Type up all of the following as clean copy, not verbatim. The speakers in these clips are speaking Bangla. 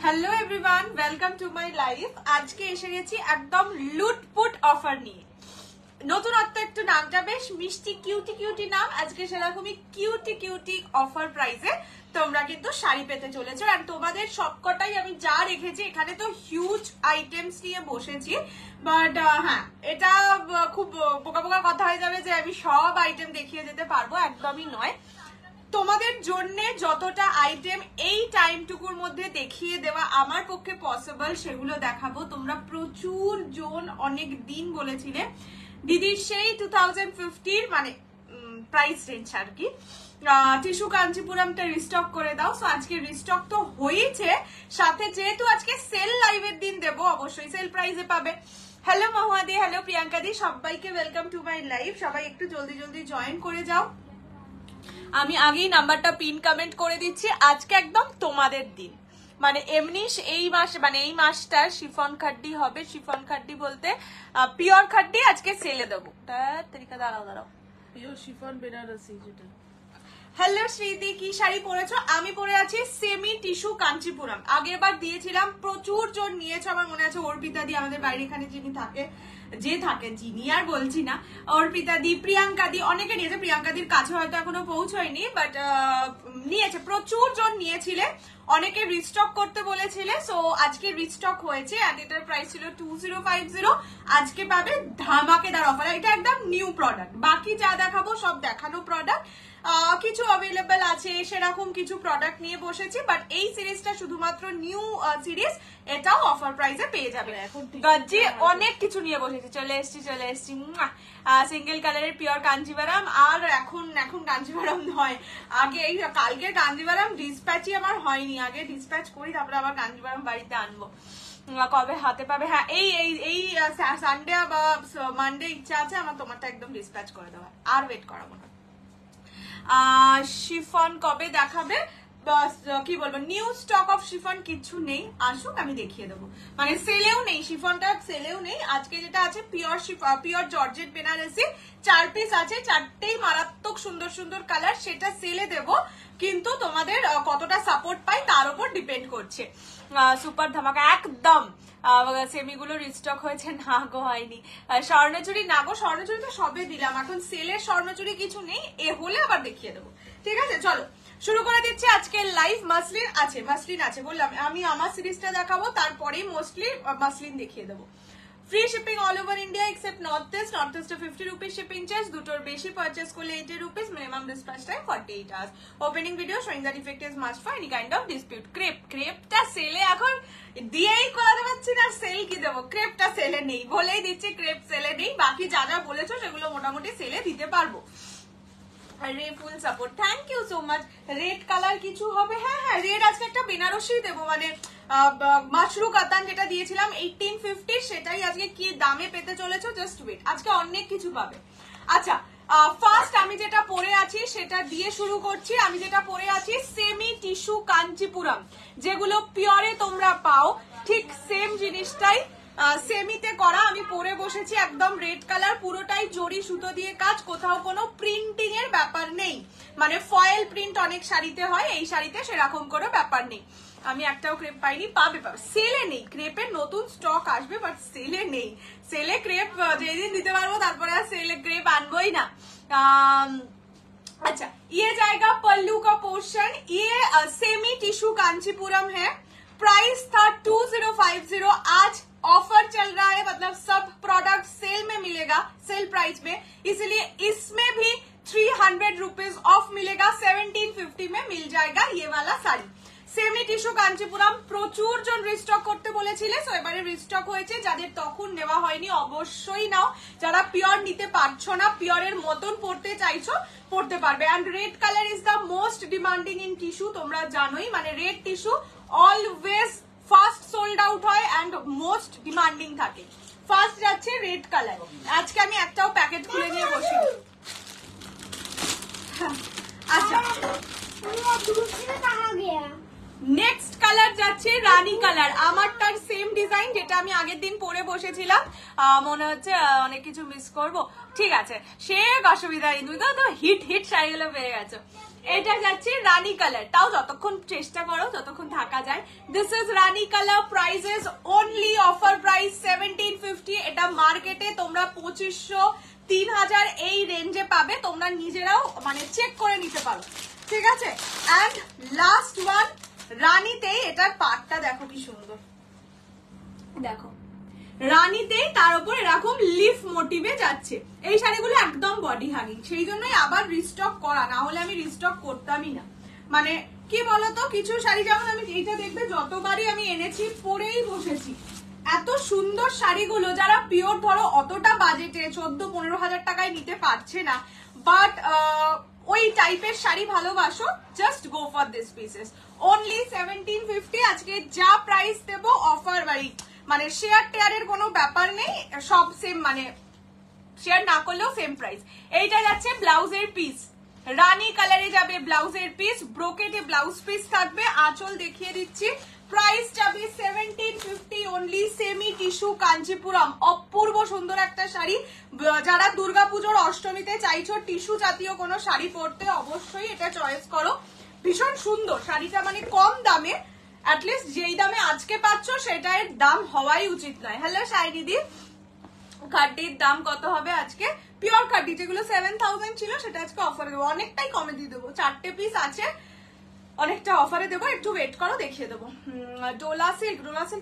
Hello everyone, welcome to my life. আজকে এসে গেছি একদম লুটপুট অফার নিয়ে। নতুনত্ব একটু, নামটা বেশ মিষ্টি কিউটি কিউটি নাম। আজকে সেরকমই কিউটি কিউটি অফার প্রাইসে তোমরা কিন্তু শাড়ি পেতে চলেছো। আর তোমাদের সবকটাই আমি যা রেখেছি, এখানে তো হিউজ আইটেমস নিয়ে বসেছি, বাট হ্যাঁ, এটা খুব বোকা বোকা কথা হয়ে যাবে যে আমি সব আইটেম দেখিয়ে যেতে পারবো, একদমই নয়। তোমাদের জন্য যতটা আইটেম এই টাইমটুকুর মধ্যে দেখিয়ে দেওয়া আমার পক্ষে পসিবল, সেগুলো দেখাবো। তোমরা প্রচুর জন অনেক দিন বলেছিলে দিদি সেই 2050 মানে প্রাইস রেঞ্জ আর কি, টিস্যু কাঞ্চিপুরমটা রিস্টক করে দাও। সো আজকে রিস্টক তো হয়েছে, সাথে যেহেতু আজকে সেল লাইভের দিন দেবো, অবশ্যই সেল প্রাইসে পাবে। হ্যালো মহুয়াদি, হ্যালো প্রিয়াঙ্কা দি, সবাইকে ওয়েলকাম টু মাই লাইভ। সবাই একটু জলদি জলদি জয়েন করে যাও। আমি আগেই নাম্বারটা পিন কমেন্ট করে দিচ্ছি। আজকে একদম তোমাদের দিন, মানে এমনি এই মাস, মানে এই মাসটা শিফন খাড্ডি হবে। শিফন খাড্ডি বলতে পিওর খাড্ডি আজকে সেলে দেবো। দাঁড়াও, পিওর শিফন বেনারসি যেটা। হ্যালো শ্রীদি, কি শাড়ি পরেছো? আমি পরে আছি সেমি টিস্যু কাঞ্চিপুরম। আগের বার দিয়েছিলাম, প্রচুর জন নিয়েছো। আমার মনে আছে অর্পিতা দি, আমাদের বাইরে এখানে যিনি থাকে, যিনি আর বলছি না, অর্পিতা দি, প্রিয়াঙ্কা দি, অনেকে নিয়েছে। প্রিয়াঙ্কা দির কাছে হয়তো এখনো পৌঁছয়নি, বাট নিয়েছে, প্রচুর জন নিয়েছিলে। অনেকে রিস্টক করতে বলেছিলে, সো আজকে রিস্টক হয়েছে। আর এটার প্রাইস ছিল 2050। আজকে পাবে ধামাকেদার অফার। এটা একদম নিউ প্রোডাক্ট। বাকি যা দেখাবো সব দেখানো প্রোডাক্ট। কিছু অ্যাভেলেবেল আছে, সেরকম কিছু প্রোডাক্ট নিয়ে বসেছি, বাট এই সিরিজটা শুধুমাত্র নিউ সিরিজ, এটাও অফার প্রাইসে পেয়ে যাবে। গজ্জি অনেক কিছু নিয়ে বসেছি, চলে এসছি। সিঙ্গেল কালারের পিওর কাঞ্জিভারাম। আর এখন কাঞ্জিভারাম নয়, আগে এই কালকের কাঞ্জিভারাম ডিসপ্যাচই আমার হয়নি। আগে ডিসপ্যাচ করি, তারপরে আবার কাঞ্জিভারাম বাড়িতে আনবো। কবে হাতে পাবে? হ্যাঁ, এই সানডে বা মানডে ইচ্ছা আছে আমার তোমারটা একদম ডিসপ্যাচ করে দেওয়া। আর ওয়েট করাবো না। শিফন কবে দেখাবে? কি বলবো, নিউ স্টক অফ শিফন কিছু নেই, আসুক আমি দেখিয়ে দেবো। মানে সেলেও নেই, শিফনটা সেলেও নেই। আজকে যেটা আছে পিওর জর্জেট বেনারসি, 4 পিস আছে, 4টেই মারাত্মক সুন্দর সুন্দর কালার। সেটা সেলে দেবো, কিন্তু তোমাদের কতটা সাপোর্ট পাই তার উপর ডিপেন্ড করছে। সুপার ধামাকা একদম। সেমিগুলো রিস্টক হয়েছে? না গো, হয়নি। স্বর্ণচুরি না গো, স্বর্ণচুরি তো সবে দিলাম। এখন সেলের স্বর্ণচুরি কিছু নেই, এ হলে আবার দেখিয়ে দেবো। ঠিক আছে, চলো শুরু করে দিচ্ছি আজকের লাইভ। মাসলিন আছে বললাম। আমি আমার সিরিজটা দেখাবো, তারপরেই মোস্টলি মাসলিন দেখিয়ে দেবো। Free shipping all over India except north east. North ইস্টে 50 রুপিস শিপিং চার্জ। দুটোর বেশি পারচেস করলে 80 rupees. Minimum dispatch time 48 hours. Opening video showing the defect is must for any kind of dispute. ক্রেপটা সেলে এখন দিয়েই করাতে পারছি না, সেল কি দেবো? ক্রেপটা সেলে নেই, বলেই দিচ্ছি ক্রেপ সেলে নেই। বাকি যা যা বলেছো সেগুলো মোটামুটি সেলে দিতে পারবো। রে full support, thank you so much. Red colour কিছু হবে? হ্যাঁ, রেড আজকে একটা বেনারসি দেবো, মানে মাশরু কাতান যেটা দিয়েছিলাম 1850, সেটাই আজকে কি দামে পেতে চলেছো, জাস্ট ওয়েট। আজকে অনেক কিছু পাবে। আচ্ছা, ফার্স্ট আমি যেটা পরে আছি সেটা দিয়ে শুরু করছি। আমি যেটা পরে আছি সেমি টিস্যু কাঞ্চিপুরম, যেগুলো পিওরে তোমরা পাও, ঠিক সেম জিনিসটাই সেমিতে করা আমি পরে বসেছি। একদম রেড কালার, পুরোটাই জরি সুতো দিয়ে কাজ, কোথাও কোনো প্রিন্টিং এর ব্যাপার নেই। মানে ফয়েল প্রিন্ট অনেক শাড়িতে হয়, এই শাড়িতে সেরকম কোনো ব্যাপার নেই। আমি একটাও ক্রেপ পাইনি, পাবে। সেলে নেই, ক্রেপের নতুন স্টক আসবে, বাট সেলে নেই। সেলে ক্রেপ যেদিন দিতে পারবো, তারপরে আর সেলে ক্রেপ আনবোই না। अच्छा, ये जाएगा पल्लू का पोर्शन। ये सेमी टिश्यू कांचीपुरम है। प्राइस था 2050। आज ऑफर चल रहा है, मतलब सब प्रोडक्ट सेल में मिलेगा, सेल प्राइस में, इसलिए इसमें भी 300 रुपीज ऑफ मिलेगा। 1750 में मिल जाएगा ये वाला साड़ी। সেমি টিস্যু কাঞ্চিপুরম প্রচুর জন রিস্টক করতে বলেছিলে, সো এবারে রিস্টক হয়েছে। যাদের তখন নেওয়া হয়নি অবশ্যই নাও। যারা পিওর নিতে পারছো না, পিওরের মতন পড়তে চাইছো, পড়তে পারবে। And red colour is the most demanding in tissue, তোমরা জানোই। মানে red tissue always first sold out হয় এন্ড মোস্ট ডিমান্ডিং থাকে। ফার্স্ট যাচ্ছে রেড কালার। আজকে আমি একটাও প্যাকেট খুলে নিয়ে বসি। আচ্ছা, নেক্সট কালার যাচ্ছে রানী কালার। আমারটার সেম ডিজাইন, যেটা আমি আগের দিন পরে বসেছিলাম। মনে হচ্ছে অনেক কিছু মিস করব, ঠিক আছে, সে অসুবিধা নেই। তুমি তো হিট শাড়িগুলো পেয়ে গেছো। এটা যাচ্ছে রানী কালার, তাও যতক্ষণ চেষ্টা করো যতক্ষণ থাকা যায়। This is Rani colour, prices only offer price 1750। এটা মার্কেটে তোমরা 2500 3000 এই রেঞ্জে পাবে, তোমরা নিজেরাও মানে চেক করে নিতে পারো, ঠিক আছে। এন্ড লাস্ট ওয়ান রানীতেই, এটার পাটটা দেখো কি সুন্দর, দেখো রানীতেই তার উপর এরকম লিফ মোটিভে যাচ্ছে। এই শাড়িগুলো একদম বডি হাগিং, সেই জন্যই আবার রিস্টক করা, না হলে আমি রিস্টক করতামই না। মানে কি বলতো, কিছু শাড়ি যেমন আমি এইটা দেখবে যতবারই আমি এনেছি পরেই বসেছি। এত সুন্দর শাড়িগুলো যারা পিওর ধরো অতটা বাজেটে 14-15 হাজার টাকায় নিতে পারছে না, বাট ওই টাইপের শাড়ি ভালোবাসো, just go for this pieces. Only 1750 আজকে যা প্রাইস দেবো অফার বাড়ি, মানে শেয়ার টেয়ারের কোনো ব্যাপার নেই, সব সেম, মানে শেয়ার না করলেও সেম প্রাইস। এইটা যাচ্ছে ব্লাউজের পিস, রানী কালারে যাবে ব্লাউজের পিস, ব্রোকেটে ব্লাউজ পিস থাকবে, আঁচল দেখিয়ে দিচ্ছি। প্রাইস যাবে 1750 অনলি। সেমি টিস্যু কাঞ্চিপুরম, অপূর্ব সুন্দর একটা শাড়ি। যারা দুর্গাপুজোর অষ্টমীতে চাইছো টিস্যু জাতীয় কোনো শাড়ি পরতে, অবশ্যই এটা চয়েস করো। ভীষণ সুন্দর শাড়িটা, মানে কম দামে, অ্যাটলিস্ট যেই দামে আজকে পাচ্ছ সেটার দাম হওয়াই উচিত নয়। হ্যালো শাড়িদি, কাটির দাম কত হবে আজকে? পিওর কাটি যেগুলো 7000 ছিল সেটা আজকে অফারে দেবো, অনেকটাই কমে দিয়ে দেবো। 4টে পিস আছে, অনেকটা অফারে দেবো, একটু ওয়েট করো দেখিয়ে দেবো। ডোলা সিল্ক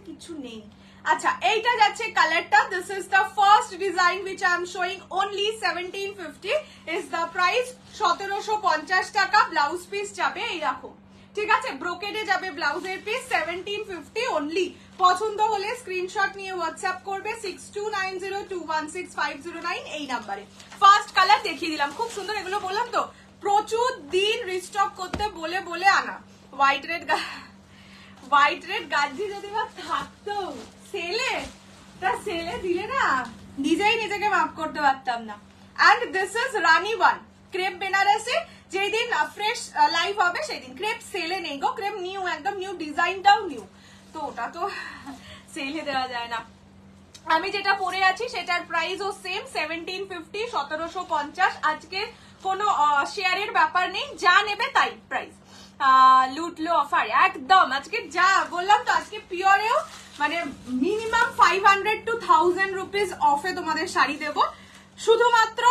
কিছু নেই। আচ্ছা এইটা যাচ্ছে কালারটা, this is the first design which I am showing, only 1750 is the price। 1750 টাকা, ব্লাউজ পিস যাবে এইরকম, ঠিক আছে। ব্রোকেডে যাবে ব্লাউজের পিস, 1750 অনলি। পছন্দ হলে স্ক্রিনশট নিয়ে হোয়াটসঅ্যাপ করবে 6290216509 এই নাম্বারে। ফার্স্ট কালার দেখিয়ে দিলাম, খুব সুন্দর। এগুলো বললাম তো প্রচুর দিন রিস্টক করতে বলে বলে আনা। হোয়াইট রেড গাজি যদি বা থাকতো সেলে, তা সেলে দিলে না নিজেই নিজেকে মাফ করতে পারতাম না। And this is rani one, crepe Benarasi. যেদিন ফ্রেশ লাইভ হবে সেদিন, ক্রেপ সেলে নেই গো, ক্রেপ নিউ, একদম নিউ, ডিজাইনটাও নিউ, তো ওটা তো সেলে দেওয়া যায় না। আমি যেটা পরে আছি সেটার প্রাইসও সেম 1750, 1750। আজকে কোনো শেয়ারের ব্যাপার নেই, যা নেবে তাই প্রাইস। লুটলো অফার একদম, আজকে যা বললাম তো, আজকে পিওরেও মানে মিনিমাম 500 to 1000 রুপিস অফে তোমাদের শাড়ি দেবো, শুধুমাত্র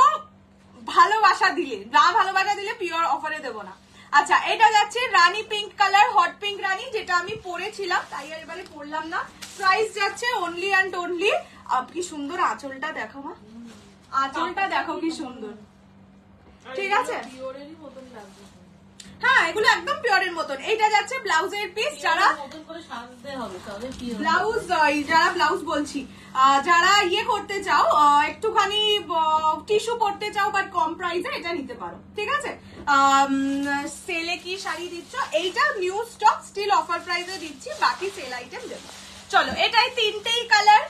ভালোবাসা দিলে। না ভালোবাসা দিলে পিওর অফারে দেবো না। আচ্ছা এটা যাচ্ছে রানী পিঙ্ক কালার, হট পিঙ্ক রানী, যেটা আমি পরেছিলাম তাই আর এবারে পরলাম না। প্রাইস যাচ্ছে অনলি অ্যান্ড অনলি, কি সুন্দর আঁচলটা দেখো মা, আঁচলটা দেখো কি সুন্দর, ঠিক আছে। হ্যাঁ এগুলো একদম পিওরের মতন। এইটা যাচ্ছে ব্লাউজের পিস, যারা ব্লাউজ বলছি, যারা ইয়ে করতে চাও একটুখানি টিস্যু পড়তে চাও বাট কম প্রাইসে, এটা নিতে পারো, ঠিক আছে। সেলে কি শাড়ি দিচ্ছ? এইটা নিউ স্টক, স্টিল অফার প্রাইসে দিচ্ছি, বাকি সেল আইটেম দেবো। চলো এটাই তিনটেই কালার,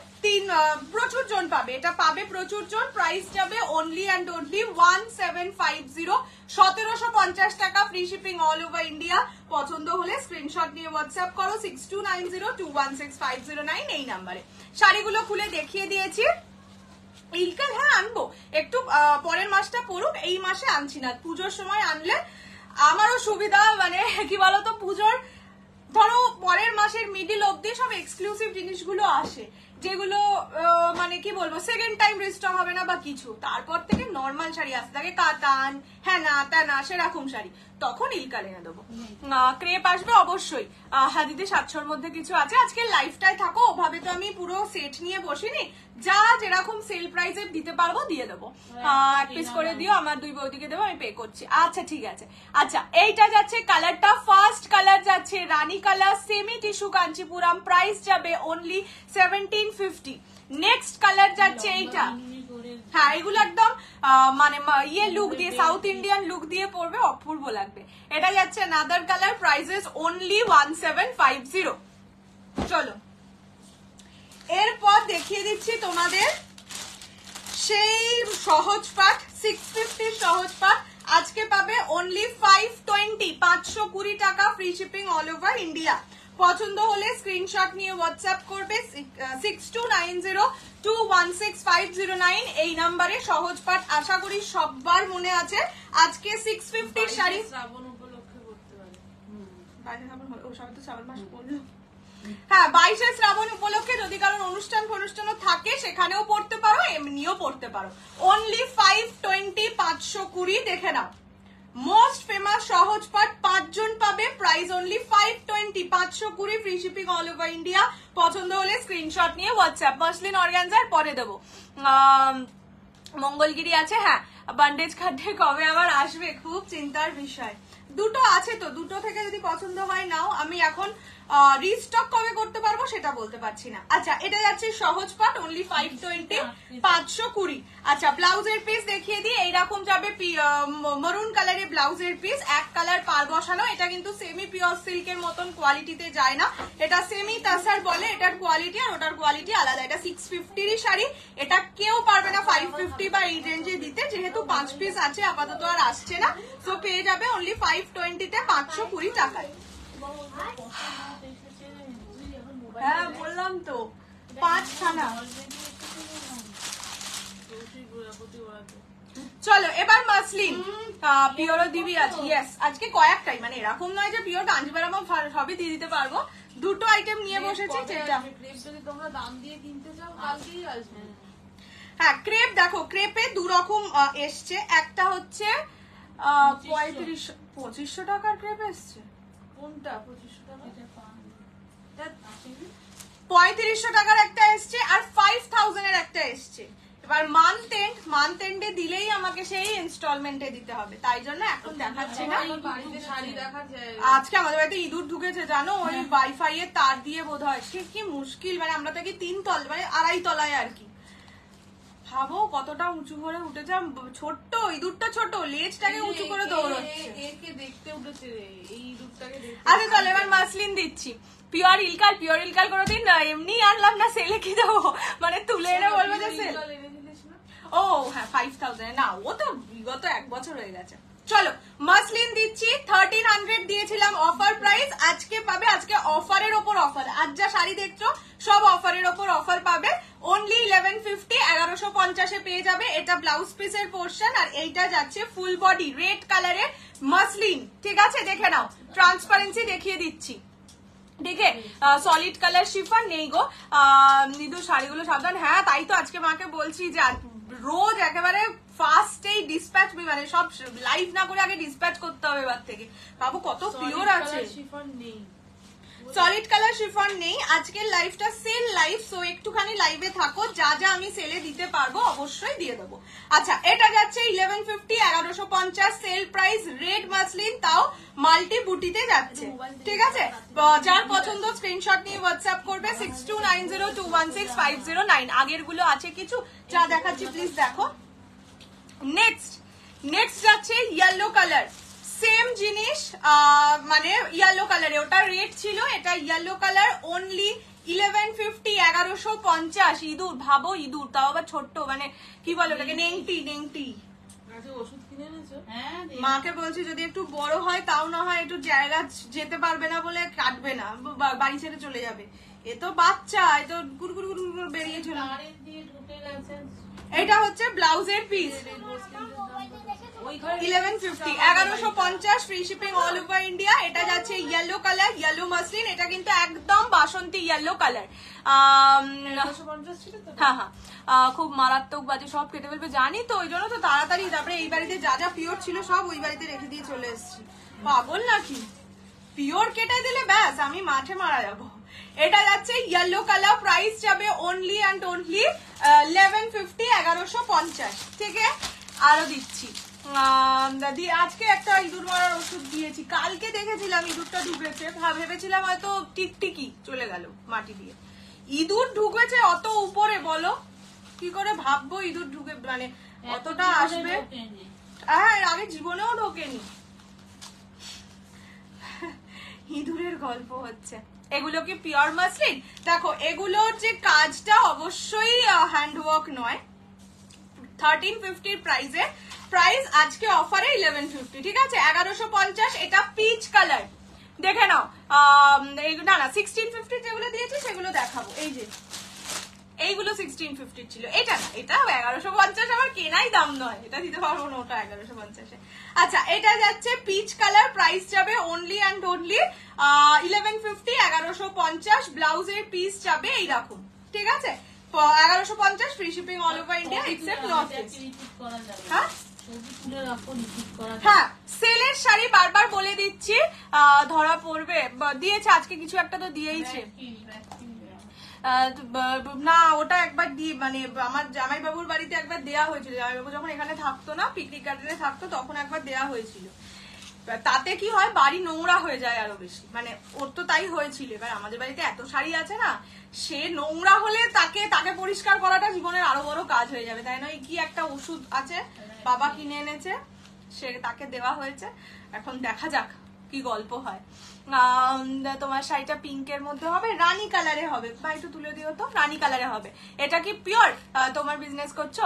প্রচুর জন পাবে, এটা পাবে প্রচুর জন। প্রাইস যাবে অনলি অ্যান্ড অনলি 1750, 1750 টাকা, free shipping all over India. পছন্দ হলে স্ক্রিনশট নিয়ে হোয়াটসঅ্যাপ করো 6290216509 এই নাম্বারে। শাড়িগুলো খুলে দেখিয়ে দিয়েছি। ইলকাল হ্যাঁ আনবো, একটু পরের মাসটা পড়ুক, এই মাসে আনছি না, পুজোর সময় আনলে আমারও সুবিধা। মানে কি বলতো, পুজোর ধরো পরের মাসের মিডিল অব্দি সব এক্সক্লুসিভ জিনিসগুলো আসে, যেগুলো মানে কি বলবো সেকেন্ড টাইম রিস্টক হবে না বা কিছু, তারপর থেকে নর্মাল শাড়ি আসতে থাকে, কাতান হ্যাঁ না তা না সেরকম শাড়ি, তখন ইলকাল এনে দেবো। ক্রেপ আসবে অবশ্যই, হাদিতে 700-র মধ্যে কিছু আছে। আজকে লাইফটায় থাকো, ওভাবে তো আমি পুরো সেট নিয়ে বসিনি, যা যেরকম সেল প্রাইসে দিতে পারবো দিয়ে দেবো। এক পিস করে দিও, আমার দুই বৌদিকে দেবো, আমি পে করছি। আচ্ছা ঠিক আছে। আচ্ছা এইটা যাচ্ছে কালারটা, ফার্স্ট কালার যাচ্ছে rani colour, semi tissue Kanchipuram, price যাবে অনলি 1750। নেক্সট কালার যাচ্ছে এইটা, হ্যাঁ এগুলো একদম মানে ইয়ে লুক দিয়ে, সাউথ ইন্ডিয়ান লুক দিয়ে পরবে, অপূর্ব লাগবে। এটা যাচ্ছে নাদার কালার, প্রাইসেস অনলি 1750। চলো এরপর দেখিয়ে দিচ্ছি তোমাদের সেই সহজ পাট, 650 সহজ পাট। আজকে পাবে অনলি 520, 520 টাকা, free shipping all over India. পছন্দ হলে স্ক্রিনশট নিয়ে হোয়াটসঅ্যাপ করবে 6290216509 এই নাম্বারে। সহজ পাট আশা করি সবার মনে আছে। আজকে 650 শাড়ি বাইশে শ্রাবণ হলো, ও সবাই তো শ্রাবণ মাস পড়লো। হ্যাঁ 22শে শ্রাবণ উপলক্ষে যদি কারণ অনুষ্ঠানও থাকে সেখানেও পড়তে পারো, এমনিও পড়তে পারো। অনলি 520, 520 দেখে নাও। মোস্ট ফেমাস সহজ পাঠ 5 জন পাবে, price only 520, 520, free shipping all over India. পছন্দ হলে স্ক্রিনশট নিয়ে হোয়াটসঅ্যাপ। মসলিন অর্গানজার পরে দেবো। মঙ্গলগিরি আছে, হ্যাঁ বান্ডেজ খাটে কবে আবার আসবে, খুব চিন্তার বিষয়। দুটো আছে তো, দুটো থেকে যদি পছন্দ হয় নাও। আমি এখন রিস্টক কবে করতে পারবো সেটা বলতে পারছি না। আচ্ছা এটা যাচ্ছে সহজ পাঠ অনলি 520, 520। আচ্ছা ব্লাউজের পিস দেখিয়ে দিই, এইরকম যাবে মরুন কালারের ব্লাউজের পিস, এক কালার পার বসানো। এটা কিন্তু সেমি পিওর সিল্কের মতন কোয়ালিটিতে যায় না, এটা সেমি তাসার বলে। এটার কোয়ালিটি আর ওটার কোয়ালিটি আলাদা। এটা 650 শাড়ি, এটা কেউ পারবে না 550 বা এই রেঞ্জে দিতে, যেহেতু 5 পিস আছে আপাতত আর আসছে না। তো পেয়ে যাবে অনলি 520-তে 520 টাকায়। হ্যাঁ বললাম তো 5 খানা। চলো এবার মাসলিন পিওর দিবি আছে। ইয়েস আজকে কয়েকটাই, মানে এরকম নয় যে পিওর কাঞ্জিভারাম সবই দিয়ে দিতে পারবো। দুটো আইটেম নিয়ে বসেছি, যেটা যদি তোমরা দাম দিয়ে কিনতে চাও কালকেই আসবে। হ্যাঁ ক্রেপ দেখো, ক্রেপে দু রকম এসছে। একটা হচ্ছে 2500 টাকার ক্রেপ এসছে। কোনটা 2500 টাকা? 3500 টাকার একটা এসছে আর 5000 এর একটা এসছে। এবার মান্থ এন্ডে দিলেই আমাকে সেই ইনস্টলমেন্টে দিতে হবে, তাই জন্য এখন দেখাচ্ছি না। বাড়িতে শাড়ি দেখা যায়। আজকে আমাদের বাড়িতে ইঁদুর ঢুকেছে জানো, ওই ওয়াইফাই এর তার দিয়ে বোধহয়। সে কি মুশকিল, মানে আমরা থাকি 3 তল, মানে 2.5 তলায় আর কি। ভাবো কতটা উঁচু করে উঠেছে। ছোট্ট ইঁদুরটা, ছোট লেজটাকে উঁচু করে দৌড়চ্ছে। একে দেখতে উঠেছে রে, এই দুধটাকে দেখতে। আচ্ছা চলো এবার মাসলিন দিচ্ছি। পিওর ইলকাল কোনোদিন এমনি আনলাম না, সেলে কি দেবো, মানে তুলে এনে বলবো যে সেল। ও হ্যাঁ 5000 না, ও তো বিগত 1 বছর হয়ে গেছে। চলো মাসলিন দিচ্ছি 1300 দিয়েছিলাম অফার প্রাইস, আজকে পাবে, আজকে অফারের ওপর অফার। আজ যা শাড়ি দেখছো সব অফারের ওপর অফার পাবে। অনলি 1150, 1150 পেয়ে যাবে। এটা ব্লাউজ পিসের পোর্শন, আর এইটা যাচ্ছে ফুল বডি রেড কালারের মাসলিন। ঠিক আছে দেখে নাও, ট্রান্সপারেন্সি দেখিয়ে দিচ্ছি। দেখে সলিড কালার শিফন নেই গো নিদু, শাড়িগুলো সাবধান। হ্যাঁ তাই তো আজকে মাকে বলছি যে রোজ একেবারে ফাস্টেই ডিসপ্যাচ, মানে সব লাইভ না করে আগে ডিসপ্যাচ করতে হবে এবার থেকে। বাবু কত পিওর আছে। সলিড কালার শিফন নেই, আজকের লাইভটা সেল লাইভ, সো একটুখানি লাইভে থাকো, যা যা আমি সেলে দিতে পারবো অবশ্যই দিয়ে দেবো। আচ্ছা এটা যাচ্ছে 1150, 1150 সেল প্রাইস, রেড মাসলিন, তাও মাল্টি বুটিতে যাচ্ছে। ঠিক আছে, যার পছন্দ স্ক্রিনশট নিয়ে হোয়াটসঅ্যাপ করবে 6290216509। আগের গুলো আছে কিছু, যা দেখাচ্ছি প্লিজ দেখো। নেক্সট যাচ্ছে ইয়েলো কালার, সেম জিনিস, মানে ইয়েলো কালারে, ওটা রেড ছিল, এটা ইয়েলো কালার, অনলি 1150, 1150। ইঁদুর, ভাবো ইঁদুর, তাও আবার ছোট্ট, মানে কি বলো ওটাকে, নেংটি। ওষুধ কিনে এনেছো? মাকে বলছি যদি একটু বড় হয় তাও না হয়, একটু জায়গা যেতে পারবে না বলে কাটবে না, বাড়ি ছেড়ে চলে যাবে। এ তো বাচ্চা, এ তো গুড় বেরিয়ে চলে। এটা হচ্ছে ব্লাউজের piece, 1150, 1150 free shipping all over India. এটা যাচ্ছে ইয়েলো কালার, ইয়েলো মাসলিন, এটা কিন্তু একদম বাসন্তী ইয়েলো কালার। হ্যাঁ খুব মারাত্মক বাজে, সব কেটে ফেলবে জানি তো, ওই জন্য তো তাড়াতাড়ি। তারপরে এই বাড়িতে যা যা পিওর ছিল সব ওই বাড়িতে রেখে দিয়ে চলে এসেছি। পাগল নাকি, পিওর কেটে দিলে ব্যাস আমি মাঠে মারা যাবো। এটা যাচ্ছে ইয়েলো কালার, প্রাইস যাবে অনলি অ্যান্ড অনলি 1150, 1150। ঠিক আছে আরো দিচ্ছি। আজকে একটা ইঁদুর মারার ওষুধ দিয়েছি, কালকে দেখেছিলাম ইঁদুরটা ঢুকেছে, ভেবেছিলাম হয়তো টিকটিকি চলে গেল মাটি দিয়ে। ইঁদুর ঢুকেছে অত উপরে, বলো কি করে ভাববো ইঁদুর ঢুকে, মানে অতটা আসবে। হ্যাঁ এর আগে জীবনেও ঢোকেনি। ইঁদুরের গল্প হচ্ছে। এগুলো কি পিওর মাসলিন? দেখো এগুলোর যে কাজটা অবশ্যই হ্যান্ডওয়ার্ক নয়। 1350 প্রাইসে, প্রাইস আজকে অফারে 1150। ঠিক আছে 1150। এটা পিচ কালার, দেখে নাও। না 1650 যেগুলো দিয়েছি সেগুলো দেখাবো। এই যে এইগুলো 1650 ছিল, এটা না, এটা 1150, আমার কেনাই দাম নয়, এটা দিতে পারবো না, ওটা 1150। আচ্ছা, এটা যাচ্ছে পিচ কালার, প্রাইস যাবে অনলি অ্যান্ড অনলি 1150, 1150। ব্লাউজের পিস যাবে এইরকম, ঠিক আছে, 1150, free shipping all over India except north east. হ্যাঁ হ্যাঁ, সেলের শাড়ি বারবার বলে দিচ্ছি, ধরা পড়বে, দিয়েছে আজকে কিছু একটা তো দিয়েইছে। না, ওটা একবার মানে আমার জামাইবাবুর বাড়িতে একবার দেয়া হয়েছিল, জামাইবাবু যখন এখানে থাকতো না, পিকনিক গার্ডেনে থাকতো, তখন একবার দেয়া হয়েছিল। তাতে কি হয়, বাড়ি নোংরা হয়ে যায় আরো বেশি, মানে ওর তো তাই হয়েছিল। এবার আমাদের বাড়িতে এত শাড়ি আছে না, সে নোংরা হলে তাকে পরিষ্কার করাটা জীবনের আরো বড় কাজ হয়ে যাবে, তাই নয়? কি একটা ওষুধ আছে বাবা কিনে এনেছে, সে তাকে দেওয়া হয়েছে, এখন দেখা যাক কি গল্প হয়। তোমার শাড়িটা পিঙ্কের মধ্যে হবে, রানী কালারে হবে, ভাই একটু তুলে দিও তো, রানী কালারে হবে। এটা কি পিওর? তোমার বিজনেস করছো,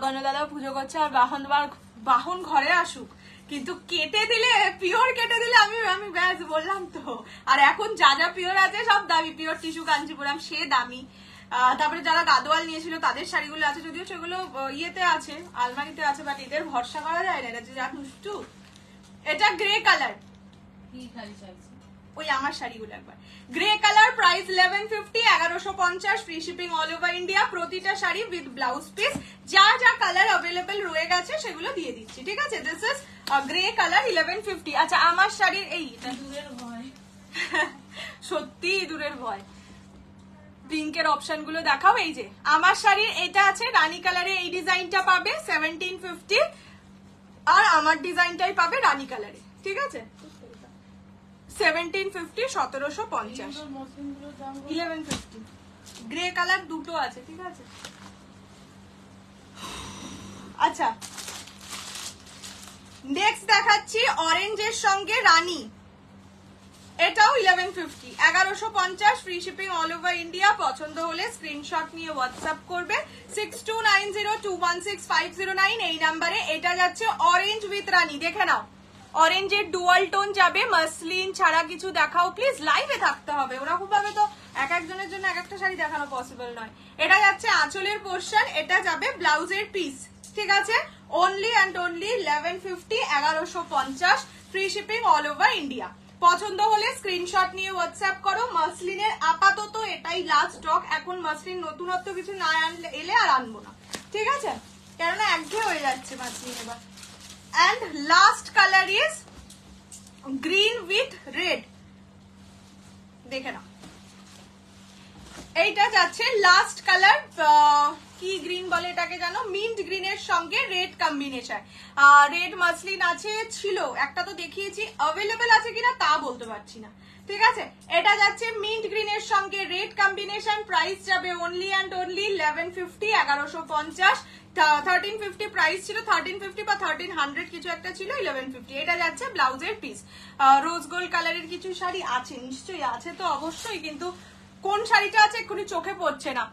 গণদাদাও পুজো করছে, আর বাহন ঘরে আসুক, কিন্তু কেটে দিলে, পিওর কেটে দিলে আমি ব্যাস বললাম তো। আর এখন যা যা পিওর আছে সব দামি, পিওর টিস্যু কাঞ্জিপুরাম সে দামি। তারপরে যারা গাদোয়াল নিয়েছিল তাদের শাড়িগুলো আছে, যদিও সেগুলো ইয়েতে আছে, আলমারিতে আছে, বাট এদের ভরসা করা যায় না, এটা যে যা দুষ্টু। এটা গ্রে কালার, ওই আমার শাড়িগুলো একবার grey colour, price 1150, 1150, free shipping all over India. প্রতিটা শাড়ি উইথ ব্লাউজ পিস, যা যা কালার অ্যাভেলেবেল রয়ে গেছে সেগুলো দিয়ে দিচ্ছি, ঠিক আছে। This is grey colour 1150। আচ্ছা, আমার শাড়ির এই দূরের ভয়, সত্যি দূরের ভয়। পিঙ্কের অপশন গুলো দেখাও। এই যে আমার শাড়ির এটা আছে রানী কালারে, এই ডিজাইনটা পাবে 1750, আর আমার ডিজাইনটাই পাবে রানী কালারে, ঠিক আছে, 1750, 1750, 1150। গ্রে কালার দুটো আছে, ঠিক আছে। আচ্ছা, নেক্সট দেখাচ্ছি অরেঞ্জের সঙ্গে রানী, এটাও 1150, 1150, free shipping all over India. পছন্দ হলে স্ক্রিনশট নিয়ে হোয়াটসঅ্যাপ করবে 6290216509 এই নাম্বারে। এটা যাচ্ছে অরেঞ্জ উইথ রানী, দেখে নাও, অরেঞ্জের ডুয়াল টোন যাবে। মাসলিন ছাড়া কিছু দেখাও প্লিজ, লাইভে থাকতে হবে, ওরকম ভাবে তো এক একজনের জন্য এক একটা শাড়ি দেখানো পসিবল নয়। এটা যাচ্ছে আঁচলের পোর্শন, এটা যাবে ব্লাউজের পিস, ঠিক আছে, only and only 1150, 1150, free shipping all over India. পছন্দ হলে স্ক্রিনশট নিয়ে হোয়াটসঅ্যাপ করো। মাসলিনের আপাতত এটাই লাস্ট স্টক, এখন মাসলিন নতুনত্ব কিছু না এলে আর আনবো না, ঠিক আছে, কেননা একঘেয়ে হয়ে যাচ্ছে মাসলিন এবার। And last color is green with red, দেখে নাও, এইটা যাচ্ছে লাস্ট কালার। কি গ্রিন বলে এটাকে জানো, মিন্ট গ্রিনের সঙ্গে রেড কম্বিনেশন। রেড মাসলিন আছে, ছিল একটা তো দেখিয়েছি, অ্যাভেলেবেল আছে কিনা তা বলতে পারছি না, ঠিক আছে। এটা যাচ্ছে মিন্ট গ্রিনের সঙ্গে রেড কম্বিনেশন, প্রাইস যাবে অনলি অ্যান্ড অনলি 1150, 1150, 1350 প্রাইস ছিল, 1350 বা 1300 কিছু একটা ছিল, 1150। এটা যাচ্ছে ব্লাউজের পিস। রোজ গোল্ড কালারের কিছু শাড়ি আছে, নিশ্চয়ই আছে তো অবশ্যই, কিন্তু কোন শাড়িটা আছে এক্ষুনি চোখে পড়ছে না।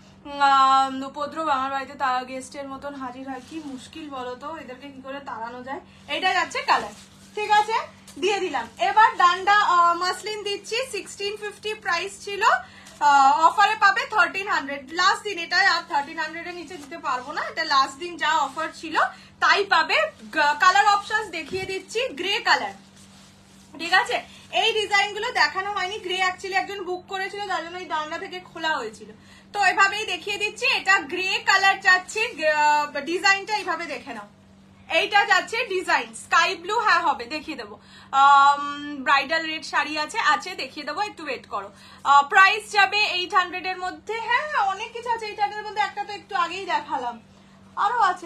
উপদ্রব আমার বাড়িতে তারা গেস্টের মতন হাজির হয়, কি মুশকিল বলতো, এদেরকে কি করে তাড়ানো যায়। এটা যাচ্ছে কালার, ঠিক আছে, দিয়ে দিলাম। এবার ডান্ডা মাসলিন দিচ্ছি, 1650 প্রাইস ছিল, অফারে পাবে 1300, লাস্ট দিন, এটা আর 1300 এর নিচে দিতে পারবো না, এটা লাস্ট দিন যা অফার ছিল তাই পাবে। কালার অপশনস দেখিয়ে দিচ্ছি, গ্রে কালার, ঠিক আছে। এই ডিজাইন গুলো দেখানো হয়নি, গ্রে অ্যাকচুয়ালি একজন বুক করেছিল, তার জন্য এই ডান্ডা থেকে খোলা হয়েছিল, তো এভাবেই দেখিয়ে দিচ্ছি। এটা গ্রে কালার যাচ্ছে, ডিজাইনটা এইভাবে দেখে নাও। এইটা যাচ্ছে ডিজাইন স্কাই ব্লু, হ্যাঁ হবে, দেখিয়ে দেবো। ব্রাইডাল রেড শাড়ি আছে দেখিয়ে দেবো, একটু ওয়েট করো। প্রাইস যাবে 800 এর মধ্যে, হ্যাঁ অনেক কিছু আছে 800 এর মধ্যে, একটা তো একটু আগেই দেখালাম, আরো আছে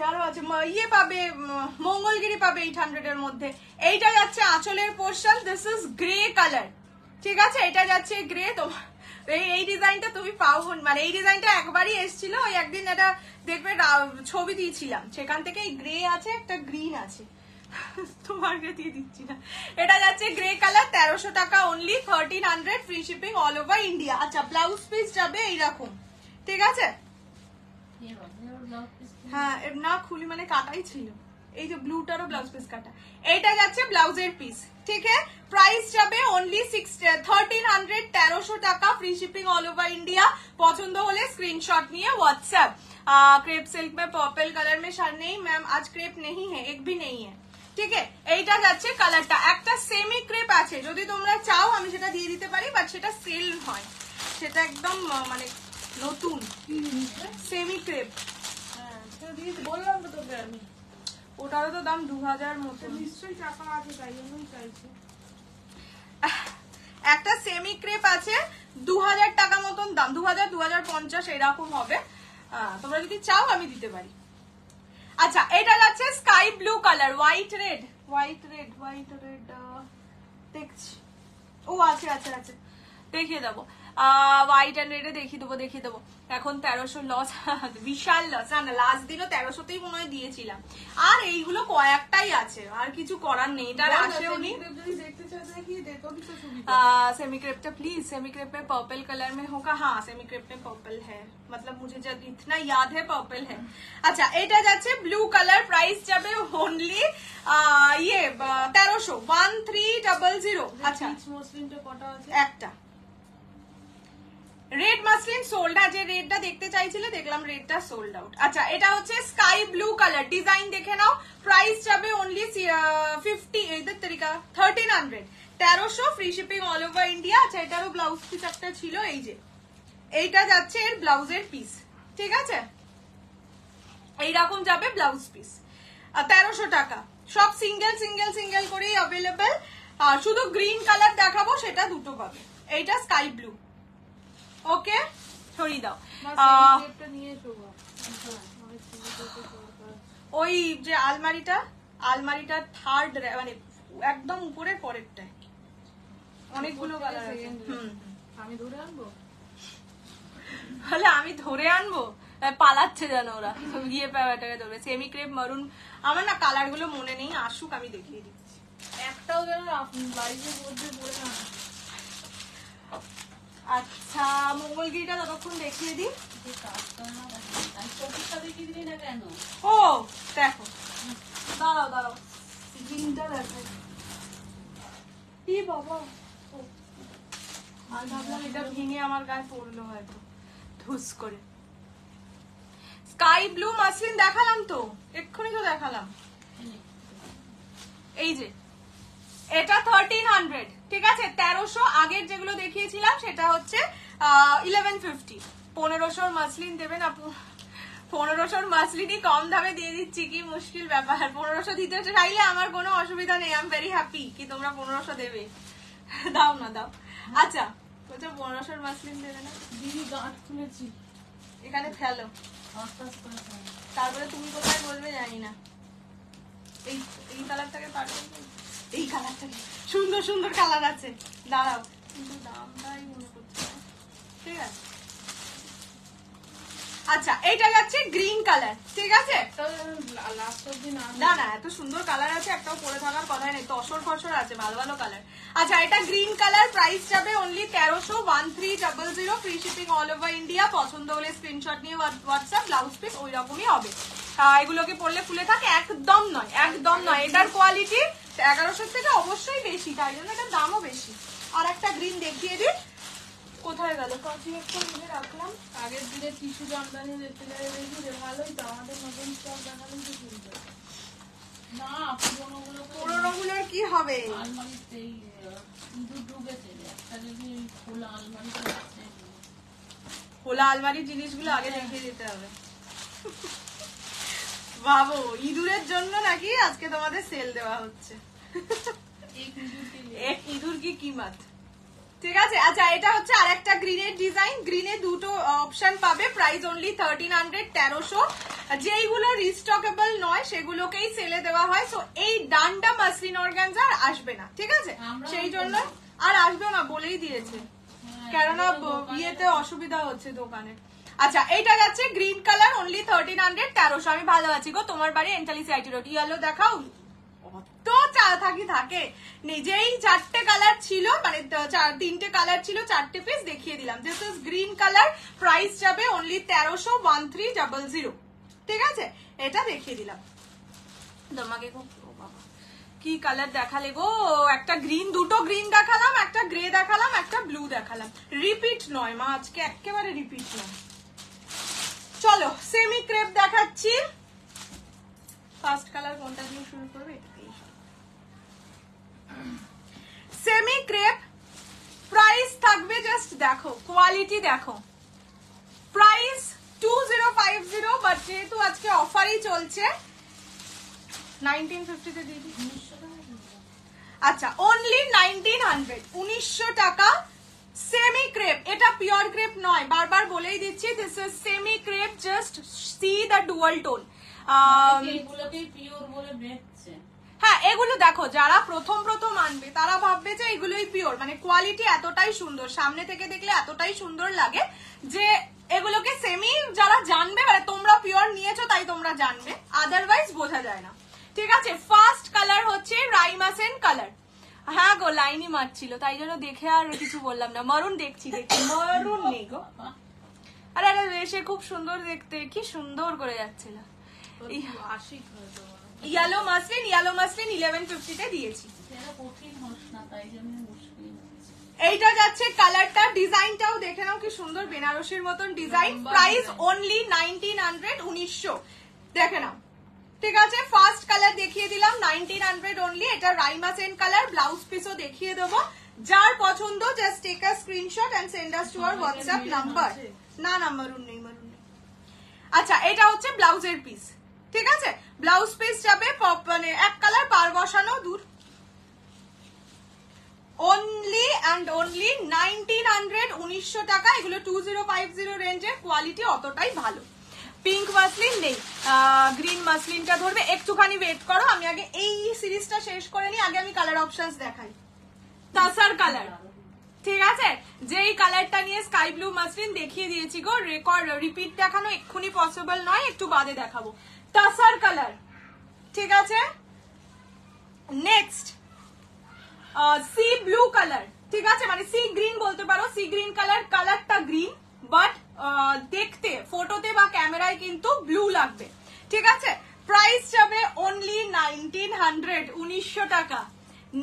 ইয়ে পাবে, মঙ্গলগিরি পাবে 800 এর মধ্যে। এইটা যাচ্ছে আঁচলের portion, this is grey colour, ঠিক আছে, এটা যাচ্ছে গ্রে। তোমার এই ডিজাইনটা তুমি পাও, মানে এই ডিজাইনটা একবারই এসেছিল, ওই একদিন এটা দেখবে ছবি দিয়েছিলাম, সেখান থেকে এই গ্রে আছে, একটা গ্রিন আছে, তোমাকে দিয়ে দিচ্ছি না। এটা যাচ্ছে গ্রে কালার, 1300 টাকা only, 1300, free shipping all over India. আচ্ছা, ব্লাউজ পিস যাবে এইরকম, ঠিক আছে, হ্যাঁ না খুলি মানে কাটাই ছিল, এই যে ব্লুটারও ব্লাউজ পিস কাটা, এইটা যাচ্ছে ব্লাউজের পিস, ঠিক আছে। প্রাইস যাবে অনলি 1300, 1300 টাকা, free shipping all over India. পছন্দ হলে স্ক্রিনশট নিয়ে व्हाट्सएप। क्रेप सिल्क में पर्पल कलर में नहीं मैम, आज क्रेप नहीं है, एक भी नहीं है, ঠিক আছে। এইটা যাচ্ছে কালারটা, একটা সেমি ক্রেপ আছে, যদি তোমরা চাও আমি সেটা দিয়ে দিতে পারি, বাট সেটা সেল হয়, সেটা একদম মানে নতুন সেমি ক্রেপ। হ্যাঁ বললাম তো তোকে আমি, ওটারও তো দাম 2000 মতো, নিশ্চয়ই টাকা আছে তাই জন্যই চাইছি। একটা সেমি ক্রেপ আছে 2000 টাকা মতন দাম, 2000 2050 এরকম হবে। তোমরা যদি চাও আমি দিতে পারি। আচ্ছা এটা যাচ্ছে sky blue colour, white red, white red, white red দেখছি, ও আছে আছে আছে, দেখিয়ে দেবো। হোয়াইট অ্যান্ড রেডে দেখিয়ে দেবো। এখন 1300 লস, বিশাল লস। না লাস্ট দিনও 1300তেই মনে হয় দিয়েছিলাম। আর এইগুলো কয়েকটাই আছে, আর কিছু করার নেই, এটা আসেও নি। सेमी क्रेप का प्लीज, सेमी क्रेप में पर्पल कलर में होगा। हाँ सेमी क्रेप में पर्पल है, मतलब मुझे जब इतना याद है पर्पल है। अच्छा এটা যাচ্ছে ব্লু কালার, প্রাইস যাবে অনলি ये 1300, 1300। আচ্ছা মসলিনটা কটা আছে? একটা রেড মাসলিন সোল্ড, যে রেডটা দেখতে চাইছিলে দেখলাম রেডটা সোল্ড আউট। আচ্ছা এটা হচ্ছে স্কাই ব্লু কালার, ডিজাইন দেখে নাও, প্রাইস যাবে অনলি 50, এদের তরিকা 1300, 1300, free shipping all over India. আচ্ছা এটারও ব্লাউজ পিস একটা ছিল, এই যে এইটা যাচ্ছে এর ব্লাউজের পিস, ঠিক আছে, এইরকম যাবে ব্লাউজ পিস, 1300 টাকা। সব সিঙ্গেল সিঙ্গেল সিঙ্গেল করেই অ্যাভেলেবেল। শুধু গ্রিন কালার দেখাবো, সেটা দুটো পাবে, এইটা স্কাই ব্লু। ওকে ছড়িয়ে দাও। ওই যে আলমারিটা থার্ড, মানে একদম উপরের পরেরটায় অনেকগুলো কালার আছে। আমি ধরে আনবো, তাহলে আমি ধরে আনবো, পালাচ্ছে যেন ওরা, গিয়ে প্যাটাকে ধরবে। সেমি ক্রেপ মারুন, আমার না কালার গুলো মনে নেই, আসুক আমি দেখিয়ে দিচ্ছি। একটাও যেন বাড়িতে মধ্যে পড়ে না। আচ্ছা মঙ্গলগিরিটা ততক্ষণ দেখিয়ে দিই। ও দেখো, দাঁড়াও গ্রিনটা দেখো, কি বাবা, আর ভাবলাম এটা ভেঙে আমার গায়ে পড়লো হয়তো ধুস করে। স্কাই ব্লু মাসলিন দেখালাম তো, এক্ষুনি তো দেখালাম, এই যে এটা 1300, ঠিক আছে। 1300 আগের যেগুলো দেখিয়েছিলাম সেটা হচ্ছে 1150। 1500 মাসলিন দেবেন আপু, 1500 মাসলিনই কম দামে দিয়ে দিচ্ছি, কি মুশকিল ব্যাপার। 1500 দিতে চাইলে আমার কোনো অসুবিধা নেই, আই এম ভেরি হ্যাপি কি তোমরা 1500 দেবে, দাও না দাও। আচ্ছা বলছো 1500 মাসলিন দেবে না, দিদি গাঁট খুলেছি, এখানে ফেলো, তারপরে তুমি কোথায় বলবে জানি না। এই কালারটাকে পারবে, এই কালারটাকে, সুন্দর সুন্দর কালার আছে, দাঁড়াও কিন্তু দামটাই মনে করতে, ঠিক আছে। আচ্ছা এটা যাচ্ছে গ্রিন কালার, ঠিক আছে। না না এত সুন্দর কালার আছে, একটাও পরে থাকার কথাই নেই, তসর ফসর আছে, ভালো ভালো কালার। আচ্ছা এটা গ্রিন কালার, প্রাইস যাবে only 1300, 1300, free shipping all over India. পছন্দ হলে স্ক্রিনশট নিয়ে হোয়াটসঅ্যাপ, ব্লাউজ পিস ওই রকমই হবে। এগুলোকে পরলে ফুলে থাকে, একদম নয়, একদম নয়। এটার কোয়ালিটি 1100 থেকে অবশ্যই বেশি, তাই জন্য এটার দামও বেশি। আর একটা গ্রিন দেখিয়ে দিই, কোথায় গেল, কাঁচি একটা নিয়ে রাখলাম। আগের দিনে টিস্যু জামদানি দেখতে দেখি ভালোই তো, আমাদের নতুন স্টক দেখালেই তো কিনতে না। পুরোনো গুলোর কি হবে, আলমারিতে ইঁদুর ঢুকেছে, একটা যদি খোলা আলমারিতে আছে, খোলা আলমারির জিনিসগুলো আগে দেখিয়ে দিতে হবে। বাবু ইঁদুরের জন্য নাকি আজকে তোমাদের সেল দেওয়া হচ্ছে, এক ইঁদুর কি কিমত, ঠিক আছে। আচ্ছা এটা হচ্ছে আরেকটা গ্রিনের ডিজাইন, গ্রিনে দুটো অপশন পাবে, প্রাইস অনলি 1300, 1300। যেইগুলো রিস্টকেবল নয় সেগুলোকেই সেলে দেওয়া হয়। সো এই ডান্ডা মাসলিন অর্গানজা আর আসবে না, ঠিক আছে, সেই জন্য আর আসবে না বলেই দিয়েছে, কেননা বিয়েতে অসুবিধা হচ্ছে দোকানে। আচ্ছা এটা যাচ্ছে গ্রিন কালার, অনলি 1300, 1300। আমি ভালো আছি গো, তোমার বাড়ি এন্টালিসি আইটি রোড। ইয়েলো দেখাও, অত থাকে, নিজেই 4টে কালার ছিল, মানে 3টে কালার ছিল, 4টে পিস দেখিয়ে দিলাম। This is green colour, price যাবে অনলি 1300, 1300, ঠিক আছে, এটা দেখিয়ে দিলাম। তোমাকে খুব, ও বাবা কি কালার দেখালে গো, একটা গ্রিন, দুটো গ্রিন দেখালাম, একটা গ্রে দেখালাম, একটা ব্লু দেখালাম, রিপিট নয় মা, আজকে একেবারে রিপিট নয়। চলো সেমি ক্রেপ দেখাচ্ছি। ফার্স্ট কালার কোনটা দিয়ে শুরু করবে? সেমি ক্রেপ, প্রাইস থাকবে জাস্ট দেখো, কোয়ালিটি দেখো, প্রাইস 2050, বাট যেহেতু আজকে অফারই চলছে 1950 তে দিয়ে দিই। আচ্ছা অনলি 1900, 1900 টাকা সেমি ক্রেপ। এটা পিওর ক্রেপ নয়, বারবার বলেই দিচ্ছি, this is semi crepe, just see the dual tone. এগুলোকেই পিওর বলে বেচছে। হ্যাঁ এগুলো দেখো, যারা প্রথম আনবে তারা ভাববে যে এগুলোই পিওর, মানে কোয়ালিটি এতটাই সুন্দর, সামনে থেকে দেখলে এতটাই সুন্দর লাগে যে এগুলোকে সেমি যারা জানবে, মানে তোমরা পিওর নিয়েছো তাই তোমরা জানবে, আদারওয়াইজ বোঝা যায় না। ঠিক আছে, ফার্স্ট কালার হচ্ছে রাইমাসেন কালার। হ্যাঁ গো লাইনই মারছিল, তাই জন্য দেখে আর কিছু বললাম না। মারুন দেখছি, মারুন নেই গো। আরে আরে বেশে খুব সুন্দর দেখতে, কি সুন্দর করে যাচ্ছিল। আশিক হয়তো ইয়েলো মাসলিন, ইয়েলো মাসলিন 1150 তে দিয়েছি। কঠিন হোস না, তাই জন্য মুশকিল। এইটা যাচ্ছে কালারটা, ডিজাইনটাও দেখে নাও কি সুন্দর, বেনারসির মতন ডিজাইন। প্রাইস অনলি 1900, 1900 দেখে নাও। ঠিক আছে, ফার্স্ট কালার দেখিয়ে দিলাম 1900 অনলি। এটা রাইমাসেন কালার, ব্লাউজ পিসও দেখিয়ে দেবো। যার পছন্দ just take a screenshot and send us to our WhatsApp number. না না মারুন নেই, মারুন নেই। আচ্ছা এটা হচ্ছে ব্লাউজের পিস। ঠিক আছে, ব্লাউজ পিস যাবে মানে এক কালার পার বসানো দূর। অনলি অ্যান্ড অনলি 1900, 1900 টাকা। এগুলো 2050 রেঞ্জের, কোয়ালিটি অতটাই ভালো। পিঙ্ক মাসলিন নেই, গ্রিন মাসলিনটা ধরবে, একটুখানি ওয়েট করো, আমি আগে এই সিরিজটা শেষ করে নিই, আগে আমি কালার অপশনস দেখাই। তাসার কালার, ঠিক আছে, যেই কালারটা নিয়ে স্কাই ব্লু মাসলিন দেখিয়ে দিয়েছি গো, রেকর্ড রিপিট দেখানো এক্ষুনি পসিবল নয়, একটু বাদে দেখাবো। তাসার কালার, ঠিক আছে। নেক্সট সি ব্লু কালার, ঠিক আছে, মানে সি গ্রিন বলতে পারো, সি গ্রিন কালার, কালারটা গ্রিন বাট দেখতে ফটোতে বা ক্যামেরায় কিন্তু ব্লু লাগবে। ঠিক আছে, প্রাইস যাবে অনলি 1900, 1900 টাকা।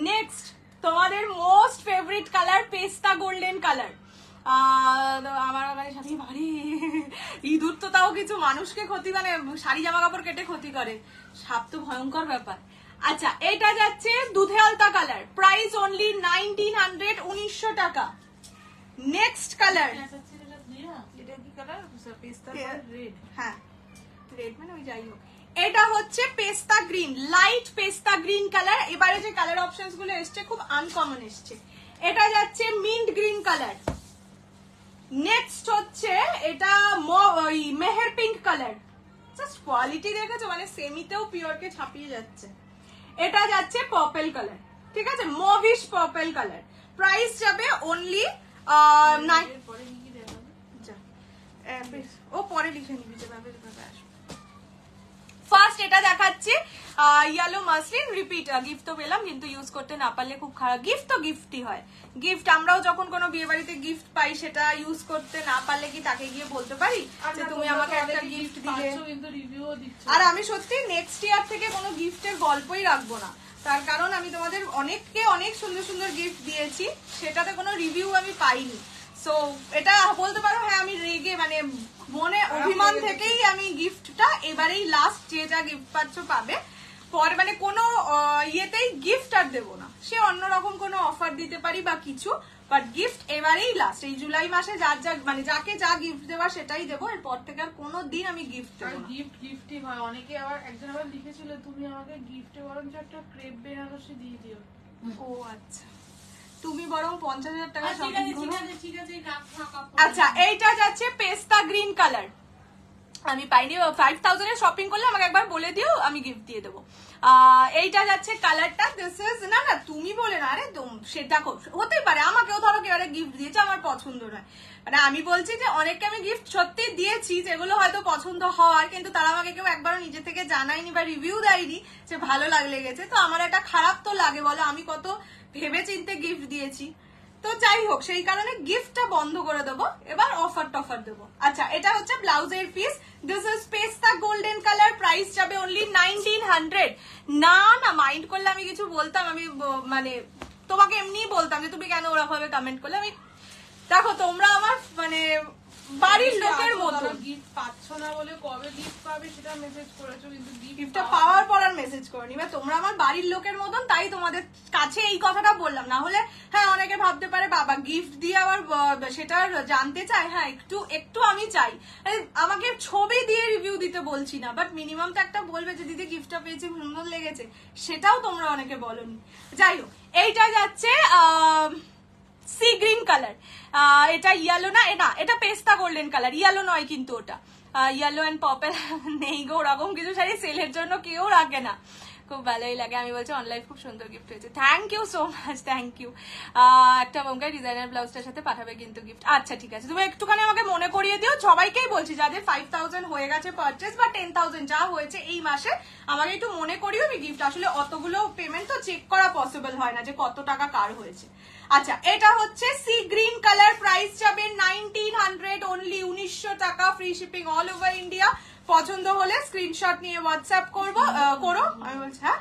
নেক্সট তোমাদের মোস্ট ফেভারিট কালার পেস্তা গোল্ডেন কালার। আমার সাথে ভারী ইঁদুর তো তাও কিছু মানুষকে ক্ষতি, মানে শাড়ি জামা কাপড় কেটে ক্ষতি করে, সাপ তো ভয়ঙ্কর ব্যাপার। আচ্ছা এটা যাচ্ছে দুধে আলতা কালার, প্রাইস অনলি 1900, 1900 টাকা। নেক্সট কালার, এটা কি কালার? পেস্তা রেড। হ্যাঁ রেড মানে ওই যাই হোক, এটা হচ্ছে পেস্তা গ্রিন, লাইট পেস্তা গ্রিন কালার। এবারে যে কালার অপশনস গুলো এসছে খুব আনকমন এসছে। এটা যাচ্ছে মিন্ট গ্রিন কালার। নেক্সট হচ্ছে এটা Meher pink colour, just quality দেখেছো, মানে সেমিতেও পিওর কে ছাপিয়ে যাচ্ছে। এটা যাচ্ছে পার্পল কালার, ঠিক আছে, মভিশ পার্পল কালার। প্রাইস যাবে অনলি ও পরে লিখে নিবি যেভাবে আসবে। ফার্স্ট এটা দেখাচ্ছি ইয়েলো মাসলিন, রিপিট গিফট তো পেলাম, কিন্তু ইউজ করতে না পারলে খুব খারাপ। গিফট তো গিফটই হয়, গিফট আমরাও যখন কোনো বিয়ে বাড়িতে গিফট পাই, সেটা ইউজ করতে না পারলে কি তাকে গিয়ে বলতে পারি যে তুমি আমাকে একটা গিফট দিলে? আর আমি সত্যি নেক্সট ইয়ার থেকে কোনো গিফটের গল্পই রাখবো না, তার কারণ আমি তোমাদের অনেককে অনেক সুন্দর সুন্দর গিফট দিয়েছি, সেটাতে কোনো রিভিউ আমি পাইনি। সো এটা বলতে পারো হ্যাঁ আমি রেগে, মানে মনে অভিমান থেকেই আমি গিফটটা এবারেই লাস্ট, যে যা গিফট পাচ্ছ পাবে, পরে মানে কোনো ইয়েতেই গিফট আর দেবো না, সে অন্যরকম কোনো অফার দিতে পারি বা কিছু, বাট গিফট এবারেই লাস্ট। এই জুলাই মাসে যার যা মানে যাকে যা গিফট দেওয়া সেটাই দেবো, এরপর থেকে আর কোনো দিন আমি গিফট দেবো না। গিফটই হয়। অনেকে আবার একজন আবার লিখেছিল তুমি আমাকে গিফটে বরঞ্চ একটা ক্রেপ বেনারসি দিয়ে দিও। ও আচ্ছা, তুমি বরং 50,000 টাকা ঠিক শপিং আছে করো। ঠিক আছে আচ্ছা এইটা যাচ্ছে পেস্তা গ্রিন কালার, আমি পাইনি, 5000 এর শপিং করলে আমাকে একবার বলে দিও, আমি গিফট দিয়ে দেবো। এইটা যাচ্ছে কালারটা, দিস ইজ, না না তুমি বলে না, আরে সে দেখো হতেই পারে আমাকেও ধরো কেউ একটা গিফট দিয়েছে আমার পছন্দ নয়, মানে আমি বলছি যে অনেককে আমি গিফট সত্যি দিয়েছি যেগুলো হয়তো পছন্দ হওয়ার, কিন্তু তারা আমাকে কেউ একবারও নিজে থেকে জানায়নি বা রিভিউ দেয়নি যে ভালো লেগেছে, তো আমার একটা খারাপ তো লাগে বলো, আমি কত ভেবে চিন্তে গিফট দিয়েছি। তো যাই হোক সেই কারণে গিফটটা বন্ধ করে দেবো, এবার অফার টফার দেবো। আচ্ছা এটা হচ্ছে ব্লাউজের পিস, দিস ইজ পেস্তা গোল্ডেন কালার, প্রাইস যাবে অনলি 1900। না না মাইন্ড করলে আমি কিছু বলতাম, আমি মানে তোমাকে এমনিই বলতাম যে তুমি কেন ওরকম ভাবে কমেন্ট করলে। আমি দেখো তোমরা আমার মানে বাড়ির লোকের মতো, গিফট পাচ্ছ না বলে কবে গিফট পাবে সেটা মেসেজ করেছো, কিন্তু গিফটটা পাওয়ার পর আর মেসেজ করনি। এবার তোমরা আমার বাড়ির লোকের মতন, তাই তোমাদের কাছে এই কথাটা বললাম। না হলে হ্যাঁ অনেকে ভাবতে পারে বাবা গিফট দিয়ে আবার সেটা জানতে চায়, হ্যাঁ একটু একটু আমি চাই, আমাকে ছবি দিয়ে রিভিউ দিতে বলছি না, বাট মিনিমাম তো একটা বলবে যে দিদি গিফটটা পেয়েছি সুন্দর লেগেছে, সেটাও তোমরা অনেকে বলনি। যাই হোক এইটা যাচ্ছে সি গ্রিন কালার, এটা ইয়েলো না, এটা পেস্তা গোল্ডেন কালার, ইয়েলো নয় কিন্তু ওটা ইয়েলো অ্যান্ড পার্পল নেই গো, ওরকম কিছু শাড়ি সেলের জন্য কেউ রাখে না, খুব ভালোই লাগে। আমি বলছি অনলাইন খুব সুন্দর গিফট হয়েছে, thank you so much, thank you. একটা বোমকাই ডিজাইনার ব্লাউজটার সাথে পাঠাবে কিন্তু গিফট। আচ্ছা ঠিক আছে, তুমি একটুখানি আমাকে মনে করিয়ে দিও, সবাইকেই বলছি যাদের 5000 হয়ে গেছে পারচেস বা 10000 যা হয়েছে এই মাসে, আমাকে একটু মনে করিও আমি গিফট, আসলে অতগুলো পেমেন্ট তো চেক করা পসিবল হয় না যে কত টাকা কার হয়েছে। আচ্ছা এটা হচ্ছে সি গ্রিন কালার, প্রাইস যাবে 1900 অনলি, 1900 টাকা, free shipping all over India. পছন্দ হলে স্ক্রিনশট নিয়ে হোয়াটসঅ্যাপ করবো করো, আমি বলছি হ্যাঁ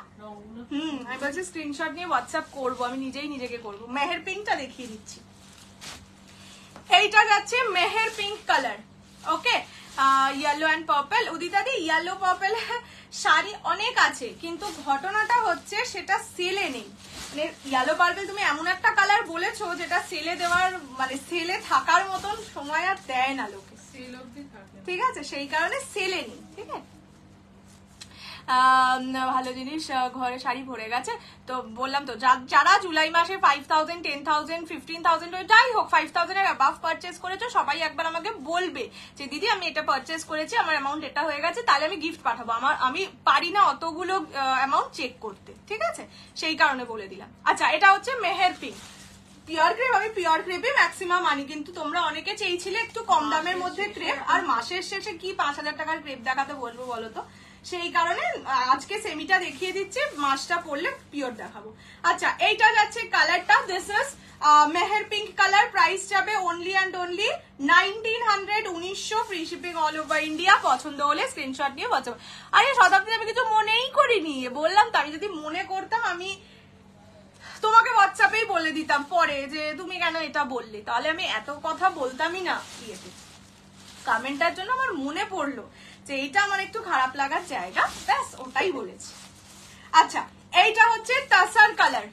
আমি বলছি স্ক্রিনশট নিয়ে হোয়াটসঅ্যাপ করবো, আমি নিজেই নিজেকে করবো। মেহের পিঙ্কটা দেখিয়ে দিচ্ছি, এইটা যাচ্ছে Meher pink colour, okay yellow and purple. উদিতাদি ইয়েলো পার্পল শাড়ি অনেক আছে, কিন্তু ঘটনাটা হচ্ছে সেটা সেলে নেই। মানে ইয়েলো পার্পল তুমি এমন একটা কালার বলেছো যেটা সেলে দেওয়ার মানে সেলে থাকার মতন সময় আর দেয় না লোকে, সেল অবধি থাকে, ঠিক আছে, সেই কারণে সেলে নেই, ঠিক আছে। ভালো জিনিস, ঘরে শাড়ি ভরে গেছে। তো বললাম তো যারা জুলাই মাসে 5000 10,000 15,000 যাই হোক 5000 এর অ্যাবাভ পারচেস করেছো, সবাই একবার আমাকে বলবে যে দিদি আমি এটা পারচেস করেছি, আমার অ্যামাউন্ট এটা হয়ে গেছে, তাহলে আমি গিফট পাঠাবো। আমি পারি না অতগুলো অ্যামাউন্ট চেক করতে, ঠিক আছে, সেই কারণে বলে দিলাম। আচ্ছা এটা হচ্ছে মেহের পিঙ্ক পিওর ক্রেপ, আমি পিওর ক্রেপে ম্যাক্সিমাম আনি, কিন্তু তোমরা অনেকে চেয়েছিলে একটু কম দামের মধ্যে ক্রেপ, আর মাসের শেষে কি 5000 টাকার ক্রেপ দেখাতে বলবো বলো তো, সেই কারণে আজকে সেমিটা দেখিয়ে দিচ্ছি, মাসটা পড়লে পিওর দেখাবো। আচ্ছা এইটা যাচ্ছে কালারটা, this is Meher pink colour, price যাবে only and only 1900, 1900, free shipping all over India. পছন্দ হলে স্ক্রিনশট নিয়ে হোয়াটসঅ্যাপ। আরে শতাব্দী আমি কিছু মনেই করিনি, বললাম তো আমি যদি মনে করতাম আমি তোমাকে হোয়াটসঅ্যাপেই বলে দিতাম পরে যে তুমি কেন এটা বললে, তাহলে আমি এত কথা বলতামই না ইয়েতে। কমেন্টটার জন্য আমার মনে পড়লো যে এইটা আমার একটু খারাপ লাগার জায়গা, ব্যাস ওটাই বলেছি। আচ্ছা এইটা হচ্ছে তাসার কালার,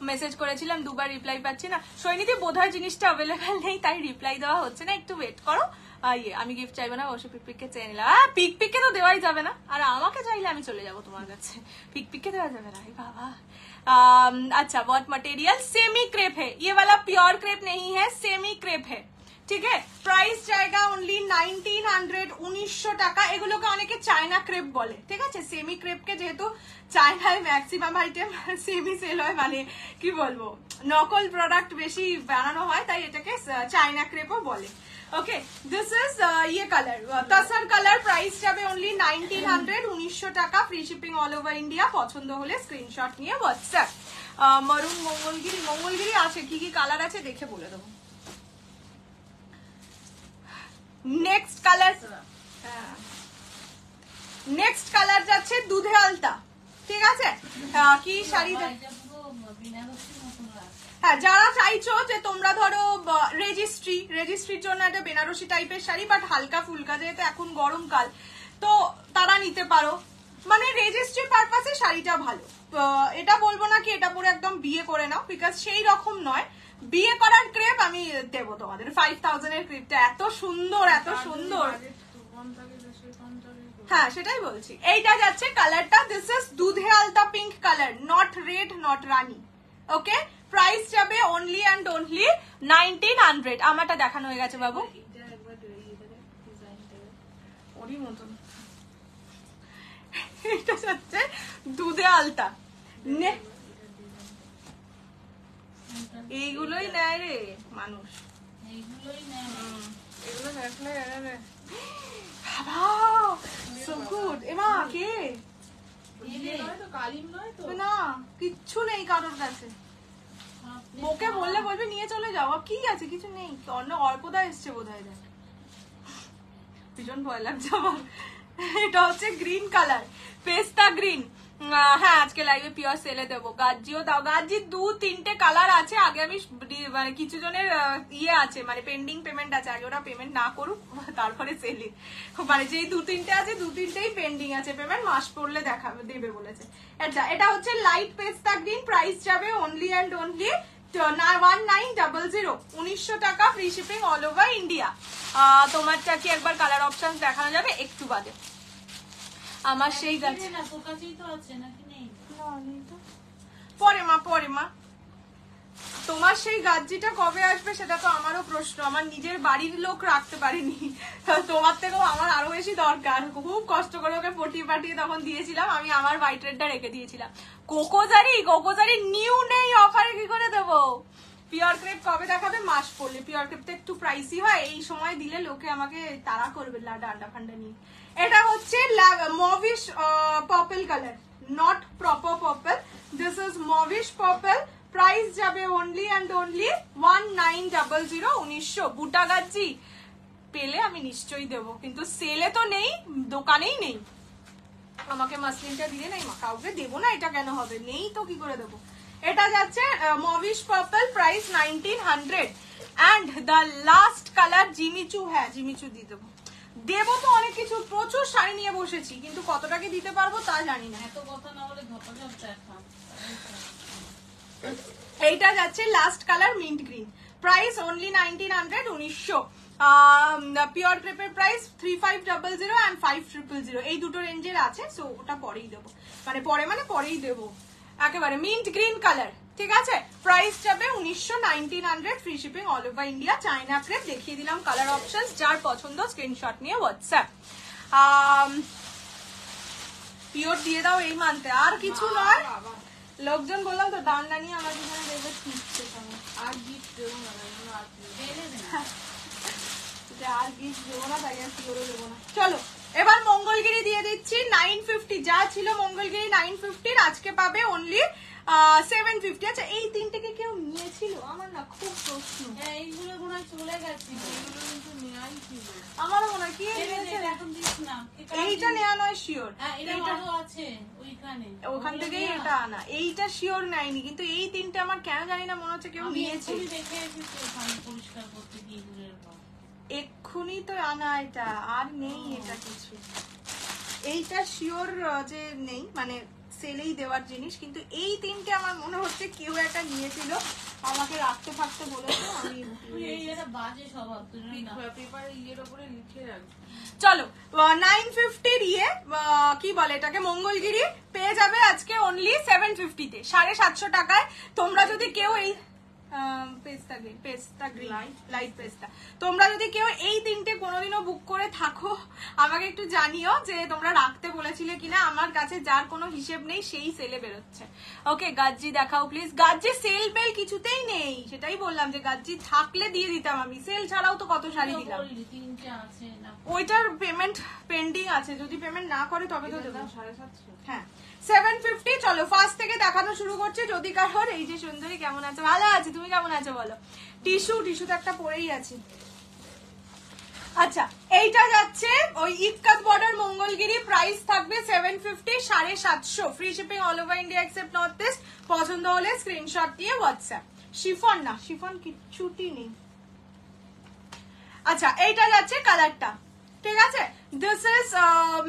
মেসেজ করেছিলাম দুবার রিপ্লাই পাচ্ছি না, সৈনিধি বোধহয় জিনিসটা অ্যাভেলেবেল নেই তাই রিপ্লাই দেওয়া হচ্ছে না, একটু ওয়েট করো। আমি গিফট চাইবো না, অবশ্যই পিকপিককে চেয়ে নিলাম। পিকপিককে তো দেওয়াই যাবে না, আর আমাকে চাইলে আমি চলে যাবো তোমার কাছে, পিকপিককে দেওয়া যাবে না বাবা। अच्छा बहुत मटेरियल सेमी क्रेप है, ये वाला प्योर क्रेप नहीं है, सेमी क्रेप है, ঠিক আছে। প্রাইস জায়গা অনলি 1900, 1900 টাকা। এগুলোকে অনেকে চায়না ক্রেপ বলে, ঠিক আছে। সেমি ক্রেপকে যেহেতু চায়নায় ম্যাক্সিমাম আইটেম সেমি সেল হয়, মানে কি বলবো নকল প্রোডাক্ট বেশি বানানো হয়, তাই এটাকে চায়না ক্রেপও বলে। ওকে দিস ইজ ইয়ে কালার তাসার কালার, প্রাইস যাবে অনলি 1900, 1900 টাকা, free shipping all over India. পছন্দ হলে স্ক্রিনশট নিয়ে হোয়াটসঅ্যাপ। মরুন মঙ্গলগিরি আছে, কি কি কালার আছে দেখে বলে দেবো। নেক্সট কালার যাচ্ছে দুধে আলতা, ঠিক আছে। কি শাড়ি, হ্যাঁ যারা চাইছো যে তোমরা ধরো রেজিস্ট্রির জন্য একটা বেনারসি টাইপের শাড়ি, বাট হালকা ফুলকা, যেহেতু এখন গরমকাল তো তারা নিতে পারো, মানে রেজিস্ট্রি পারপাসে শাড়িটা ভালো। এটা বলবো না কি এটা পরে একদম বিয়ে করে নাও, বিকজ সেই রকম নয়। বিয়ে করার ক্রেপ আমি দেবো তোমাদের, 5000 এর ক্রেপটা এত সুন্দর, এত সুন্দর, হ্যাঁ সেটাই বলছি। এইটা যাচ্ছে কালারটা, দিস ইজ দুধে আলতা pink colour, not red not Rani, okay. Price যাবে অনলি অ্যান্ড অনলি 1900। আমারটা দেখানো হয়ে গেছে বাবু, ওরই মতন। এটা যাচ্ছে দুধে আলতা, এইগুলোই নেয় রে মানুষ, এগুলো দেখলে সো গুড। এমা কে না কিচ্ছু নেই কারোর কাছে, ওকে বললে বলবে নিয়ে চলে যাও, কি আছে, কিছু নেই, অন্য অল্পদা এসছে বোধহয়, দেখ ভীষণ ভয় লাগছে আমার। এটা হচ্ছে গ্রিন কালার, পেস্তা গ্রিন। হ্যাঁ আজকে লাইভে পিওর সেলে দেবো। গাজ্জিও দাও, গাজ্জি 2-3টে কালার আছে। আগে আমি মানে কিছু জনের ইয়ে আছে, মানে পেন্ডিং পেমেন্ট আছে, আগে ওরা পেমেন্ট না করুক তারপরে সেলে, মানে যেই 2-3টে আছে 2-3টেই পেন্ডিং আছে পেমেন্ট, মাস পড়লে দেবে বলেছে। এটা হচ্ছে লাইট পেস্তা গ্রিন, প্রাইস যাবে অনলি অ্যান্ড অনলি 1900, 1900 টাকা, free shipping all over India. তোমারটা কি একবার কালার অপশন দেখানো যাবে একটু বাদে? আমার সেই গাছে পরে মা তোমার সেই গাজ্জিটা কবে আসবে সেটা তো আমারও প্রশ্ন। আমার নিজের বাড়ির লোক রাখতে পারিনি, তোমার থেকেও আমার আরো বেশি দরকার। খুব কষ্ট করে ওকে পটিয়ে পাঠিয়ে তখন দিয়েছিলাম, আমি আমার হোয়াইট রেডটা রেখে দিয়েছিলাম। কোকোজারি নিউ নেই, অফারে কি করে দেবো? পিওর ক্রেপ কবে দেখাবে? মাস পড়লে। পিওর ক্রেপ তো একটু প্রাইসি হয়, এই সময় দিলে লোকে আমাকে তাড়া করবে ডান্ডা ফান্ডা নিয়ে। এটা হচ্ছে mauvish purple colour, not proper purple, this is mauvish purple. Price যাবে অনলি অ্যান্ড অনলি 1900, 1900। বুটা গাজ্জি পেলে আমি নিশ্চয়ই দেবো, কিন্তু সেলে তো নেই, দোকানেই নেই। আমাকে মাসলিনটা দিয়ে নেই মা, কাউকে দেবো না, এটা কেন হবে, নেই তো কি করে দেবো। এটা যাচ্ছে mauvish purple, price 1900। And the last colour Jimmy Choo, হ্যাঁ জিমিচু দিয়ে দেবো। দেবো তো অনেক কিছু, প্রচুর শাড়ি নিয়ে বসেছি, কিন্তু কতটাকে দিতে পারবো তা জানি না। এত কথা না বলে ধপাধপ দেখা। এইটা যাচ্ছে last colour mint green, price only 1900, 1900। Pure ক্রেপের প্রাইস 3500 অ্যান্ড 5000, এই দুটো রেঞ্জের আছে। সো ওটা পরেই দেবো, মানে পরেই দেবো একেবারে। মিন্ট গ্রিন কালার, ঠিক আছে, প্রাইস যাবে 1900, 1900, free shipping all over India. China crepe দেখিয়ে দিলাম কালার অপশন, যার পছন্দ স্ক্রিনশট নিয়ে হোয়াটসঅ্যাপ। পিওর দিয়ে দাও এই মানতে, আর কিছু নয়। লোকজন বললাম তো ডান্ডা নিয়ে আমার পিছনে দেখবে ঠিকছে, আর গিফট দেবো না, আর গিফট দেবো না, তাই আর পিওরও দেবো না। চলো এবার মঙ্গলগিরি দিয়ে দিচ্ছি 950, যা ছিল মঙ্গলগিরি 950, আজকে পাবে অনলি 750। আচ্ছা এই তিনটেকে কেউ নিয়েছিল? আমার না খুব প্রশ্ন। এইগুলো মনে হয় চলে গেছে, এইগুলো কিন্তু নেওয়াই ছিল। আমারও মনে হয় কি এখন দিস না, এইটা নেওয়া নয় শিওর, এটা আরো আছে ওইখানে, ওখান থেকেই এটা আনা। এইটা শিওর নাইনি, কিন্তু এই তিনটে আমার কেন জানি না মনে হচ্ছে কেউ নিয়েছে। দেখে এসেছি ওখানে পরিষ্কার করতে গিয়ে দূরের ঘর, এক্ষুনি তো আনা, এটা আর নেই, এটা কিছু। এইটা শিওর যে নেই, মানে সেলেই দেওয়ার জিনিস, কিন্তু এই তিনটে আমার মনে হচ্ছে কেউ একটা নিয়েছিল, আমাকে রাখতে থাকতে বলেছে, আমি এটা বাজে স্বভাব, তুই পেপারে ইয়ের উপরে লিখে রাখবি। চলো 950 ইয়ে কি বলে এটাকে, মঙ্গলগিরি পেয়ে যাবে আজকে অনলি 750 তে, 750 টাকায়। তোমরা যদি কেউ এই পেস্তা গ্রিন লাইট পেস্তা, তোমরা যদি কেউ এই তিনটে কোনোদিনও বুক করে থাকো আমাকে একটু জানিও যে তোমরা রাখতে বলেছিলে কিনা। আমার কাছে যার কোনো হিসেব নেই সেই সেলে বেরোচ্ছে। ওকে গাজ্জি দেখাও প্লিজ। গাজ্জি সেল বেল কিছুতেই নেই, সেটাই বললাম যে গাজ্জি থাকলে দিয়ে দিতাম আমি, সেল ছাড়াও তো কত শাড়ি দিলাম। ওইটার পেমেন্ট পেন্ডিং আছে, যদি পেমেন্ট না করে তবে তো দেবো। 750, হ্যাঁ 750। চলো ফার্স্ট থেকে দেখানো শুরু করছে। যদি কারোর, এই যে সুন্দরী কেমন আছো? ভালো আছে, তুমি কেমন আছো বলো? টিস্যু তো একটা পরেই আছে। আচ্ছা এইটা যাচ্ছে ওই ইক্কাত বর্ডার মঙ্গলগিরি, প্রাইস থাকবে 750, 750, free shipping all over India except north east. পছন্দ হলে স্ক্রিনশট দিয়ে হোয়াটসঅ্যাপ। শিফন না, শিফন কিচ্ছুটি নেই। আচ্ছা এইটা যাচ্ছে কালারটা, ঠিক আছে, this is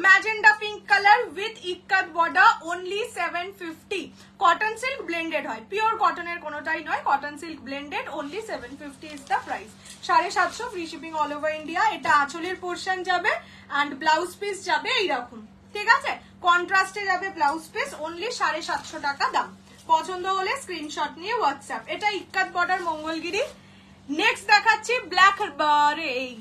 magenta pink colour with ikat border, only 750। Cotton silk blended হয়, পিওর কটনের কোনোটাই নয়, cotton silk blended, only 750 is the price. 750, free shipping all over India. এটা আঁচলের পোর্শন যাবে অ্যান্ড ব্লাউজ পিস যাবে এইরকম, ঠিক আছে, কন্ট্রাস্টে যাবে ব্লাউজ পিস, অনলি 750 টাকা দাম। পছন্দ হলে স্ক্রিনশট নিয়ে হোয়াটসঅ্যাপ। এটা ইক্কাত বর্ডার মঙ্গলগিরি। নেক্সট দেখাচ্ছি ব্ল্যাক, এই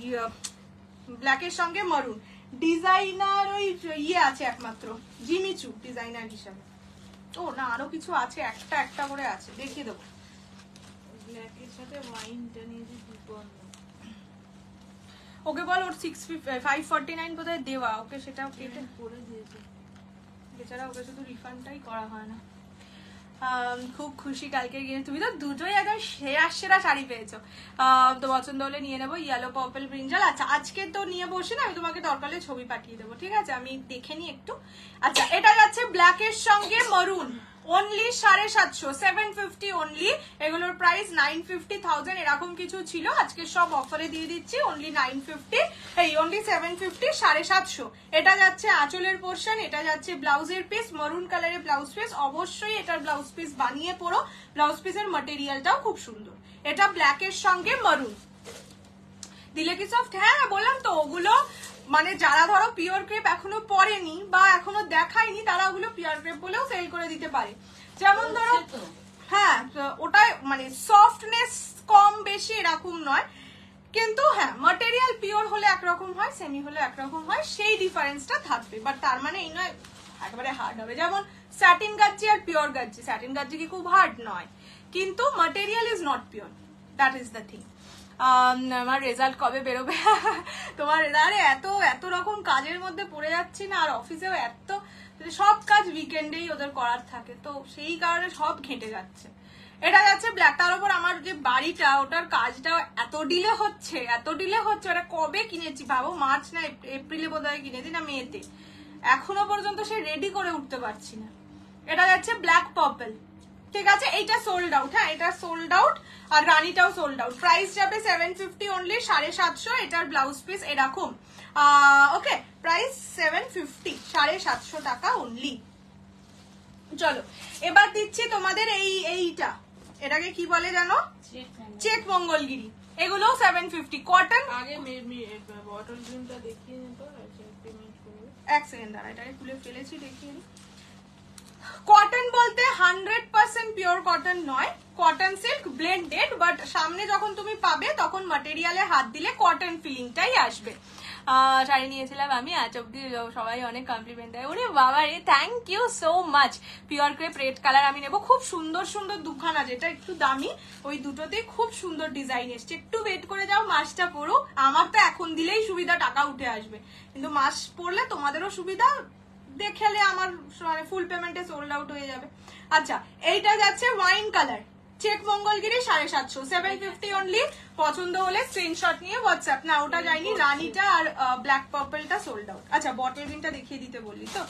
ব্ল্যাকের সঙ্গে মারুন, ডিজাইনার ওই ইয়ে আছে একমাত্র জিমিচু ডিজাইনার হিসাবে। ও না আরো কিছু আছে, একটা করে আছে, দেখিয়ে দেবো। ব্ল্যাকের সাথে ওয়াইনটা নিয়েছি ওকে বল ওর 549 বোধহয় দেওয়া, ওকে সেটাও কেটে করে দিয়েছে বেচারা, ওকে শুধু রিফান্ডটাই করা হয় না। খুব খুশি কালকে গিয়ে, তুমি তো দুটোই একদম সেরা সেরা শাড়ি পেয়েছো। তো পছন্দ হলে নিয়ে নেবো, ইয়েলো পার্পল ব্রিঞ্জাল। আচ্ছা আজকে তো নিয়ে বসি না, আমি তোমাকে দরকার হলে ছবি পাঠিয়ে দেবো, ঠিক আছে? আমি দেখে নিই একটু। আচ্ছা এটা যাচ্ছে ব্ল্যাক এর সঙ্গে মারুন, অনলি 750, 750 অনলি। এগুলোর প্রাইস 950, 1000 এরকম কিছু ছিল, আজকে সব অফারে দিয়ে দিচ্ছি অনলি 950, এই অনলি 750, 750। এটা যাচ্ছে আঁচলের পোর্শন, এটা যাচ্ছে ব্লাউজের পিস, মারুন কালারের ব্লাউজ পিস। অবশ্যই এটার ব্লাউজ পিস বানিয়ে পরো, ব্লাউজ পিসের ম্যাটেরিয়ালটাও খুব সুন্দর। এটা ব্ল্যাক এর সঙ্গে মারুন, দিলে কি সফট। হ্যাঁ বললাম তো, ওগুলো মানে যারা ধরো পিওর ক্রেপ এখনো পরেনি বা এখনো দেখায়নি, তারা ওগুলো পিওর ক্রেপ বলেও সেল করে দিতে পারে। যেমন ধরো হ্যাঁ ওটা মানে সফটনেস কম বেশি এরকম নয়, কিন্তু হ্যাঁ ম্যাটেরিয়াল পিওর হলে একরকম হয়, সেমি হলে একরকম হয়, সেই ডিফারেন্সটা থাকবে। বাট তার মানে এই নয় একেবারে হার্ড হবে। যেমন স্যাটিন গাজ্জি আর পিওর গাজ্জি, স্যাটিন গাজ্জি কি খুব হার্ড নয়, কিন্তু material is not pure, that is the thing. আমার রেজাল্ট কবে বেরোবে? তোমার আরে এত রকম কাজের মধ্যে পড়ে যাচ্ছি না, আর অফিসেও এত সব কাজ উইকেন্ডেই ওদের করার থাকে, তো সেই কারণে সব ঘেঁটে যাচ্ছে। এটা যাচ্ছে ব্ল্যাক, তার উপর আমার যে বাড়িটা ওটার কাজটা এত ডিলে হচ্ছে ওটা কবে কিনেছি ভাবো, মার্চ না এপ্রিলে বোধহয় কিনেছি, না মেতে, এখনো পর্যন্ত সে রেডি করে উঠতে পারছি না। এটা যাচ্ছে ব্ল্যাক পার্পল, ঠিক আছে? এইটা সোল্ড আউট, হ্যাঁ এটা সোল্ড আউট, আর রানীটাও সোল্ড আউট। প্রাইস যাবে 750 অনলি, 750। এটার ব্লাউজ পিস এরকম, ওকে প্রাইস 750, 750 টাকা অনলি। চলো এবার দিচ্ছি তোমাদের এইটা, এটাকে কি বলে জানো? চেক মঙ্গলগিরি। এগুলো 750 কটন। আগে বটল গ্রিনটা দেখিয়ে নিত, পেমেন্ট করবে। এক সেকেন্ড দাঁড়া, এটাকে খুলে ফেলেছি, দেখিয়ে নিই। কটন বলতে 100% পিওর কটন নয়, কটন সিল্ক ব্লেন্ডেড, বাট সামনে যখন তুমি পাবে তখন ম্যাটেরিয়ালে হাত দিলে কটন ফিলিংটাই আসবে। শাড়ি নিয়েছিলাম আমি, আজ অব্দি সবাই অনেক কমপ্লিমেন্ট দেয়। ওরে বাবা রে, thank you so much. Pure crepe red colour আমি নেবো, খুব সুন্দর সুন্দর দুখানা, যেটা একটু দামি ওই দুটোতেই খুব সুন্দর ডিজাইন এসছে। একটু ওয়েট করে যাও, মাসটা পড়ো। আমার তো এখন দিলেই সুবিধা, টাকা উঠে আসবে, কিন্তু মাস পড়লে তোমাদেরও সুবিধা, দেখলে আমার মানে ফুল পেমেন্টে সোল্ড আউট হয়ে যাবে। আচ্ছা এইটা যাচ্ছে wine colour, check Mangalagiri, 750, 750 only. পছন্দ হলে স্ক্রিনশট নিয়ে হোয়াটসঅ্যাপ। না ওটা যায়নি, রানীটা আর ব্ল্যাক পার্পলটা সোল্ড আউট। আচ্ছা বটল গ্রিনটা দেখিয়ে দিতে বললি তো,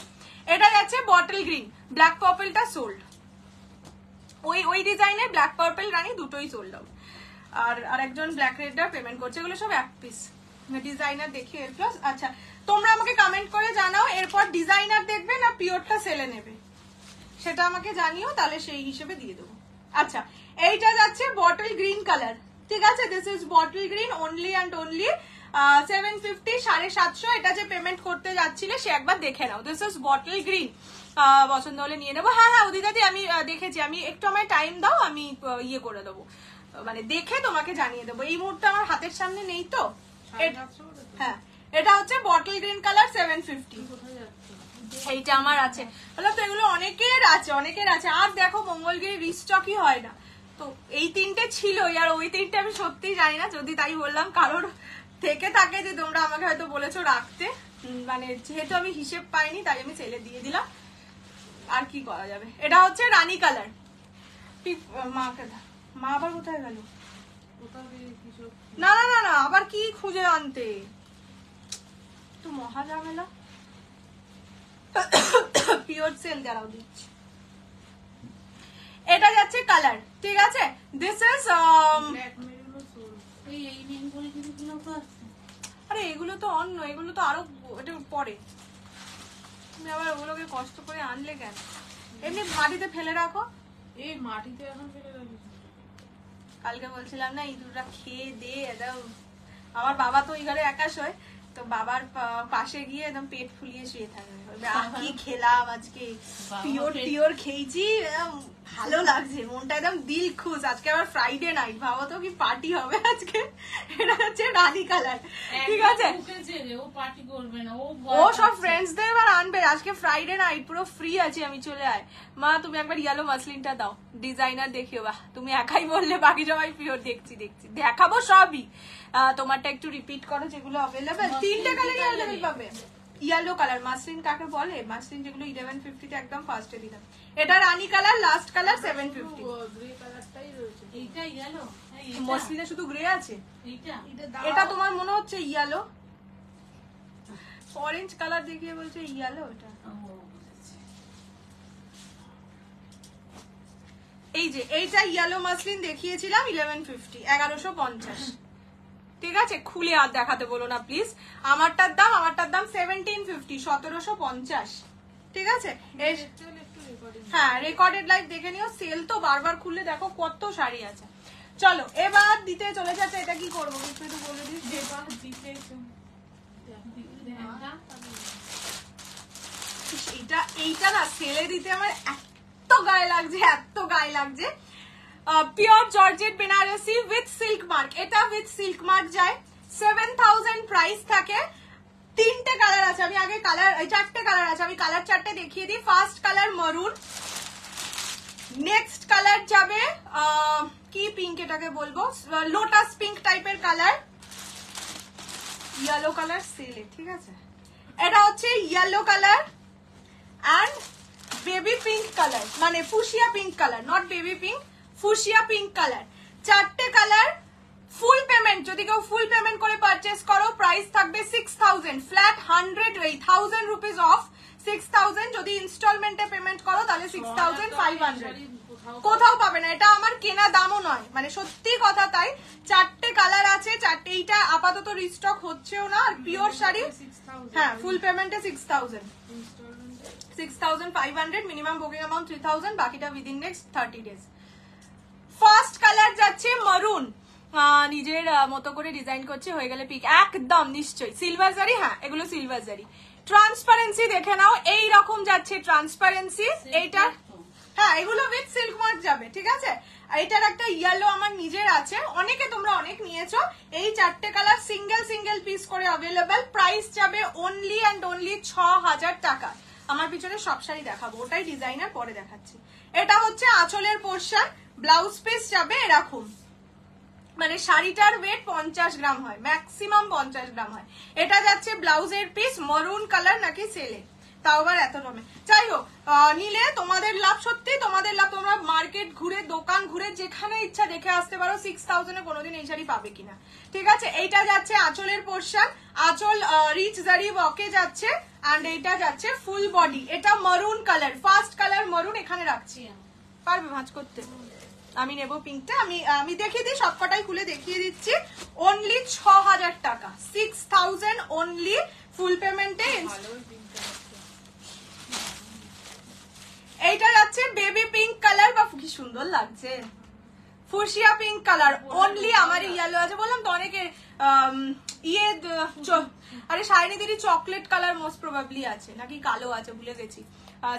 এটা যাচ্ছে বটল গ্রিন, ব্ল্যাক পার্পলটা সোল্ড, ওই ডিজাইনের ব্ল্যাক পার্পল রানী দুটোই সোল্ড আউট। আর একজন ব্ল্যাক রেডটা পেমেন্ট করছে, এগুলো সব এক পিস ডিজাইনার দেখিয়ে এর প্লাস। আচ্ছা তোমরা আমাকে কমেন্ট করে জানাও এরপর ডিজাইনার দেখবে না পিওরটা সেলে নেবে, সেটা আমাকে জানিও, তাহলে সেই হিসেবে দিয়ে দেবো। আচ্ছা এইটা যাচ্ছে বটল গ্রিন কালার, ঠিক আছে? This is bottle green only and only 750, 750। এটা যে পেমেন্ট করতে যাচ্ছিলে সে একবার দেখে নাও, দিস ইজ বটল গ্রিন। পছন্দ হলে নিয়ে নেবো। হ্যাঁ উদিদাদি আমি দেখেছি, আমি একটু আমায় টাইম দাও, আমি ইয়ে করে দেবো, মানে দেখে তোমাকে জানিয়ে দেবো। এই মুহূর্তে আমার হাতের সামনে নেই তো। হ্যাঁ এটা হচ্ছে বটল গ্রিন কালার, 750। এইটা আমার আছে, বললাম তো এগুলো অনেকের আছে। আর দেখো মঙ্গলগিরি রিস্টকই হয় না, তো এই তিনটে ছিল, আর ওই তিনটে আমি সত্যি জানি না, যদি তাই বললাম কারোর থেকে থাকে যে তোমরা আমাকে হয়তো বলেছো রাখতে, মানে যেহেতু আমি হিসেব পাইনি তাই আমি সেলে দিয়ে দিলাম, আর কি করা যাবে। এটা হচ্ছে রানী কালার। মা আবার কোথায় গেল? না আবার কি খুঁজে আনতে, তো মহা ঝামেলা। পিওর সেল দাঁড়াও দিচ্ছি। এটা যাচ্ছে কালার, ঠিক আছে? দিস ইজ আরে এগুলো তো অন্য, এগুলো তো আরো এটা পরে, তুমি আবার ওগুলোকে কষ্ট করে আনলে কেন? এমনি মাটিতে ফেলে রাখো। এই মাটিতে এখন ফেলে রাখিস? কালকে বলছিলাম না ইঁদুররা খেয়ে দে একদম, আমার বাবা তো ওই ঘরে একা শোয়, তো বাবার পাশে গিয়ে একদম পেট ফুলিয়ে শুয়ে থাকবে, কি খেলাম আজকে, পিওর খেয়েছি, ভালো লাগছে, মনটা একদম দিল খুশ। আজকে আবার ফ্রাইডে নাইট, ভাবো তো কি পার্টি হবে আজকে। এটা হচ্ছে রানী কালার, ঠিক আছে? ও সব ফ্রেন্ডসদের এবার আনবে, আজকে ফ্রাইডে নাইট, পুরো ফ্রি আছি আমি, চলে আয়। মা তুমি একবার ইয়েলো মাসলিনটা দাও, ডিজাইনার দেখিও। বাহ তুমি একাই বললে, বাকি সবাই পিওর। দেখছি দেখাবো সবই, তোমারটা একটু রিপিট করো যেগুলো অ্যাভেলেবেল, 3টে কালারই অ্যাভেলেবেল পাবে। ইয়েলো কালার মাসলিন কাকে বলে, মাসলিন যেগুলো 1150 তে একদম ফার্স্টে দিলাম। এটা রানী কালার, লাস্ট কালার 750। গ্রে কালারটাই রয়েছে। এইটা ইয়েলো, মসলিনে শুধু গ্রে আছে, এইটা এটা তোমার মনে হচ্ছে ইয়েলো, অরেঞ্জ কালার দেখিয়ে বলছে ইয়েলো। এটা এই যে এইটা ইয়েলো মাসলিন দেখিয়েছিলাম 1150, 1150। ঠিক আছে, খুলে আর দেখাতে বলো না প্লিজ। আমারটার দাম 1750, 1750। ঠিক আছে, হ্যাঁ রেকর্ডেড লাইভ দেখে নিও। সেল তো বারবার খুললে দেখো কত শাড়ি আছে। চলো এবার দিতে চলে যাচ্ছে। এটা কি করবো একটু বলে দিস। এইটা না সেলে দিতে আমার এত গায়ে লাগছে, এত গায়ে লাগছে। Pure georgette Benarasi with silk mark, এটা উইথ সিল্ক মার্ক যায়। 7000 প্রাইস থাকে। 3টে কালার আছে, আমি আগে কালার 4টে কালার আছে, আমি কালার 4টে দেখিয়ে দিই। First colour maroon, next colour যাবে কি পিঙ্ক এটাকে বলবো, লোটাস পিঙ্ক টাইপের কালার, ইয়েলো কালার সেলে। ঠিক আছে, এটা হচ্ছে yellow colour and baby pink colour, মানে fuchsia pink colour, not baby pink, fuchsia pink colour. 4টে কালার। ফুল পেমেন্ট, যদি কেউ ফুল পেমেন্ট করে পারচেস করো প্রাইস থাকবে 6000 ফ্ল্যাট, 1000 রুপিস অফ 6000। যদি ইনস্টলমেন্টে পেমেন্ট করো তাহলে 6500। কোথাও পাবে না, এটা আমার কেনা দামও নয়, মানে সত্যি কথা তাই। 4টে কালার আছে, 4টে। এইটা আপাতত রিস্টক হচ্ছেও না। আর পিওর শাড়ি, হ্যাঁ ফুল পেমেন্টে 6000, 6500, মিনিমাম বুকিং অ্যামাউন্ট 3000, বাকিটা within next 30 days. First colour যাচ্ছে মারুন, নিজের মতো করে ডিজাইন করছে, হয়ে গেলে পিক একদম নিশ্চয়ই সিলভার জারি। হ্যাঁ এগুলো সিলভার জারি। ট্রান্সপারেন্সি দেখে নাও, এই রকম যাচ্ছে ট্রান্সপারেন্সি। এইটা হ্যাঁ এগুলো উইথ সিল্ক মার্ক যাবে। ঠিক আছে, এইটার একটা ইয়েলো আমার নিজের আছে, অনেকে তোমরা অনেক নিয়েছো। এই 4টে কালার সিঙ্গেল সিঙ্গেল পিস করে অ্যাভেলেবেল। প্রাইস যাবে অনলি অ্যান্ড অনলি 6000 টাকা। আমার পিছনে সব শাড়ি দেখাবো, ওটাই ডিজাইনার পরে দেখাচ্ছি। এটা হচ্ছে আঁচলের পোর্শন, ব্লাউজ পিস যাবে এরকম, মানে শাড়িটার ওয়েট 50 গ্রাম হয়, ম্যাক্সিমাম 50 গ্রাম হয়। এটা যাচ্ছে ব্লাউজের পিস, মরুন কালার নাকি সেলে, তাও আবার এত কমে। যাই হোক, নিলে তোমাদের লাভ, সত্যি তোমাদের লাভ। তোমরা মার্কেট ঘুরে, দোকান ঘুরে, যেখানে ইচ্ছা দেখে আসতে পারো 6000-এ কোনোদিন এই শাড়ি পাবে কিনা। ঠিক আছে, এইটা যাচ্ছে আঁচলের পোর্শন, আঁচল রিচ জারি ওয়ার্কে যাচ্ছে, অ্যান্ড এইটা যাচ্ছে ফুল বডি। এটা maroon colour, first colour maroon, এখানে রাখছি। পারবে ভাঁজ করতে? আমি নেব পিঙ্কটা। আমি দেখিয়ে দিই, সবকটাই খুলে দেখিয়ে দিচ্ছি। অনলি 6000 টাকা, 6000 অনলি ফুল পেমেন্টে। এইটা যাচ্ছে বেবি পিঙ্ক কালার, বা কি সুন্দর লাগছে, ফুশিয়া পিঙ্ক কালার অনলি। আমার ইয়েলো আছে, বললাম তো অনেকে আরে শাইনিদেরই চকলেট কালার মোস্ট প্রবাবলি আছে, নাকি কালো আছে ভুলে গেছি।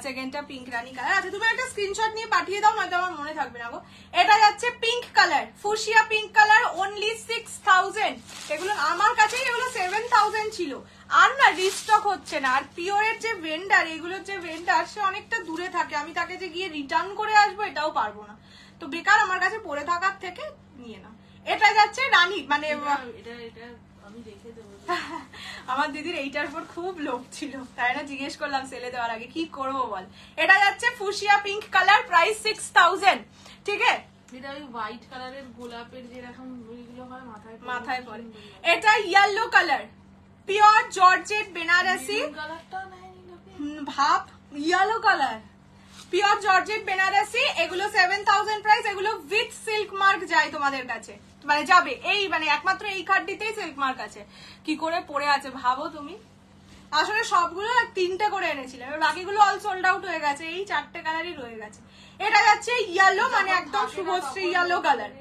সেকেন্ডটা পিঙ্ক রানী কালার আছে। তুমি একটা স্ক্রিনশট নিয়ে পাঠিয়ে দাও, নয়তো আমার মনে থাকবে না গো। এটা যাচ্ছে pink colour, fuchsia pink colour, only 6000। এগুলো আমার কাছেই এগুলো 7000 ছিল, আর না রিস্টক হচ্ছে না। আর পিওরের যে ভেন্ডার, এগুলোর যে ভেন্ডার, সে অনেকটা দূরে থাকে, আমি তাকে যে গিয়ে রিটার্ন করে আসবো এটাও পারবো না, তো বেকার আমার কাছে পড়ে থাকার থেকে নিয়ে না। এটা যাচ্ছে রানী, মানে আমি রেখে দেবো। আমার দিদির এইটার উপর খুব লোভ ছিল, তাই না জিজ্ঞেস করলাম সেলে দেওয়ার আগে কি করবো বল। এটা যাচ্ছে ফুশিয়া পিঙ্ক কালার, প্রাইস 6000। ঠিক আছে, এটা ওই হোয়াইট কালারের গোলাপের যেরকম ওইগুলো হয় মাথায় পরে। এটা yellow colour, pure georgette Benarasi, কালারটা নাই ভাব yellow colour, pure georgette Benarasi. এগুলো 7000 প্রাইস। এগুলো উইথ সিল্ক মার্ক যায় তোমাদের কাছে, মানে যাবে এই, মানে একমাত্র এই কার্ডটিতেই সিল্ক মার্ক আছে। কি করে পড়ে আছে ভাবো তুমি। আসলে সবগুলো 3টে করে এনেছিলাম, বাকিগুলো অল সোল্ড আউট হয়ে গেছে, এই 4টে কালারই রয়ে গেছে। এটা যাচ্ছে ইয়েলো, মানে একদম শুভশ্রী ইয়েলো কালার।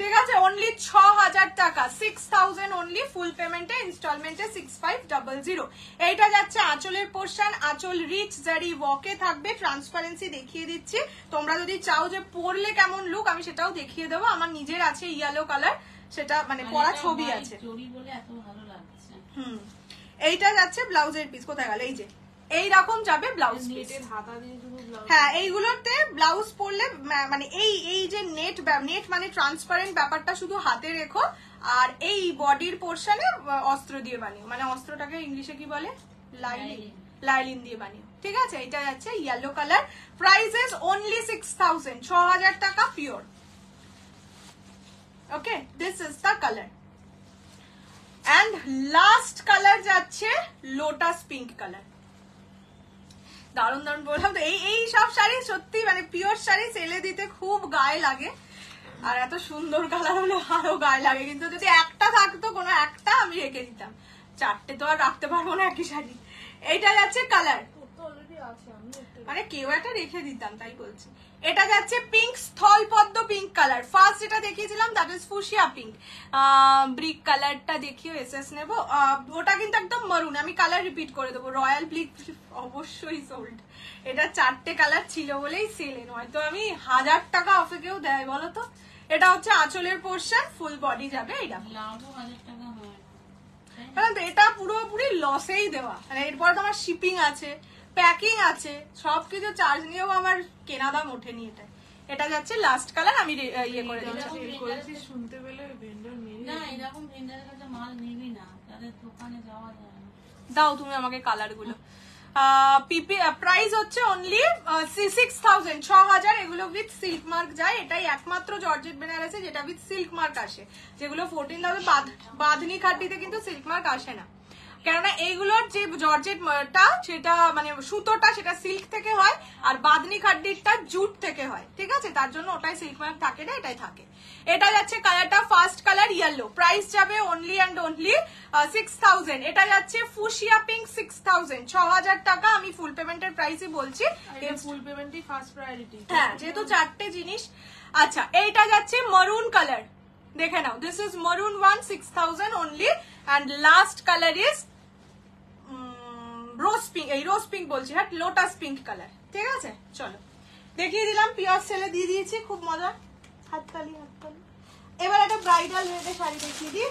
ঠিক আছে, অনলি 6000 টাকা, 6000 অনলি ফুল পেমেন্টে, ইনস্টলমেন্টে 6500। এইটা যাচ্ছে আঁচলের পোর্শন, আঁচল রিচ জারি ওয়াকে থাকবে। ট্রান্সপারেন্সি দেখিয়ে দিচ্ছি, তোমরা যদি চাও যে পরলে কেমন লুক, আমি সেটাও দেখিয়ে দেবো। আমার নিজের আছে ইয়েলো কালার, সেটা মানে পরা ছবি আছে। এইটা যাচ্ছে ব্লাউজের পিস, কোথায় গেল, এই যে এইরকম যাবে ব্লাউজ পিস। হ্যাঁ এইগুলোতে ব্লাউজ পরলে মানে এই যে নেট মানে ট্রান্সপারেন্ট ব্যাপারটা শুধু হাতে রেখো, আর এই বডির পোর্শনে অস্ত্র দিয়ে বানিও, মানে অস্ত্রটাকে ইংলিশে কি বলে, লাইলিন দিয়ে বানিয়ে, ঠিক আছে। এটা যাচ্ছে yellow colour, price is only 6000, 6000 টাকা pure. Okay, this is the colour. And last colour যাচ্ছে লোটাস পিঙ্ক কালার। দারুণ দারুণ বললাম তো, এই সব শাড়ি সত্যি মানে পিওর শাড়ি সেলে দিতে খুব গায়ে লাগে, আর এত সুন্দর কালার হলে আরো গায়ে লাগে। কিন্তু যদি একটা থাকতো, কোনো একটা আমি রেখে দিতাম, 4টে তো আর রাখতে পারবো না একই শাড়ি। এইটা যাচ্ছে কালার, মানে কেউ একটা রেখে দিতাম তাই বলছি। এটা যাচ্ছে পিঙ্ক, স্থলপদ্ম পিঙ্ক কালার। ফার্স্ট যেটা দেখিয়েছিলাম that is fuchsia pink. Brick কালারটা দেখিও এসএস নেবো, ওটা কিন্তু একদম মারুন। আমি কালার রিপিট করে দেবো, রয়্যাল ব্লিক অবশ্যই সোল্ড। এটা 4টে কালার ছিল বলেই সেলে, নয়তো আমি 1000 টাকা অফে কেউ দেয় বলো তো। এটা হচ্ছে আঁচলের পোর্শন, ফুল বডি যাবে এইটা। এটা পুরোপুরি লসেই দেওয়া, মানে এরপর তোমার শিপিং আছে, প্যাকিং আছে, সবকিছু চার্জ নিয়েও আমার কেনা দাম ওঠেনি। এটা যাচ্ছে লাস্ট কালার, আমি ইয়ে করে দিচ্ছি। শুনতে পেলে ভেন্ডর মেরে না, এরকম ভেন্ডারের কাছে মাল নিবি না, তাদের দোকানে যাওয়া যায় না। দাও তুমি আমাকে কালার গুলো। প্রাইস হচ্ছে অনলি 6000, 6000। এগুলো উইথ সিল্ক মার্ক যায়, এটাই একমাত্র জর্জেট বেনারসি যেটা উইথ সিল্ক মার্ক আসে। যেগুলো 14,000 বাঁধনি খাটিতে কিন্তু সিল্ক মার্ক আসে না, কেননা এইগুলোর যে জর্জেটটা সেটা মানে সুতোটা সেটা সিল্ক থেকে হয়, আর বাঁধনি খাড্ডিটা জুট থেকে হয়, ঠিক আছে। তার জন্য ওটাই সিল্ক মার্ক থাকে না, এটাই থাকে। এটা যাচ্ছে কালারটা ফার্স্ট কালার ইয়েলো, প্রাইস যাবে অনলি অ্যান্ড অনলি 6000। এটা যাচ্ছে ফুশিয়া পিঙ্ক 6000, 6000 টাকা। আমি ফুল পেমেন্টের প্রাইসই বলছি, ফুল পেমেন্টই ফার্স্ট প্রায়োরিটি। হ্যাঁ, যেহেতু 4টে জিনিস। আচ্ছা, এইটা যাচ্ছে মারুন কালার, দেখে নাও, দিস ইজ মারুন 6000 only. And last colour is rose pink, এই রোজ পিঙ্ক বলছি, হ্যাঁ, লোটাস পিঙ্ক কালার, ঠিক আছে। চলো দেখিয়ে দিলাম, পিওর সেলে দিয়ে দিয়েছি, খুব মজা। হাততালি হাততালি। এবার একটা ব্রাইডাল রেডে শাড়ি দেখিয়ে দিই।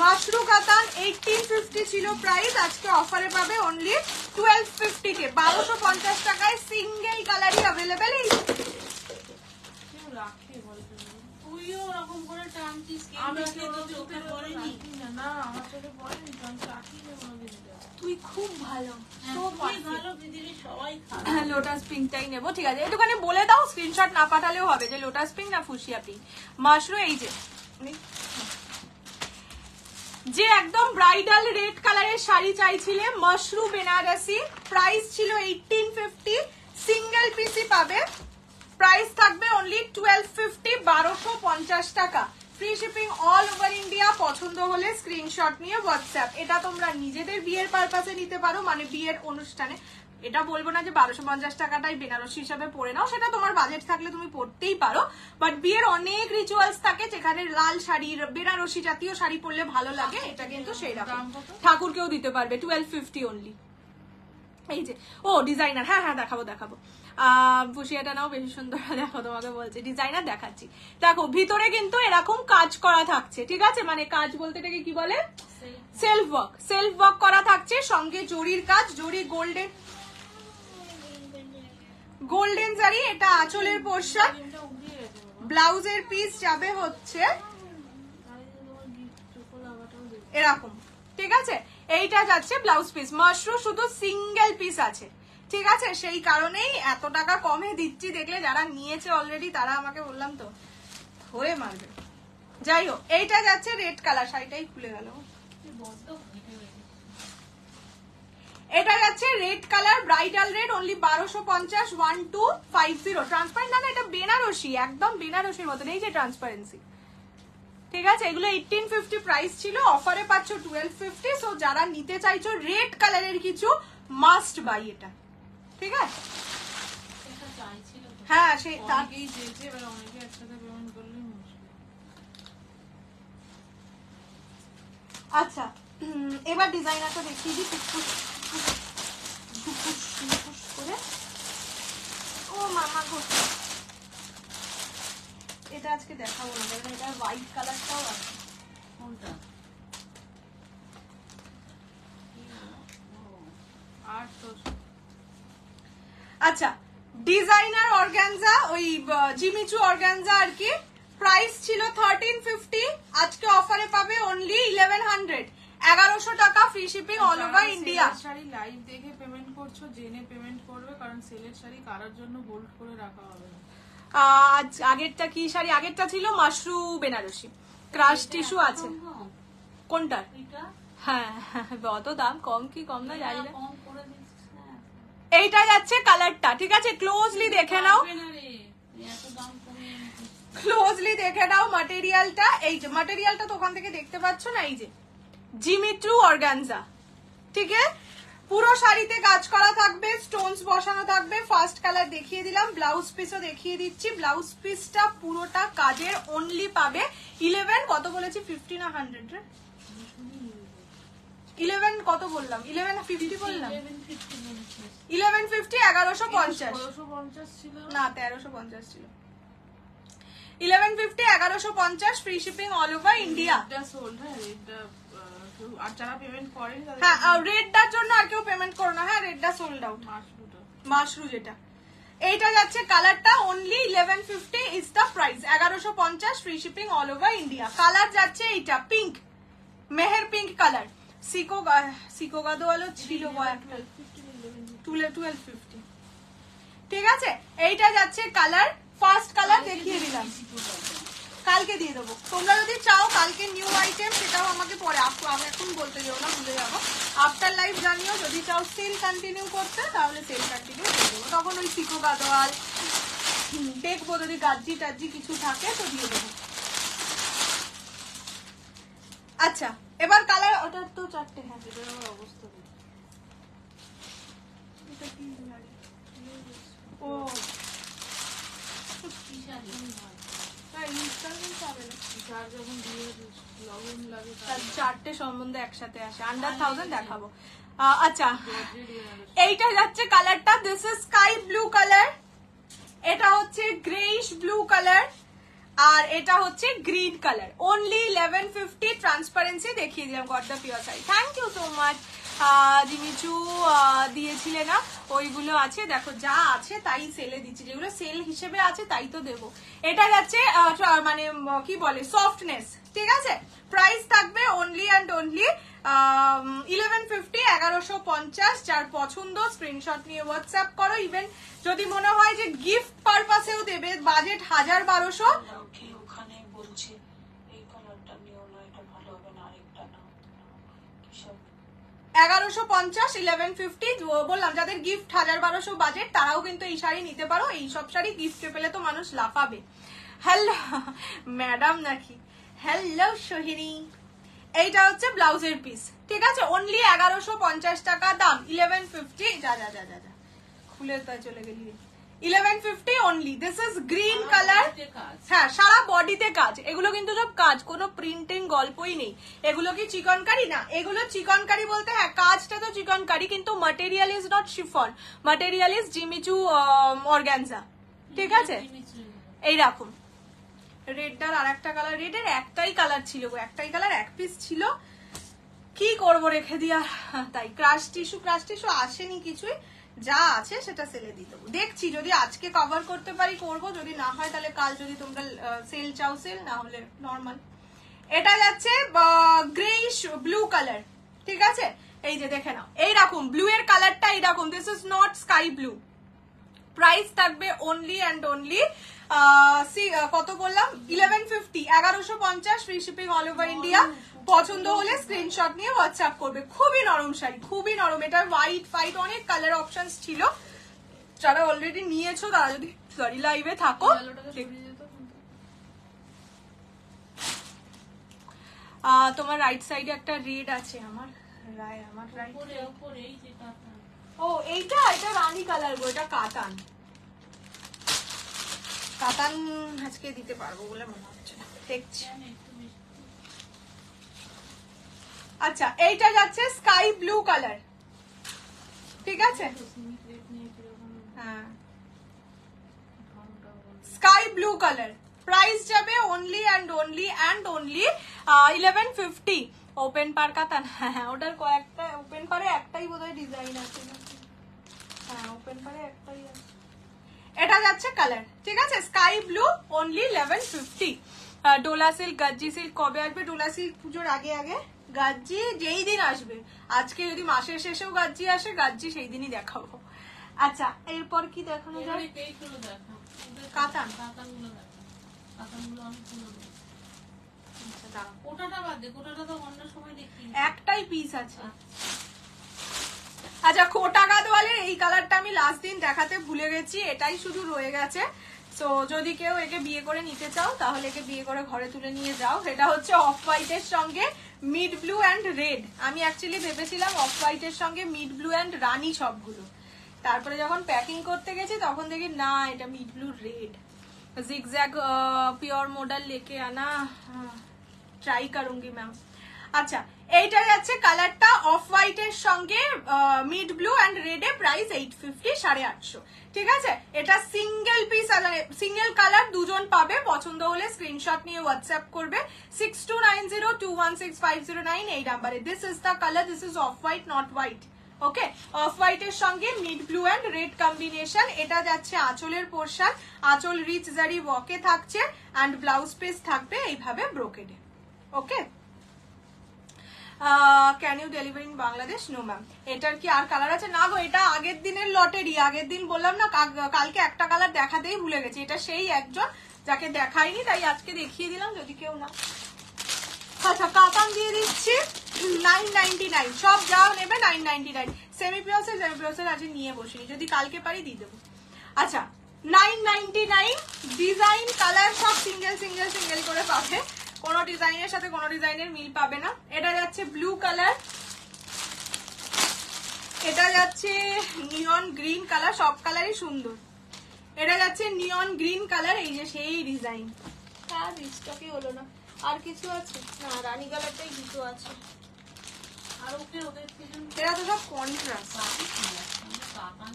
মাশরু কাতান 1850 ছিল প্রাইস, আজকে অফারে পাবে অনলি 1250 কে, 1250 টাকায় সিঙ্গেল কালারই অ্যাভেলেবেল। কেউ রাখে বলতে তুইও ওরকম করে টানছিস, আমি চোখে পড়েনি। না, আমার চোখে পড়েনি, আমি রাখি না কোনোদিন। তুই খুব ভালো, ভালো, পৃথিবীর সবাই খারাপ। লোটাস পিঙ্কটাই নেবো, ঠিক আছে। একটুখানি বলে দাও, স্ক্রিনশট না পাঠালেও হবে, যে লোটাস পিঙ্ক না ফুশিয়া পিঙ্ক। মাশরু এই যে একদম ব্রাইডাল রেড কালারের শাড়ি চাইছিলে, মাশরু বেনারসি, প্রাইস ছিল 1850, সিঙ্গেল পিসি পাবে, প্রাইস থাকবে অনলি 1250, 1250 টাকা। Free shipping all over India. পছন্দ হলে স্ক্রিনশট নিয়ে হোয়াটসঅ্যাপ। এটা তোমরা নিজেদের বিয়ের পারপাসে নিতে পারো, মানে বিয়ের অনুষ্ঠানে। এটা বলবো না যে 1250 টাকাটাই বেনারসি হিসাবে পরে নাও, সেটা তোমার বাজেট থাকলে তুমি পরতেই পারো, বাট বিয়ের অনেক রিচুয়ালস থাকে যেখানে লাল শাড়ি, বেনারসি জাতীয় শাড়ি পরলে ভালো লাগে, এটা কিন্তু সেই রকম। ঠাকুরকেও দিতে পারবে, 1250 অনলি। এই যে ডিজাইনার, হ্যাঁ হ্যাঁ দেখাবো দেখাবো। ফুশিয়াটা নাও, বেশি সুন্দর, দেখো তোমাকে বলছি, ডিজাইনার দেখাচ্ছি। দেখো ভিতরে কিন্তু এরকম কাজ করা থাকছে, ঠিক আছে, মানে কাজ বলতে এটাকে কি বলে, সেলফ ওয়ার্ক করা থাকছে, সঙ্গে জরির কাজ, জরি গোল্ডেন জারি। এটা আঁচলের পোর্শন, ব্লাউজের পিস যাবে হচ্ছে এরকম, ঠিক আছে। এইটা যাচ্ছে ব্লাউজ পিস। মাশরু শুধু সিঙ্গেল পিস আছে, ঠিক আছে, সেই কারণেই এত টাকা কমে দিচ্ছি। দেখলে যারা নিয়েছে অলরেডি তারা আমাকে বললাম তো ধরে মারবে। যাই হোক, এইটা যাচ্ছে রেড কালার, শাড়িটাই খুলে গেল। এটা যাচ্ছে red colour, bridal red, only 1250, 1250। Transparent না, এটা বেনারসি, একদম বেনারসির মতন, এই যে ট্রান্সপারেন্সি, ঠিক আছে। এগুলো 1850 প্রাইস ছিল, অফারে পাচ্ছ 1250। সো যারা নিতে চাইছো রেড কালারের কিছু, মাস্ট বাই এটা, ঠিক আছে। হ্যাঁ, সেই অনেকেই চেয়েছে, এবার অনেকে একসাথে পেমেন্ট করলেই মুশকিল। আচ্ছা, এবার ডিজাইনারটা দেখিয়ে দিই করে। ও মামা গো, এটা আজকে দেখাবো না, কারণ এটা হোয়াইট কালারটাও আছে। কোনটা? আচ্ছা, ডিজাইনার অর্গানজা, ওই জিমিচু অর্গানজা আর কি। প্রাইস ছিল 1350, আজকে অফারে পাবে অনলি 1100। 1100 টাকা, free shipping all over India. Sari live দেখে পেমেন্ট করছো, জেনে পেমেন্ট করবে, কারণ সেলের শাড়ি কারার জন্য বোল্ড করে রাখা হবে না। আজ আগেরটা কি শাড়ি? আগেরটা ছিল মাশরু বেনারসি, ক্রাশ টিস্যু আছে। কোনটা? হ্যাঁ, অত দাম কম কি কম না জানি না। এইটা যাচ্ছে কালারটা, ঠিক আছে? ক্লোজলি দেখে নাও, ক্লোজলি দেখে নাও ম্যাটেরিয়ালটা। এই যে ম্যাটেরিয়ালটা তো ওখান থেকে দেখতে পাচ্ছ না, এই যে জিমিট্রু অর্গানজা, ঠিক আছে? পুরো শাড়িতে কাজ করা থাকবে, স্টোনস বসানো থাকবে। ফার্স্ট কালার দেখিয়ে দিলাম, ব্লাউজ পিসও দেখিয়ে দিচ্ছি। ব্লাউজ পিসটা পুরোটা কাজের, অনলি পাবে 11, কত বলেছি 50 না 100 রে? 11 কত বললাম? 1150 বললাম। 1150, 1150 ছিল না, 1350 ছিল। 1150, 1150, free shipping all over India. এটা সোল্ড। হ্যাঁ, এটা আর যারা পেমেন্ট করেন তাদের হ্যাঁ, রেডটার জন্য আর কেউ পেমেন্ট করো না। হ্যাঁ, রেডটা সোল্ড আউট। মাশরু যেটা, এইটা যাচ্ছে কালারটা, only 1150 is the price. 1150, free shipping all over India. Colour যাচ্ছে এইটা পিঙ্ক, মেহের পিঙ্ক কালার। সিকো গাদোয়ালো ছিল একটা 1250, ঠিক আছে? এইটা যাচ্ছে কালার, ফার্স্ট কালার দেখিয়ে দিলাম, কালকে দিয়ে দেবো। তোমরা যদি চাও কালকে নিউ আইটেম, সেটাও আমাকে পরে, আমি এখন বলতে যাবো না, ভুলে যাবো। আফটার লাইভ জানিও, যদি চাও সেল কন্টিনিউ করতে, তাহলে সেল কন্টিনিউ করে দেবো। তখন ওই সিকো গাদোয়াল দেখবো, যদি গাজ্জি টাজ্জি কিছু থাকে তো দিয়ে দেবো। আচ্ছা, এবার কালার, ওটা তো 4টে। হ্যাঁ, এটার আমার অবস্থা নেই। এটা কি শাড়ি? ও চারটে সম্বন্ধে একসাথে আসে, আন্ডার 1000 দেখাবো। আচ্ছা, এইটা যাচ্ছে কালারটা, this is sky blue colour, এটা হচ্ছে গ্রেইশ ব্লু কালার, আর এটা হচ্ছে গ্রিন কালার। অনলি 1150, ট্রান্সপারেন্সি দেখিয়ে দিলাম। God the pure sari, thank you so much. Jimmy Choo দিয়েছিলে না, ওইগুলো আছে, দেখো যা আছে তাই সেলে দিচ্ছি, যেগুলো সেল হিসেবে আছে তাই তো দেবো। এটা যাচ্ছে মানে কি বলে, সফটনেস, ঠিক আছে? প্রাইস থাকবে অনলি অ্যান্ড অনলি 1150, 1150। যার পছন্দ স্ক্রিনশট নিয়ে হোয়াটসঅ্যাপ করো। ইভেন যদি মনে হয় যে গিফট পারপাসেও দেবে, বাজেট 1000-1200, ওখানে বলছে এই কালারটা নিও না, এটা ভালো হবে না, আরেকটা নাও। 1150, 1150 বললাম। যাদের গিফট 1000-1200 বাজেট, তারাও কিন্তু এই শাড়ি নিতে পারো। এই সব শাড়ি গিফটে পেলে তো মানুষ লাফাবে। হ্যালো ম্যাডাম নাকি? হ্যালো সোহিনী। এইটা হচ্ছে ব্লাউজের পিস, ঠিক আছে? অনলি 1150 টাকা দাম। 1150, যা যা যা যা যা খুলে তাই চলে গেলি। 1150 only. This is green colour. হ্যাঁ, সারা বডিতে কাজ, এগুলো কিন্তু সব কাজ, কোনো প্রিন্টিং গল্পই নেই। এগুলো কি চিকনকারি? না, এগুলো চিকনকারি বলতে হ্যাঁ কাজটা তো চিকনকারি, কিন্তু material is not chiffon, material is Jimmy Choo organza, ঠিক আছে? এইরকম রেডটার আর একটা কালার, রেডের একটাই কালার ছিল গো, একটাই কালার, এক পিস ছিল, কি করবো রেখে দিয়া, তাই। ক্রাশ টিস্যু আসেনি কিছুই, যা আছে সেটা সেলে দিয়ে দেবো। দেখছি যদি আজকে কভার করতে পারি করবো, যদি না হয় তাহলে কাল, যদি তোমরা সেল চাও সেল, না হলে নর্মাল। এটা যাচ্ছে গ্রেইশ ব্লু কালার, ঠিক আছে? এই যে দেখে নাও, এইরকম ব্লু এর কালারটা এইরকম। This is not sky blue. Price থাকবে অনলি অ্যান্ড অনলি কত বললাম? 1150, 1150, free shipping all over India. পছন্দ হলে স্ক্রিনশট নিয়ে হোয়াটসঅ্যাপ করবে। খুবই নরম শাড়ি, খুবই নরম। এটা হোয়াইট ফাইট অনেক কালার অপশনস ছিল, যারা অলরেডি নিয়েছো তারা যদি লাইভে থাকো। তোমার রাইট সাইডে একটা রেড আছে, আমার রাইট। ও এইটা, এটা রানী কালার গো, এটা কাতান। কাতান আজকে দিতে পারবো বলে মনে হচ্ছে না, দেখছি। আচ্ছা, এইটা যাচ্ছে স্কাই ব্লু কালার, ঠিক আছে? হ্যাঁ, স্কাই ব্লু কালার। প্রাইস যাবে অনলি অ্যান্ড অনলি 1150। ওপেন পার কাতান, হ্যাঁ ওটার কয়েকটা, ওপেন পারে একটাই বোধহয় ডিজাইন আছে। হ্যাঁ, ওপেন পারে একটাই আছে। এটা যাচ্ছে কালার, ঠিক আছে? Sky blue, only 1150। Dola silk, Gajji silk কবে আসবে? ডোলা সিল্ক পুজোর আগে আগে গাজ্জি যেই দিন আসবে, আজকে যদি মাসের শেষেও গাজ্জি আসে, গাজ্জি সেই দিনই দেখাবো। আচ্ছা এরপর কি দেখানো যায়? এবারে এইগুলো দেখা, ওদের কাতান। কাতানগুলো দেখা, কাতানগুলো আমি তুলে দেবো। আচ্ছা দাঁড়াও, কোটাটা বাদ দে, কোটাটা তো অন্য সময় দেখি। একটাই পিস আছে। আচ্ছা কোটা গাদওয়ালের এই কালারটা আমি লাস্ট দিন দেখাতে ভুলে গেছি, এটাই শুধু রয়ে গেছে। সো যদি কেউ একে বিয়ে করে নিতে চাও তাহলে একে বিয়ে করে ঘরে তুলে নিয়ে যাও। এটা হচ্ছে অফ হোয়াইটের সঙ্গে মিড ব্লু অ্যান্ড রেড। আমি অ্যাকচুয়ালি ভেবেছিলাম অফ হোয়াইটের সঙ্গে মিড ব্লু অ্যান্ড রানী সবগুলো, তারপরে যখন প্যাকিং করতে গেছি তখন দেখি না এটা mid blue red. Zigzag pure model লেকে আনা, ট্রাই করুঙ্গি ম্যাম। আচ্ছা এইটা যাচ্ছে কালারটা অফ হোয়াইটের সঙ্গে মিড ব্লু অ্যান্ড রেডে, প্রাইস 850, 850। ঠিক আছে, এটা সিঙ্গেল পিস, সিঙ্গেল কালার, দুজন পাবে। পছন্দ হলে স্ক্রিনশট নিয়ে হোয়াটসঅ্যাপ করবে 6290216509 এই নাম্বারে। This is the colour, this is off white, not white. Okay, of হোয়াইটের সঙ্গে mid blue and red combination. এটা যাচ্ছে আঁচলের পোর্শন, আঁচল রিচ জারি ওয়াকে থাকছে অ্যান্ড ব্লাউজ পিস থাকবে এইভাবে ব্রোকেডে। Okay, can you delivery in Bangladesh? No ma'am. এটার কি আর কালার আছে? না গো, এটা আগের দিনের লটেরই। আগের দিন বললাম না, কালকে একটা কালার দেখাতেই ভুলে গেছি। এটা সেই একজন যাকে দেখাইনি, তাই আজকে দেখিয়ে দিলাম যদি কেউ না। আচ্ছা কাতান দিয়ে দিচ্ছি 999, সব যা নেবে 999। সেমি পিওসের আজকে নিয়ে বসিনি, যদি কালকে পারি দিয়ে দেবো। আচ্ছা 999, ডিজাইন কালার সব সিঙ্গেল সিঙ্গেল সিঙ্গেল করে পাবে, কোনো ডিজাইনের সাথে কোনো ডিজাইনের মিল পাবে না। এটা যাচ্ছে ব্লু কালার, এটা যাচ্ছে নিয়ন গ্রিন কালার, সব কালারই সুন্দর। এটা যাচ্ছে নিয়ন গ্রিন কালার, এই যে সেই ডিজাইন। আর স্টকে হলো না, আর কিছু আছে না, রানী কালারটাই দুটো আছে। আর ওকে ওদের থেকে এরা তো সব কন্ট্রাস্ট। কাতান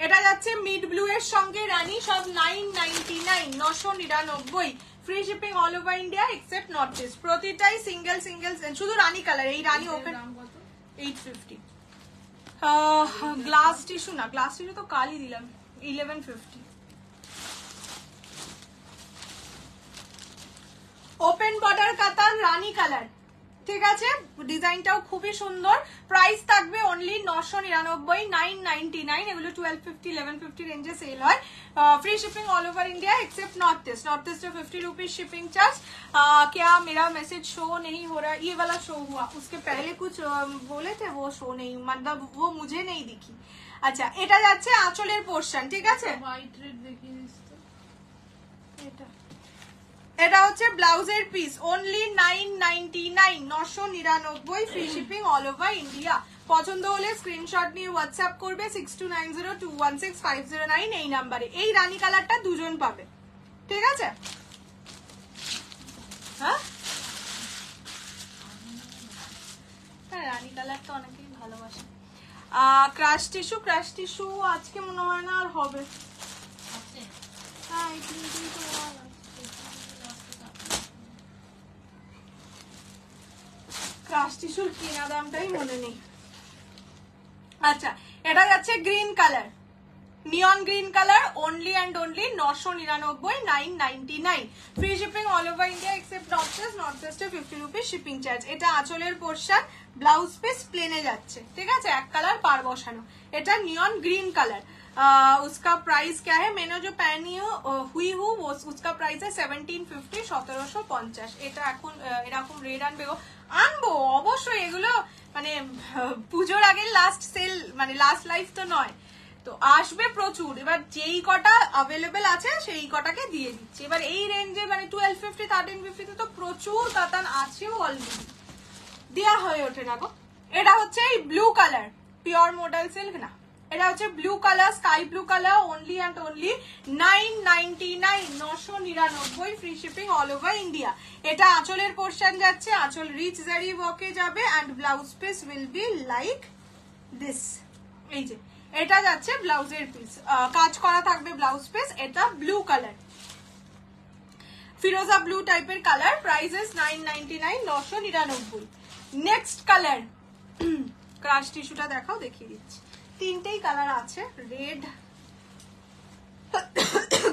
এটা যাচ্ছে মিড ব্লু এর সঙ্গে রানী, সব 999, 999। Free shipping all over India except north east. প্রতিটাই সিঙ্গেল সিঙ্গেল, শুধু রানী কালার। এই রানী ওপেন দাম কত? 850। গ্লাস টিস্যু না, গ্লাস টিস্যু তো কালই দিলাম, 1150। ওপেন বর্ডার কাতান রানী কালার, ঠিক আছে, ডিজাইনটাও খুবই সুন্দর। প্রাইস থাকবে অনলি 999, 999। এগুলো 1250, 1150 রেঞ্জে সেল হয়। Free shipping all over India accept north east. North east में 50 रुपीज शिपिंग चार्ज। क्या मेरा मैसेज शो नहीं हो रहा? ये वाला शो हुआ, उसके पहले कुछ बोले थे वो शो नहीं, मतलब वो मुझे नहीं दिखी। আচ্ছা এটা যাচ্ছে আঁচলের পোর্শন, ঠিক আছে। হোয়াইট রেড দেখিয়ে দিস তো। এটা হচ্ছে ব্লাউজের piece, only 999, 999, free shipping all over India. পছন্দ হলে স্ক্রিনশট নিয়ে হোয়াটসঅ্যাপ করবে 6290216509 এই নাম্বারে। এই রানী কালারটা দুজন পাবে, ঠিক আছে। হ্যাঁ রানী কালারটা অনেকেই ভালোবাসে। ক্রাশ টিস্যু আজকে মনে হয় না আর হবে। হ্যাঁ এই তিনটেই তো মনে হয় না। ক্রাশ টিস্যুর কেনা দামটাই মনে নেই। আচ্ছা এটা যাচ্ছে green colour, neon green colour, only and only 999, 999। Free shipping all over India except north ইস্টে 50 রুপিস শিপিং চার্জ। এটা আঁচলের পোর্শন, ব্লাউজ পিস প্লেনে যাচ্ছে, ঠিক আছে, এক কালার পার বসানো। এটা নিয়ন গ্রিন কালার। उसका प्राइस क्या है? मैंने जो पहनी हुई हूँ वो उसका प्राइस है 1750, 1750। এটা এখন এরকম রেড আনবো অবশ্যই। এগুলো মানে পুজোর আগে লাস্ট সেল, মানে লাস্ট লাইফ তো নয়, তো আসবে প্রচুর। এবার যেই কটা অ্যাভেলেবেল আছে সেই কটাকে দিয়ে দিচ্ছি। এবার এই রেঞ্জে মানে 1250, 1350 তো প্রচুর কাতান আছেও অলরেডি, দেওয়া হয়ে ওঠে না গো। এটা হচ্ছে এই blue colour, pure model silk না, এটা হচ্ছে blue colour, sky blue colour, only and only 999, 999, free shipping all over India. এটা আঁচলের পোর্শন যাচ্ছে, আঁচল রিচ জারি ওয়াকে যাবে and blouse piece will be like this. এই যে এটা যাচ্ছে ব্লাউজের পিস, কাজ করা থাকবে ব্লাউজ পিস। এটা ব্লু কালার, ফিরোজা ব্লু টাইপের colour, prices 999, 999। Next colour, crush টিস্যুটা দেখাও, দেখিয়ে দিচ্ছি। তিনটেই কালার আছে, রেড,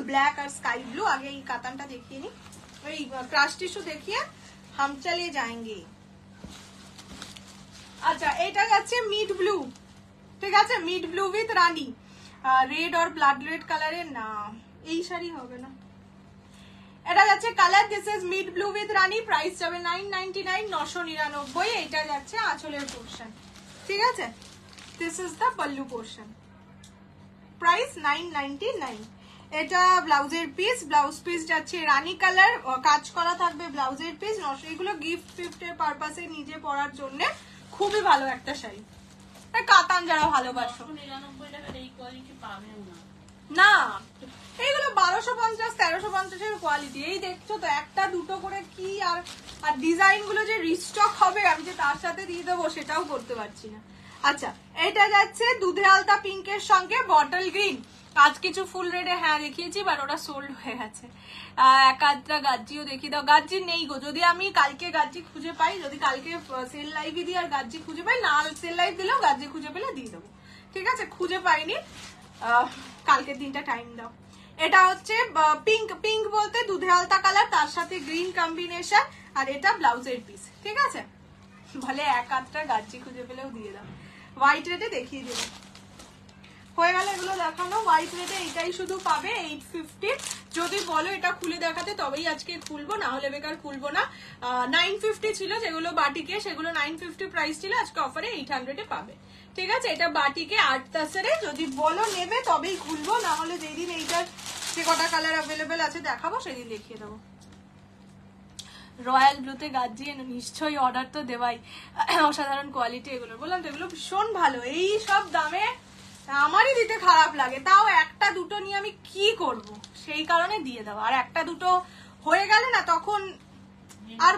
ব্ল্যাক আর স্কাই ব্লু। আগে এই কাতানটা দেখিয়ে নি, এই ক্রাশ টিস্যু দেখিয়ে হাম চালিয়ে যাएंगे। আচ্ছা এটা যাচ্ছে মিড ব্লু, ঠিক আছে, mid blue with rani, red আর ব্লাড রেড কালারের না, এই শাড়ি হবে না। এটা যাচ্ছে colour, this is mid blue with rani, price যাবে 999, 999। এটা যাচ্ছে আঁচলের পোর্শন, ঠিক আছে, this is the pallu portion, price 999। এটা ব্লাউজের পিস, ব্লাউজ পিস যাচ্ছে রানী কালার, কাজ করা থাকবে ব্লাউজের পিস। এগুলো গিফট ফিফটের পারপাসে নিজে পরার জন্য খুবই ভালো একটা শাড়ি, কাতান যারা ভালোবাসো। 999 টাকার এই কোয়ালিটি পাবেও না। না এইগুলো 1250 1350 এর কোয়ালিটি। এই দেখছো তো একটা দুটো করে কি, আর ডিজাইন গুলো যে রিস্টক হবে আমি যে তার সাথে দিয়ে দেবো সেটাও করতে পারছি না। আচ্ছা এটা যাচ্ছে দুধে আলতা পিঙ্কের সঙ্গে বটল গ্রিন, আজ কিছু ফুল রেডে হ্যাঁ দেখিয়েছি বাট ওটা সোল্ড হয়ে গেছে। এক আধটা গাজ্জিও দেখিয়ে দাও, গাজ্জি নেই গো, যদি আমি কালকে গাজ্জি খুঁজে পাই, যদি কালকে সেল লাইভে দিই আর গাজ্জি খুঁজে পাই, না সেল লাইভ দিলেও গাজ্জি খুঁজে পেলে দিয়ে দেবো, ঠিক আছে, খুঁজে পাইনি, কালকের দিনটা টাইম দাও। এটা হচ্ছে পিঙ্ক, পিঙ্ক বলতে দুধে আলতা কালার, তার সাথে গ্রিন কম্বিনেশন, আর এটা ব্লাউজের পিস, ঠিক আছে, বলে এক আধটা গাজ্জি খুঁজে পেলেও দিয়ে দাও। হোয়াইট রেটে দেখিয়ে দেবো, হয়ে গেল এগুলো দেখানো। হোয়াইট রেটে এটাই শুধু পাবে 850। যদি বলো এটা খুলে দেখাতে তবেই আজকে খুলবো, না হলে বেকার খুলবো না। 950 ছিল যেগুলো বাটিকে, সেগুলো 950 প্রাইস ছিল, আজকে অফারে 800 এ পাবে, ঠিক আছে। এটা বাটিকে 8 তাসেরে, যদি বলো নেবে তবেই খুলবো, না হলে যেদিন এইটার যে কটা কালার অ্যাভেলেবেল আছে দেখাবো সেদিন দেখিয়ে দেবো। রয়্যাল ব্লুতে গাজ্জি নিশ্চয়ই অর্ডার তো দেওয়াই, অসাধারণ কোয়ালিটি এগুলো, বললাম তো এগুলো ভীষণ ভালো। এই সব দামে আমারই দিতে খারাপ লাগে, তাও একটা দুটো নিয়ে আমি কি করব, সেই কারণে দিয়ে দেওয়া। আর একটা দুটো হয়ে গেলে না তখন আর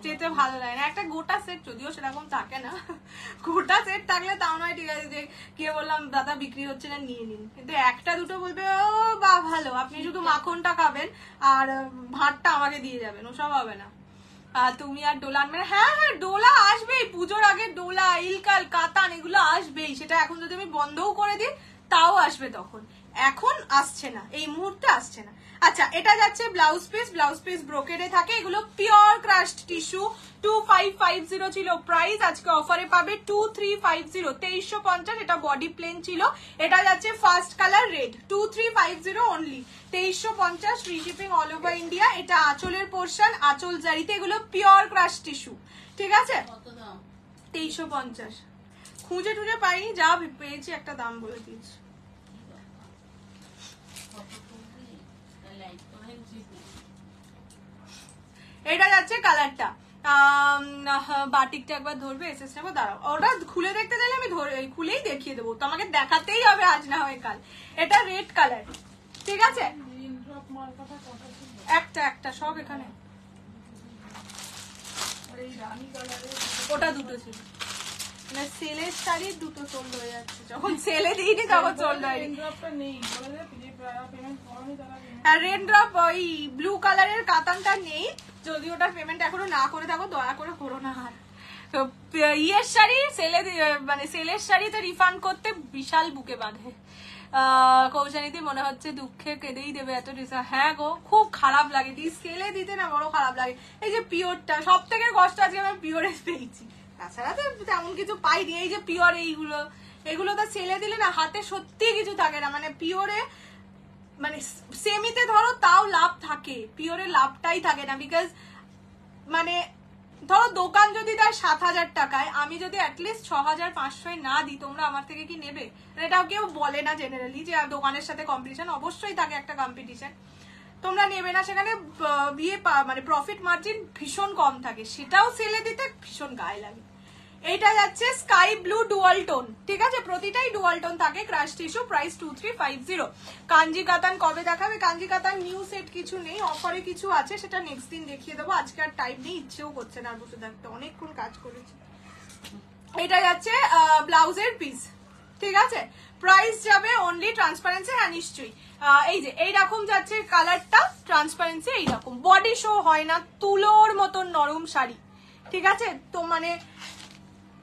যেতে ভালো লাগে না। একটা গোটা সেট, যদিও সেরকম থাকে না, গোটা সেট থাকলে তাও নয় ঠিক আছে, যে কে বললাম দাদা বিক্রি হচ্ছে না নিয়ে নিন, কিন্তু একটা দুটো বলবে ও বা ভালো, আপনি শুধু মাখনটা খাবেন আর ভাতটা আমাকে দিয়ে যাবেন, ওসব হবে না। তুমি আর ডোলা আনবে না? হ্যাঁ হ্যাঁ ডোলা আসবেই, পুজোর আগে ডোলা, ইলকাল, কাতান এগুলো আসবেই, সেটা এখন যদি আমি বন্ধও করে দিই তাও আসবে তখন, এখন আসছে না, এই মুহূর্তে আসছে না। আচ্ছা এটা যাচ্ছে ব্লাউজ পিস, ব্লাউজ পিস ব্রোকেডে থাকে, এগুলো পিওর ক্রাশড টিস্যু, 2550 ছিল প্রাইস, আজকে অফারে পাবে 2350, 2350। এটা বডি প্লেন ছিল, এটা যাচ্ছে first colour red, 2350 only, 2350, free shipping all over India. এটা আঁচলের পোর্শন, আঁচল জারিতে, এগুলো পিওর ক্রাশ টিস্যু, ঠিক আছে, 2350। খুঁজে টুজে পাইনি, যা পেয়েছি একটা দাম বলে দিয়েছি। এটা যাচ্ছে কালারটা, বাটিকটা একবার ধরবে, এসেস নেবো, দাঁড়াও, ওটা খুলে দেখতে চাইলে আমি খুলেই দেখিয়ে দেবো, তো আমাকে দেখাতেই হবে আজ না হয় কাল। এটা রেড কালার, ঠিক আছে, একটা একটা সব এখানে, ওটা দুটো ছিল, মানে সেলের শাড়ি দুটো সোল্ড হয়ে যাচ্ছে, যখন সেলে দিইনি তখন সোল্ড হয়নি। আর রেড ড্রপ ওই ব্লু কালারের কাতানটা নেই, যদি ওটার পেমেন্ট এখনো না করে থাকো দয়া করে করো না। আর ইয়ের শাড়ি সেলে, মানে সেলের শাড়িতে রিফান্ড করতে বিশাল বুকে বাঁধে। কৌশানীতে মনে হচ্ছে দুঃখে কেঁদেই দেবে এত ডিসকাউন্ট। হ্যাঁ গো খুব খারাপ লাগে, সেলে দিতে না বড় খারাপ লাগে। এই যে পিওরটা সব থেকে কষ্ট আজকে আমি পিওরে পেয়েছি, তাছাড়া তো তেমন কিছু পাইনি। এই যে পিওর এইগুলো, এগুলো তো সেলে দিলে না হাতে সত্যি কিছু থাকে না, মানে পিওরে মানে সেমিতে ধরো তাও লাভ থাকে, পিওরে লাভটাই থাকে না। বিকজ মানে ধরো দোকান যদি দেয় 7000 টাকায়, আমি যদি অ্যাটলিস্ট 6500 না দিই, তোমরা আমার থেকে কি নেবে? এটাও কেউ বলে না জেনারেলি যে দোকানের সাথে কম্পিটিশন, অবশ্যই থাকে একটা কম্পিটিশন, তোমরা নেবে না, সেখানে মানে প্রফিট মার্জিন ভীষণ কম থাকে, সেটাও সেলে দিতে ভীষণ গায়ে লাগে। এইটা যাচ্ছে স্কাই ব্লু ডুয়াল টোন, ঠিক আছে, প্রতিটাই ডুয়াল টোন থাকে, ক্রাশ টিস্যু, প্রাইস 2350। কাঞ্জি কাতান কবে দেখাবে? কাঞ্জি কাতান নিউ সেট কিছু নেই, অফারে কিছু আছে, সেটা নেক্সট দিন দেখিয়ে দেবো, আজকে আর টাইম নেই, ইচ্ছেও করছে না আর বসে থাকতে, অনেকক্ষণ কাজ করেছি। এটা যাচ্ছে ব্লাউজের পিস, ঠিক আছে, প্রাইস যাবে অনলি ট্রান্সপারেন্সি, হ্যাঁ নিশ্চয়ই, এই যে এইরকম যাচ্ছে কালারটা, ট্রান্সপারেন্সি এইরকম, বডি শো হয় না, তুলোর মতন নরম শাড়ি, ঠিক আছে। তো মানে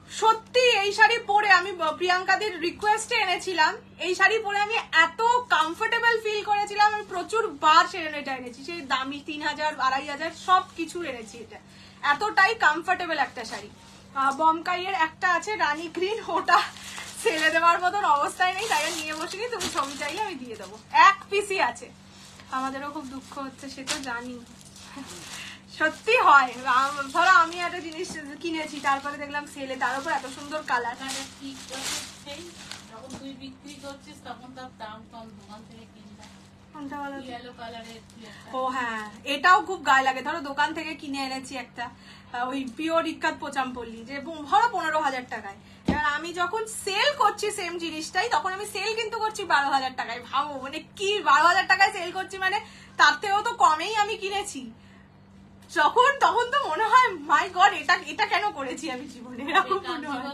সত্যি এই শাড়ি পরে আমি প্রিয়াঙ্কাদের রিকোয়েস্টে এনেছিলাম, এই শাড়ি পরে আমি এত কমফোর্টেবল ফিল করেছিলাম, আমি প্রচুর বার এটা এনেছি, সেই দামি 3000 2500 সব কিছু এনেছি, এটা এতটাই কমফোর্টেবল একটা শাড়ি, বমকাইয়ের একটা আছে রানী গ্রিন, ওটা ছেড়ে দেওয়ার মতন অবস্থায় নেই, তাই নিয়ে বসিনি। তুমি ছবি চাইলে আমি দিয়ে দেবো, এক পিসই আছে। আমাদেরও খুব দুঃখ হচ্ছে, সে তো জানি, সত্যি হয়। ধরো আমি একটা জিনিস কিনেছি, তারপরে দেখলাম সেলে, তার উপর এত সুন্দর কালার। ঠিক আছে, সেই যখন তুই বিক্রি করছিস তখন তার দাম কম, দোকান থেকে কিনবা। কোনটা বলো? ইয়েলো কালারের ও হ্যাঁ, এটাও খুব গায়ে লাগে। ধরো দোকান থেকে কিনে এনেছি একটা, ওই পিওর ইক্কাত পোচামপল্লি, যে ধরো 15,000 টাকায়। এবার আমি যখন সেল করছি সেম জিনিসটাই, তখন আমি সেল কিন্তু করছি 12,000 টাকায়। ভাবো মানে কি, 12,000 টাকায় সেল করছি, মানে তার থেকেও তো কমেই আমি কিনেছি। তখন তো মনে হয় মাই গড, এটা কেন করেছি আমি জীবনে, এরকম মনে হয়।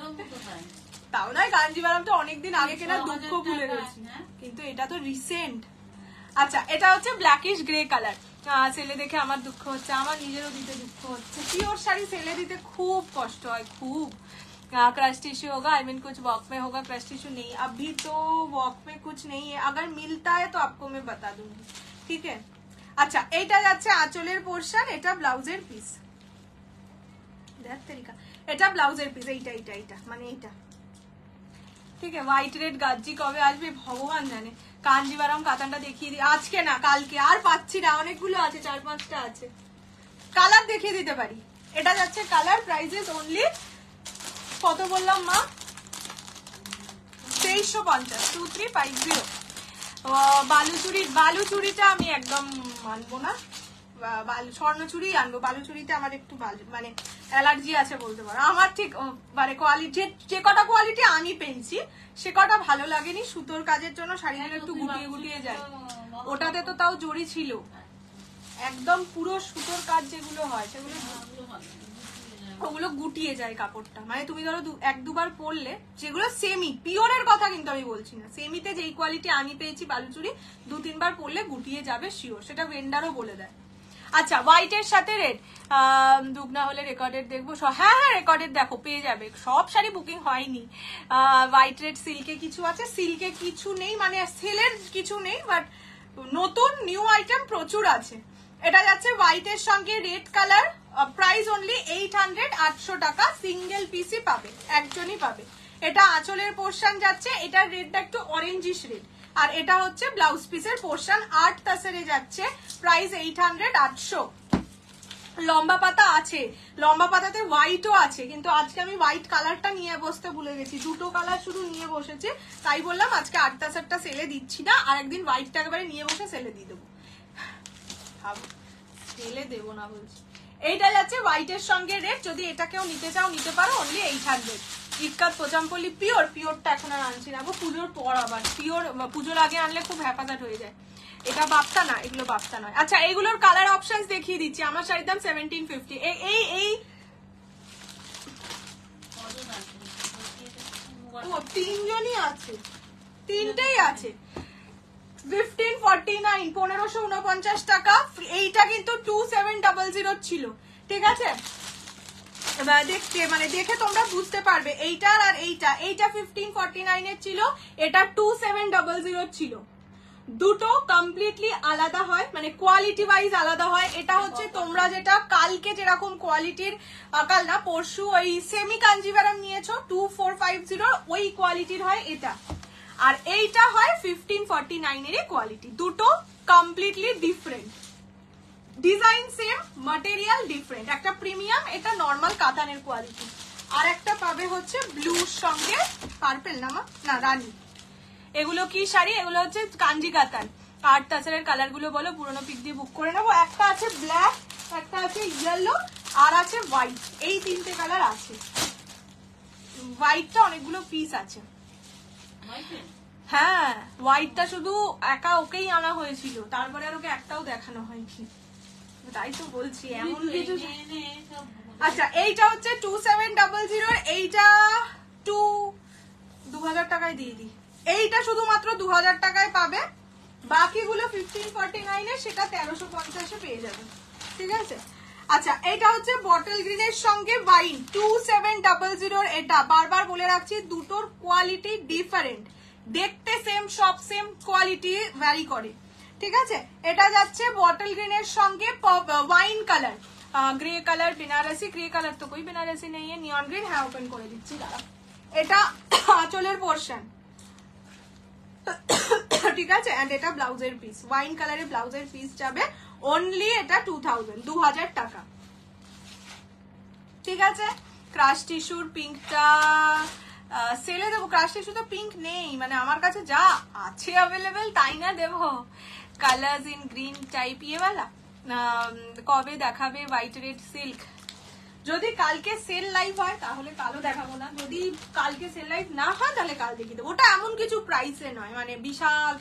তাও নয়, কাঞ্জিভারামটা অনেকদিন আগে কেনা, দুঃখ ভুলে গেছি, কিন্তু এটা তো রিসেন্ট। আচ্ছা, এটা হচ্ছে ব্ল্যাকিশ গ্রে কালার। সেলে দেখে আমার দুঃখ হচ্ছে, আমার নিজেরও দিতে দুঃখ হচ্ছে। পিওর শাড়ি সেলে দিতে খুব কষ্ট হয়, খুব। क्रश टिश्यू होगा, आई मीन कुछ वॉक में होगा, क्रश टिश्यू नहीं, अभी तो वॉक में कुछ नहीं है, अगर मिलता है तो आपको मैं बता दूंगी, ठीक है। আচ্ছা, এইটা যাচ্ছে আঁচলের পোর্শন, এটা ব্লাউজের পিস। দেখ তরিকা, এটা ব্লাউজের পিস, এইটা মানে এইটা, ঠিক আছে। হোয়াইট রেড গাজ্জি কবে আসবে ভগবান জানে। কাঞ্জিভারাম কাতানটা দেখিয়ে দিই, আজকে না কালকে, আর পাচ্ছি না, অনেকগুলো আছে, 4-5টা আছে। কালার দেখিয়ে দিতে পারি। এটা যাচ্ছে কালার, প্রাইসেস অনলি কত বললাম মা? 2350, 2350। বালুচুরিটা আমি একদম মানবো না, স্বর্ণচুরি আনবো। বালুচুরিতে আমার একটু মানে অ্যালার্জি আছে বলতে পারো। আমার ঠিক মানে কোয়ালিটি, যে কটা কোয়ালিটি আমি পেয়েছি সে কটা ভালো লাগেনি। সুতোর কাজের জন্য শাড়িগুলো একটু গুটিয়ে যায়, ওটাতে তো তাও জড়ি ছিল, একদম পুরো সুতোর কাজ যেগুলো হয় সেগুলো ওগুলো গুটিয়ে যায় কাপড়টা। মানে তুমি ধরো 1-2 বার পরলে, যেগুলো সেমি পিওরের কথা কিন্তু আমি বলছি না, সেমিতে যেই কোয়ালিটি আমি পেয়েছি বালুচুরি, 2-3 বার পরলে গুটিয়ে যাবে শিওর, সেটা ভেন্ডারও বলে দেয়। আচ্ছা, হোয়াইটের সাথে রেড, দুগনা হলে রেকর্ডেড দেখবো। হ্যাঁ রেকর্ডেড দেখো, পেয়ে যাবে। সব শাড়ি বুকিং হয়নি। হোয়াইট রেড সিল্কে কিছু আছে, সিল্কে কিছু নেই, মানে সেলের কিছু নেই, বাট নতুন নিউ আইটেম প্রচুর আছে। এটা যাচ্ছে হোয়াইটের সঙ্গে রেড কালার, প্রাইস অনলি 800 টাকা, সিঙ্গেল পিসই পাবে, একজনই পাবে। এটা আঁচলের পোর্শন যাচ্ছে, এটার রেডটা একটু অরেঞ্জিশ রেড, আর এটা হচ্ছে ব্লাউজ পিসের পোর্শন, 8 তাসেরে যাচ্ছে, প্রাইস 800। লম্বা পাতা আছে, লম্বা পাতাতে হোয়াইটও আছে, কিন্তু আজকে আমি হোয়াইট কালারটা নিয়ে বসতে ভুলে গেছি, 2টো কালার শুধু নিয়ে বসেছি, তাই বললাম আজকে 8 তাসেরটা সেলে দিচ্ছি না, আর একদিন হোয়াইটটা একেবারে নিয়ে বসে সেলে দিয়ে দেবো। সেলে দেবো না বলছি। এইটা যাচ্ছে হোয়াইটের সঙ্গে রেড, যদি এটা কেউ নিতে চাও নিতে পারো, অনলি 800। ইক্কাত পোচামপল্লি পিওরটা এখন আর আনছি না, পুজোর পর আবার পিওর, পুজোর আগে আনলে খুব হ্যাপাজাট হয়ে যায়। এটা বাপ্তা না, এগুলো বাপ্তা নয়। আচ্ছা, এইগুলোর কালার অপশনস দেখিয়ে দিচ্ছি। আমার শাড়ির দাম 1750। এই 3জনই আছে, 3টেই আছে। 1549, 1549 টাকা। এইটা কিন্তু 2700 ছিল, ঠিক আছে। দেখে তোমরা বুঝতে পারবে, এইটার আর এইটা 1549 এর ছিল, এটা 2700 ছিল। দুটো কমপ্লিটলি আলাদা হয়, মানে কোয়ালিটি ওয়াইজ আলাদা হয়। এটা হচ্ছে তোমরা যেটা কালকে যেরকম কোয়ালিটির, কাল না পরশু ওই সেমি কাঞ্জিভারাম নিয়েছো 2450, ওই কোয়ালিটির হয় এটা, আর এইটা হয় 1549 এর কোয়ালিটি। দুটো completely different, design same, material different. একটা প্রিমিয়াম, এটা নর্মাল কাতানের কোয়ালিটি, আর একটা পাবে হচ্ছে ব্লুর সঙ্গে পার্পেল না রানী। এগুলো কি শাড়ি? এগুলো হচ্ছে কাঞ্জি কাতান। 8 তাসের কালার গুলো বলো, পুরোনো পিক দিয়ে বুক করে নেবো। একটা আছে ব্ল্যাক, একটা আছে ইয়েলো, আর আছে হোয়াইট। এই 3টে কালার আছে। হোয়াইটটা অনেকগুলো পিস আছে। হ্যাঁ, হোয়াইটটা শুধু একা ওকেই আনা হয়েছিল, তারপরে আর ওকে একটাও দেখানো হয়নি, তাই তো বলছি এমন কিছু। আচ্ছা, এইটা হচ্ছে 2700, এইটা 2000 টাকায় দিয়ে দিই। এইটা শুধুমাত্র 2000 টাকায় পাবে, বাকিগুলো 1549 সেটা 1350 পেয়ে যাবে, ঠিক আছে। আচ্ছা, এইটা হচ্ছে বটল গ্রিনের সঙ্গে ওয়াইন, 2700। এটা বারবার বলে রাখছি, দুটোর কোয়ালিটি ডিফারেন্ট, দেখতে সেম, সব সেম, কোয়ালিটি ভ্যারি করে, ঠিক আছে। এটা যাচ্ছে বটল গ্রিনের সঙ্গে wine colour, grey colour Benarasi, grey colour তো कोई বেনারসি নেই, নিয়ন গ্রিন। হ্যাঁ ওপেন করে দিচ্ছি দাঁড়া। এটা আঁচলের পোর্শন, ঠিক আছে। এন্ড এটা ব্লাউজের পিস, ওয়াইন কালারে ব্লাউজের পিস যাবে অনলি এটা 2000 টাকা, ঠিক আছে। ক্রাশ টিস্যুর পিঙ্কটা সেলে দেবো, ক্রাশ টিস্যু তো পিঙ্ক নেই, মানে আমার কাছে যা আছে অ্যাভেলেবেল তাই না দেবো। কালার্স ইন গ্রিন টাইপ ইয়েওয়ালা কবে দেখাবে? হোয়াইট রেড সিল্ক, যদি কালকে সেল লাইভ হয় তাহলে কালও দেখাবো না, যদি কালকে সেল লাইভ না হয় তাহলে কাল দেখিয়ে দেবো। ওটা এমন কিছু প্রাইসে নয়, মানে বিশাল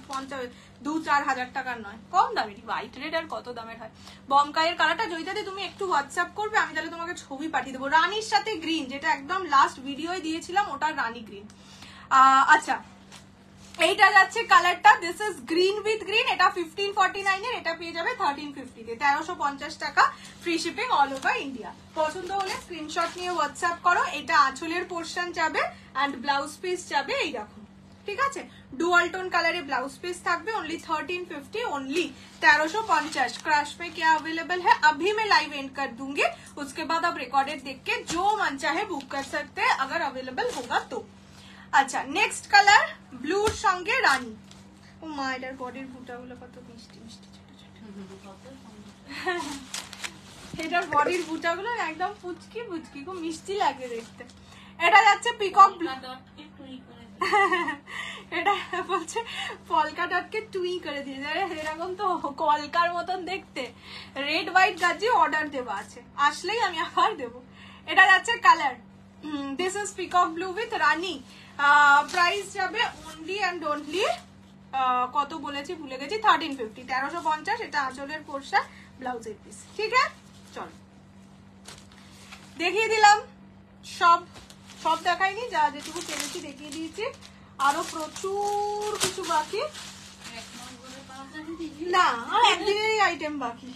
2-4 হাজার টাকার নয়, কম দামেরই। হোয়াইট রেড আর কত দামের হয়? বমকাইয়ের কালারটা জয়িতাদি তুমি একটু হোয়াটসঅ্যাপ করবে, আমি তাহলে তোমাকে ছবি পাঠিয়ে দেবো। রানীর সাথে গ্রিন, যেটা একদম লাস্ট ভিডিওয় দিয়েছিলাম, ওটা রানী গ্রিন। আচ্ছা এইটা যাচ্ছে কালারটা, this is green with green, এটা 1549 এর, এটা পেয়ে যাবে 1350 তে, 1350 টাকা, free shipping all over India. পছন্দ হলে স্ক্রিনশট নিয়ে হোয়াটসঅ্যাপ করো। এটা আঁচলের পোর্শন যাবে এন্ড ব্লাউজ পিস যাবে এইরকম, ঠিক আছে। ডুয়াল টোন কালারে ব্লাউজ পিस থাকবে, ओनली 1350, ओनली 1350। क्रश में क्या अवेलेबल है अभी मैं लाइव एंड कर दूंगी, उसके बाद आप रिकॉर्डेड देख के जो मन चाहे बुक कर सकते हैं अगर अवेलेबल होगा तो। আচ্ছা নেক্সট কালার ব্লুর সঙ্গে রানী। ও মা এটার বডির বুটাগুলো কত মিষ্টি মিষ্টি ছোট ছোট, এটার বডির বুটাগুলো একদম পুচকি পুচকি, খুব মিষ্টি লাগে দেখতে। এটা যাচ্ছে পিকক ব্লু, এটা বলছে পলকা ডটকে টুই করে দিয়েছে, এরকম তো কলকার মতন দেখতে। রেড হোয়াইট গাজি অর্ডার দেওয়া আছে, আসলেই আমি আবার দেবো। এটা যাচ্ছে colour, this is peacock blue with rani. Price যাবে অনলি অ্যান্ড অনলি কত বলেছি ভুলে গেছি, 1350, 1350। এটা আঁচলের পোর্শন, ব্লাউজের পিস, ঠিক আছে। চলো দেখিয়ে দিলাম, সব সব দেখাইনি, যা যেটুকু পেরেছি দেখিয়ে দিয়েছি, আরো প্রচুর কিছু বাকি। না আর একদিনেরই আইটেম বাকি,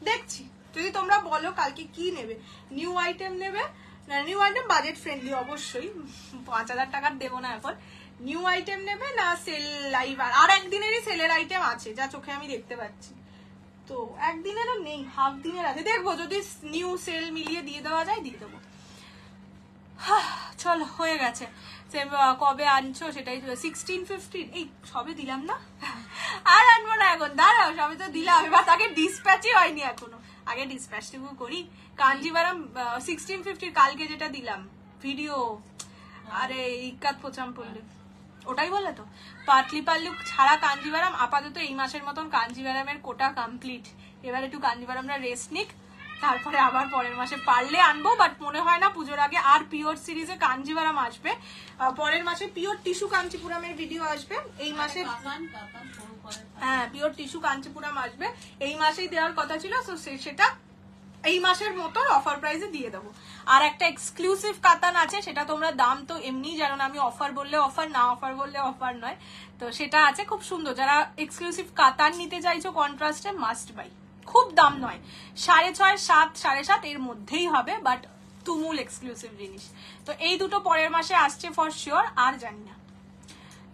দেখছি যদি তোমরা বলো কালকে কি নেবে, নিউ আইটেম নেবে না, নিউ আইটেম বাজেট ফ্রেন্ডলি অবশ্যই, 5000 টাকার দেবো না এখন। নিউ আইটেম নেবে না সেল লাইভ, আর একদিনেরই সেলের আইটেম আছে যা চোখে আমি দেখতে পাচ্ছি, তো একদিনেরও নেই, হাফ দিনের আছে, দেখবো যদি নিউ সেল মিলিয়ে দিয়ে দেওয়া যায় দিয়ে দেবো। চলো হয়ে গেছে, কবে আনছো সেটাই, 1650 এই সবে দিলাম না, আর আনবো না এখন, দাঁড়াও সবে তো দিলাম, এবার তাকে ডিসপ্যাচই হয়নি এখনো, আগে ডিসপ্যাচটুকু করি। কাঞ্জিভারাম 1650 কালকে যেটা দিলাম ভিডিও, আরে ইক্কাত পোচাম পড়লে ওটাই বলে তো, পাটলি পাল্লু ছাড়া কাঞ্জিভারাম আপাতত এই মাসের মতন কাঞ্জিভারামের কোটা কমপ্লিট। এবার একটু কাঞ্জিভারামরা রেস্ট নিক, তারপরে আবার পরের মাসে পারলে আনবো, বাট মনে হয় না পুজোর আগে আর পিওর সিরিজে কাঞ্জিভারাম আসবে। পরের মাসে পিওর টিস্যু কাঞ্চিপুরামের ভিডিও আসবে, এই মাসে হ্যাঁ পিওর টিস্যু কাঞ্চিপুরাম আসবে, এই মাসেই দেওয়ার কথা ছিল, তো সেটা এই মাসের মতো অফার প্রাইসে দিয়ে দেবো। আর একটা এক্সক্লুসিভ কাতান আছে, সেটা তোমরা দাম তো এমনি জানো না, আমি অফার বললে অফার, না অফার বললে অফার নয়, তো সেটা আছে খুব সুন্দর। যারা এক্সক্লুসিভ কাতান নিতে চাইছো কন্ট্রাস্টে, মাস্ট বাই, খুব দাম নয়, 6.5, 7, 7.5 এর মধ্যেই হবে, বাট তুমুল এক্সক্লুসিভ জিনিস। তো এই দুটো পরের মাসে আসছে ফর শিওর, আর জানি না।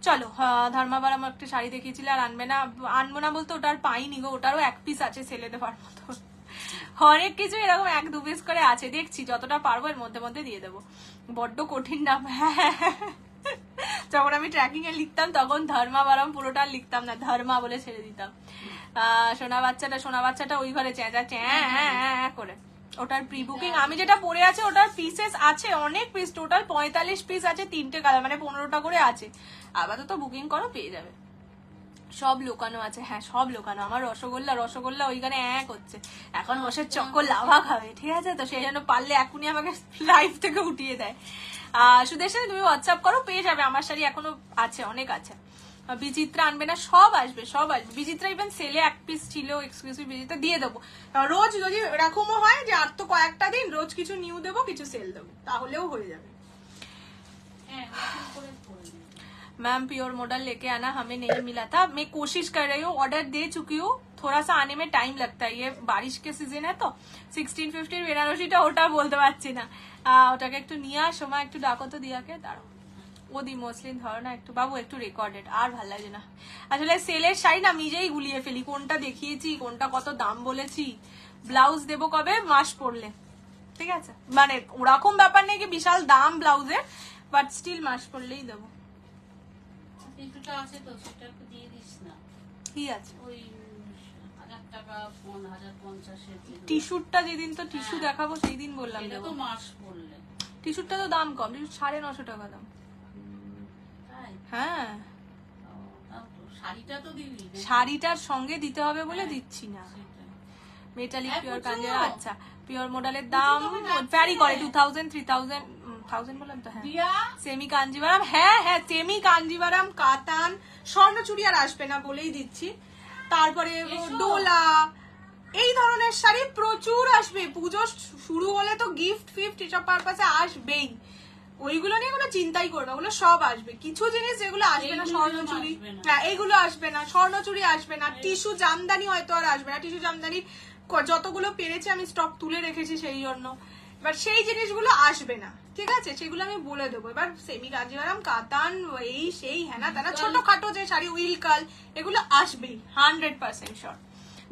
চলো ধর্মাবার আমার একটা শাড়ি দেখিয়েছিলে, আর আনবো না বলতে ওটা আর পাইনি গো, ওটারও এক পিস আছে সেলে দেওয়ার মতো, অনেক কিছু এরকম 1-2 পিস করে আছে, দেখছি যতটা পারবো এর মধ্যে মধ্যে দিয়ে দেবো। বড্ড কঠিন নাম, যখন আমি ট্র্যাকিং এ লিখতাম তখন ধর্মাবারম পুরোটা লিখতাম না, ধর্মা বলে ছেড়ে দিতাম। সোনা বাচ্চাটা ওই ঘরে চেঁচাচ্ছে করে, ওটার প্রি বুকিং, আমি যেটা পরে আছে ওটার পিসেস আছে অনেক পিস, টোটাল 45 পিস আছে, 3টে কালার, মানে 15টা করে আছে। আপাতত বুকিং করো পেয়ে যাবে। সব লোকানো আছে, হ্যাঁ সব লোকানো। আমার রসগোল্লা ওইখানে এক হচ্ছে, এখন বসে চক্কর লাভা খাবে, ঠিক আছে, তো সেই জন্য পারলে এখনই আমাকে লাইভ থেকে উঠিয়ে দেয়। সুদের সাথে তুমি হোয়াটসঅ্যাপ করো, পেয়ে যাবে, আমার শাড়ি এখনো আছে, অনেক আছে। বিচিত্রা আনবে না, সব আসবে সব আসবে। বিচিত্রা ইভেন সেলে এক পিস ছিল এক্সক্লুসিভ, বিচিত্রা দিয়ে দেবো। রোজ যদি এরকমও হয় যে আর তো কয়েকটা দিন রোজ কিছু নিউ দেবো কিছু সেল দেবো, তাহলেও হয়ে যাবে। मैम प्योर मॉडल लेके आना, हमें नहीं मिला था, मैं कोशिश कर रही हूँ, ऑर्डर दे चुकी हूँ, थोड़ा सा आने में टाइम लगता है, ये बारिश के सीजन है तो 1650 বেনারসিটা ওটা বলতে পারছি না, ওটাকে একটু নিয়ে আসো মা, একটু ডাকো তো দিয়াকে, দাঁড়াও ওদি মসলিন ধরো না একটু, বাবু একটু রেকর্ডেড, আর ভাল লাগে না আসলে সেলের শাড়ি না, নিজেই গুলিয়ে ফেলি, কোনটা দেখিয়েছি কোনটা কত দাম বলেছি, ব্লাউজ দেবো কবে? মাস পড়লে, ঠিক আছে? মানে ওরকম ব্যাপার নেই কি বিশাল দাম ব্লাউজের, বাট স্টিল মাস পড়লেই দেবো। কিছুটা আছে তো সেটা একটু দিয়ে দিস না, কি আছে? ওই 1000 টাকা 1050 টিস্যুরটা যেদিন তো টিস্যু দেখাবো সেই দিন বললাম এটা দেবো। তো মাস পড়লে। টিস্যুরটা তো দাম কম, টিস্যু 950 টাকা দাম। তাই? হ্যাঁ, ও, তাও তো। শাড়িটা তো দিলি না? শাড়িটার সঙ্গে দিতে হবে বলে দিচ্ছি না। সেটাই। মেটালিক হ্যাঁ, পিওর পুজো। কাঞ্জিভারাম, আচ্ছা পিওর মডেলের দাম ভ্যারি করে 2000 3000 1000 বললাম তো। হ্যাঁ, দিয়া সেমি কাঞ্জিভারাম, হ্যাঁ হ্যাঁ সেমি কাঞ্জিভারাম কাতান, স্বর্ণচুড়ি আর আসবে না বলেই দিচ্ছি। তারপরে ডোলা, এই ধরনের শাড়ি প্রচুর আসবে। পুজো শুরু হলে তো গিফট ফিফট এসব পারপাসে আসবেই, ওইগুলো নিয়ে কোনো চিন্তাই করো না, ওগুলো সব আসবে। কিছু জিনিস যেগুলো আসবে না, এইগুলো স্বর্ণচুড়ি, আসবে না। হ্যাঁ এইগুলো আসবে না, স্বর্ণচুড়ি আসবে না, টিস্যু জামদানি হয়তো আর আসবে না। টিস্যু জামদানি যতগুলো পেরেছি আমি স্টক তুলে রেখেছি সেই জন্য, এবার সেই জিনিসগুলো আসবে না, ঠিক আছে? সেগুলো আমি বলে দেবো। এবার সেমি কাঞ্জিভারাম কাতান এই সেই হ্যানা তেনা ছোটখাটো যে শাড়ি উইল কাল এগুলো আসবেই 100% শিওর।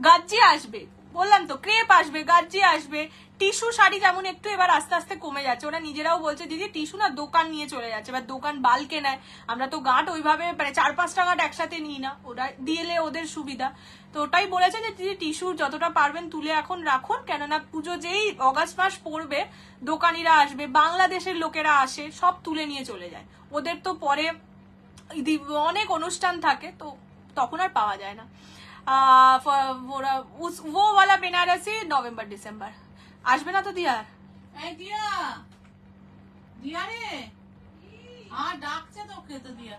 গাজ্জি আসবে, বললাম তো, ক্রেপ আসবে, গাজ্জি আসবে। টিস্যু শাড়ি যেমন একটু এবার আস্তে আস্তে কমে যাচ্ছে, ওরা নিজেরাও বলছে দিদি টিস্যু না দোকান নিয়ে চলে যাচ্ছে, এবার দোকান বালকে নেয়, আমরা তো গাঁট ওইভাবে মানে 4-5টা গাঁট একসাথে নিই না, ওরা দিলে ওদের সুবিধা। তো ওটাই বলেছে যে দিদি টিস্যু যতটা পারবেন তুলে এখন রাখুন, কেননা পুজো যেই অগাস্ট মাস পড়বে দোকানিরা আসবে, বাংলাদেশের লোকেরা আসে, সব তুলে নিয়ে চলে যায়, ওদের তো পরে অনেক অনুষ্ঠান থাকে, তো তখন আর পাওয়া যায় না। वो वाला बेनारसी नवंबर दिसंबर আসবে না তো দিয়ার? এই দিয়া, দিয়া রে, আর ডাকছে তোকে তো দিয়া।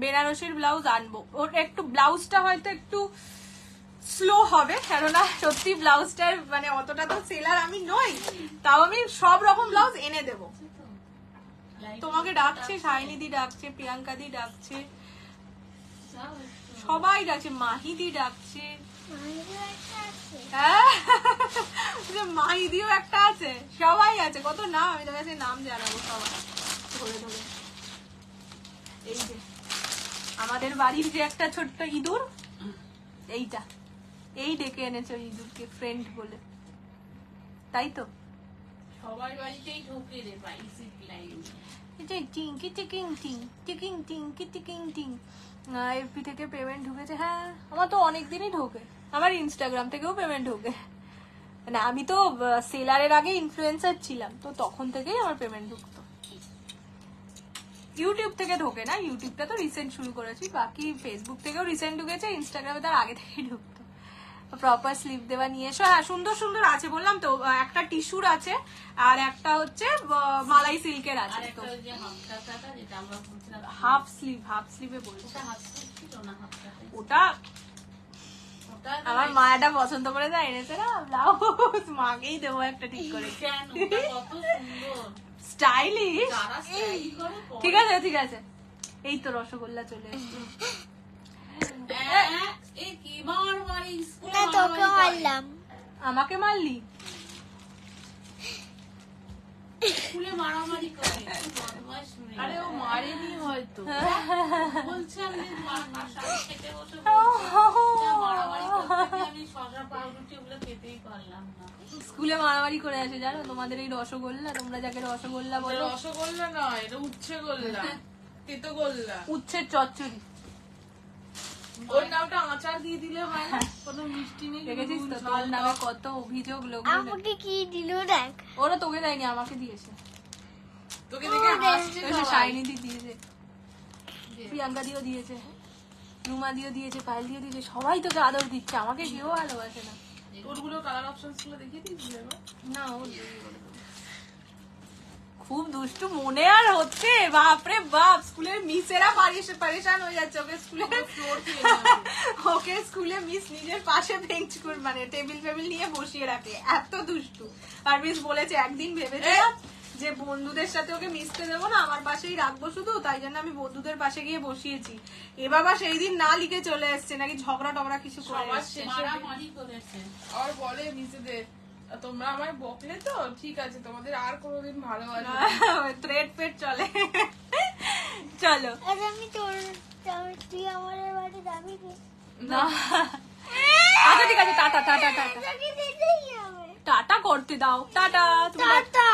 বেনারসির ব্লাউজ আনবো, ওর একটু ব্লাউজটা হয়তো একটু স্লো হবে, কেননা সত্যি ব্লাউজটার মানে অতটা তো সেলার আমি নই, তাও আমি সব রকম ব্লাউজ এনে দেবো। তোমাকে ডাকছে, শাইনিদি ডাকছে, প্রিয়াঙ্কা দি ডাকছে, সবাই ডাকছে, মাহিদি ডাকছে, হ্যাঁ মাহিদিও একটা আছে, সবাই আছে, কত নাম, আমি তোর কাছে নাম জানাবো সবাই ধরে ধরে। এই যে আমাদের বাড়ির যে একটা ছোট্ট ইঁদুর, এইটা এই ডেকে এনেছে ওই ইঁদুরকে ফ্রেন্ড বলে, তাই তো? সবার বাড়িতেই ঢোকে রে বাইসিক লাইন। টিঙ্কি টিকিং টিং টিকিং টিঙ্কি টিকিং টিং। এফবি থেকে পেমেন্ট ঢুকেছে, হ্যাঁ আমার তো অনেকদিনই ঢোকে, আমার ইনস্টাগ্রাম থেকেও পেমেন্ট ঢোকে, মানে আমি তো সেলারের আগে ইনফ্লুয়েন্সার ছিলাম, তো তখন থেকেই আমার পেমেন্ট ঢুকতো। ইউটিউব থেকে ঢোকে না, ইউটিউবটা তো রিসেন্ট শুরু করেছি, বাকি ফেসবুক থেকেও রিসেন্ট ঢুকেছে, ইনস্টাগ্রামে তার আগে থেকেই ঢুকতো। প্রপার স্লিভ দেওয়া নিয়ে এসো, হ্যাঁ সুন্দর সুন্দর আছে, বললাম তো একটা টিস্যুর আছে আর একটা হচ্ছে মালাই সিল্কের আর আছে। একটা তো ওই যে হাফটাটা যেটা আমরা বলছিলাম, হাফ স্লিভে বলছি, ওটা হাফ স্লিভ ছিল না হাফটাতে? ওটা ওটা আমার মায়াটা পছন্দ করে যা এনেছে না ব্লাউজ, মাকেই দেবো একটা ঠিক করে, কেন ওটা কত সুন্দর, স্টাইলিশ। যারা স্টাইল করে পরে। ঠিক আছে ঠিক আছে, এই তো রসগোল্লা চলে এসছে। এই কি মারমারি স্কুলে না তোকে মারলাম। আমাকে মারলি? স্কুলে মারামারি করে বদমাশ মেয়ে। আরে ও মারেনি হয়তো, বলছে আমি শাড়ি খেতে বসে বলছে, যা মারামারি করতে গিয়ে আমি শসা পাউরুটি ওগুলো খেতেই পারলাম না। স্কুলে মারামারি করে আসে জানো, তোমাদের এই রসগোল্লা, তোমরা যাকে রসগোল্লা বলো, রসগোল্লা নয়, এটা উচ্ছে গোল্লা, তেতো গোল্লা। উচ্ছের চচ্চড়ি, ওর নামটা আচার দিয়ে দিলে হয় না, কোনো মিষ্টি নেই, দেখেছিস তো নুন, তোর ঝাল, নামে টক। কত অভিযোগ লোক। আমাকে কি দিল দেখ। ওরা তোকে দেয়নি, আমাকে দিয়েছে, তোকে দেখে হাসছে সবাই। শাইনি দি দিয়েছে, প্রিয়াঙ্কা দিও দিয়েছে, রুমা দিও দিয়েছে, পায়েল দিও দিয়েছে, সবাই তোকে আদর দিচ্ছে, আমাকে কেউ ভালোবাসে না। ওরগুলো কালার অপশনস গুলো দেখিয়ে দিয়েছিস এবার? না ও খুব দুষ্টু, মনে আর হচ্ছে, বাপরে বাপ, স্কুলের মিসেরা পারেশান হয়ে যাচ্ছে, ওকে স্কুলে ওকে স্কুলে মিস নিজের পাশে বেঞ্চ করে মানে টেবিল নিয়ে বসিয়ে রাখে, এত দুষ্টু। আর মিস বলেছে একদিন ভেবেছিলাম যে বন্ধুদের সাথে ওকে মিশতে দেবো না, আমার পাশেই রাখবো শুধু, তাই জন্য আমি বন্ধুদের পাশে গিয়ে বসিয়েছি। এ বাবা সেই দিন না লিখে চলে এসছে, নাকি ঝগড়া টগড়া কিছু করে সবার এসছে। শেষে মারামারি করেছে। আর বলে নিজেদের, তোমরা আমায় বকলে তো ঠিক আছে, তোমাদের আর কোনোদিন ভালোবাসা থ্রেড পেট চলে। চলো আজ আমি তোর তুই আমার বাড়ি যাবি কি? না, আচ্ছা ঠিক আছে, টাটা টাটা টাটা। তোকে দেখেই করতে দাও। টাটা। তুমি টাটা।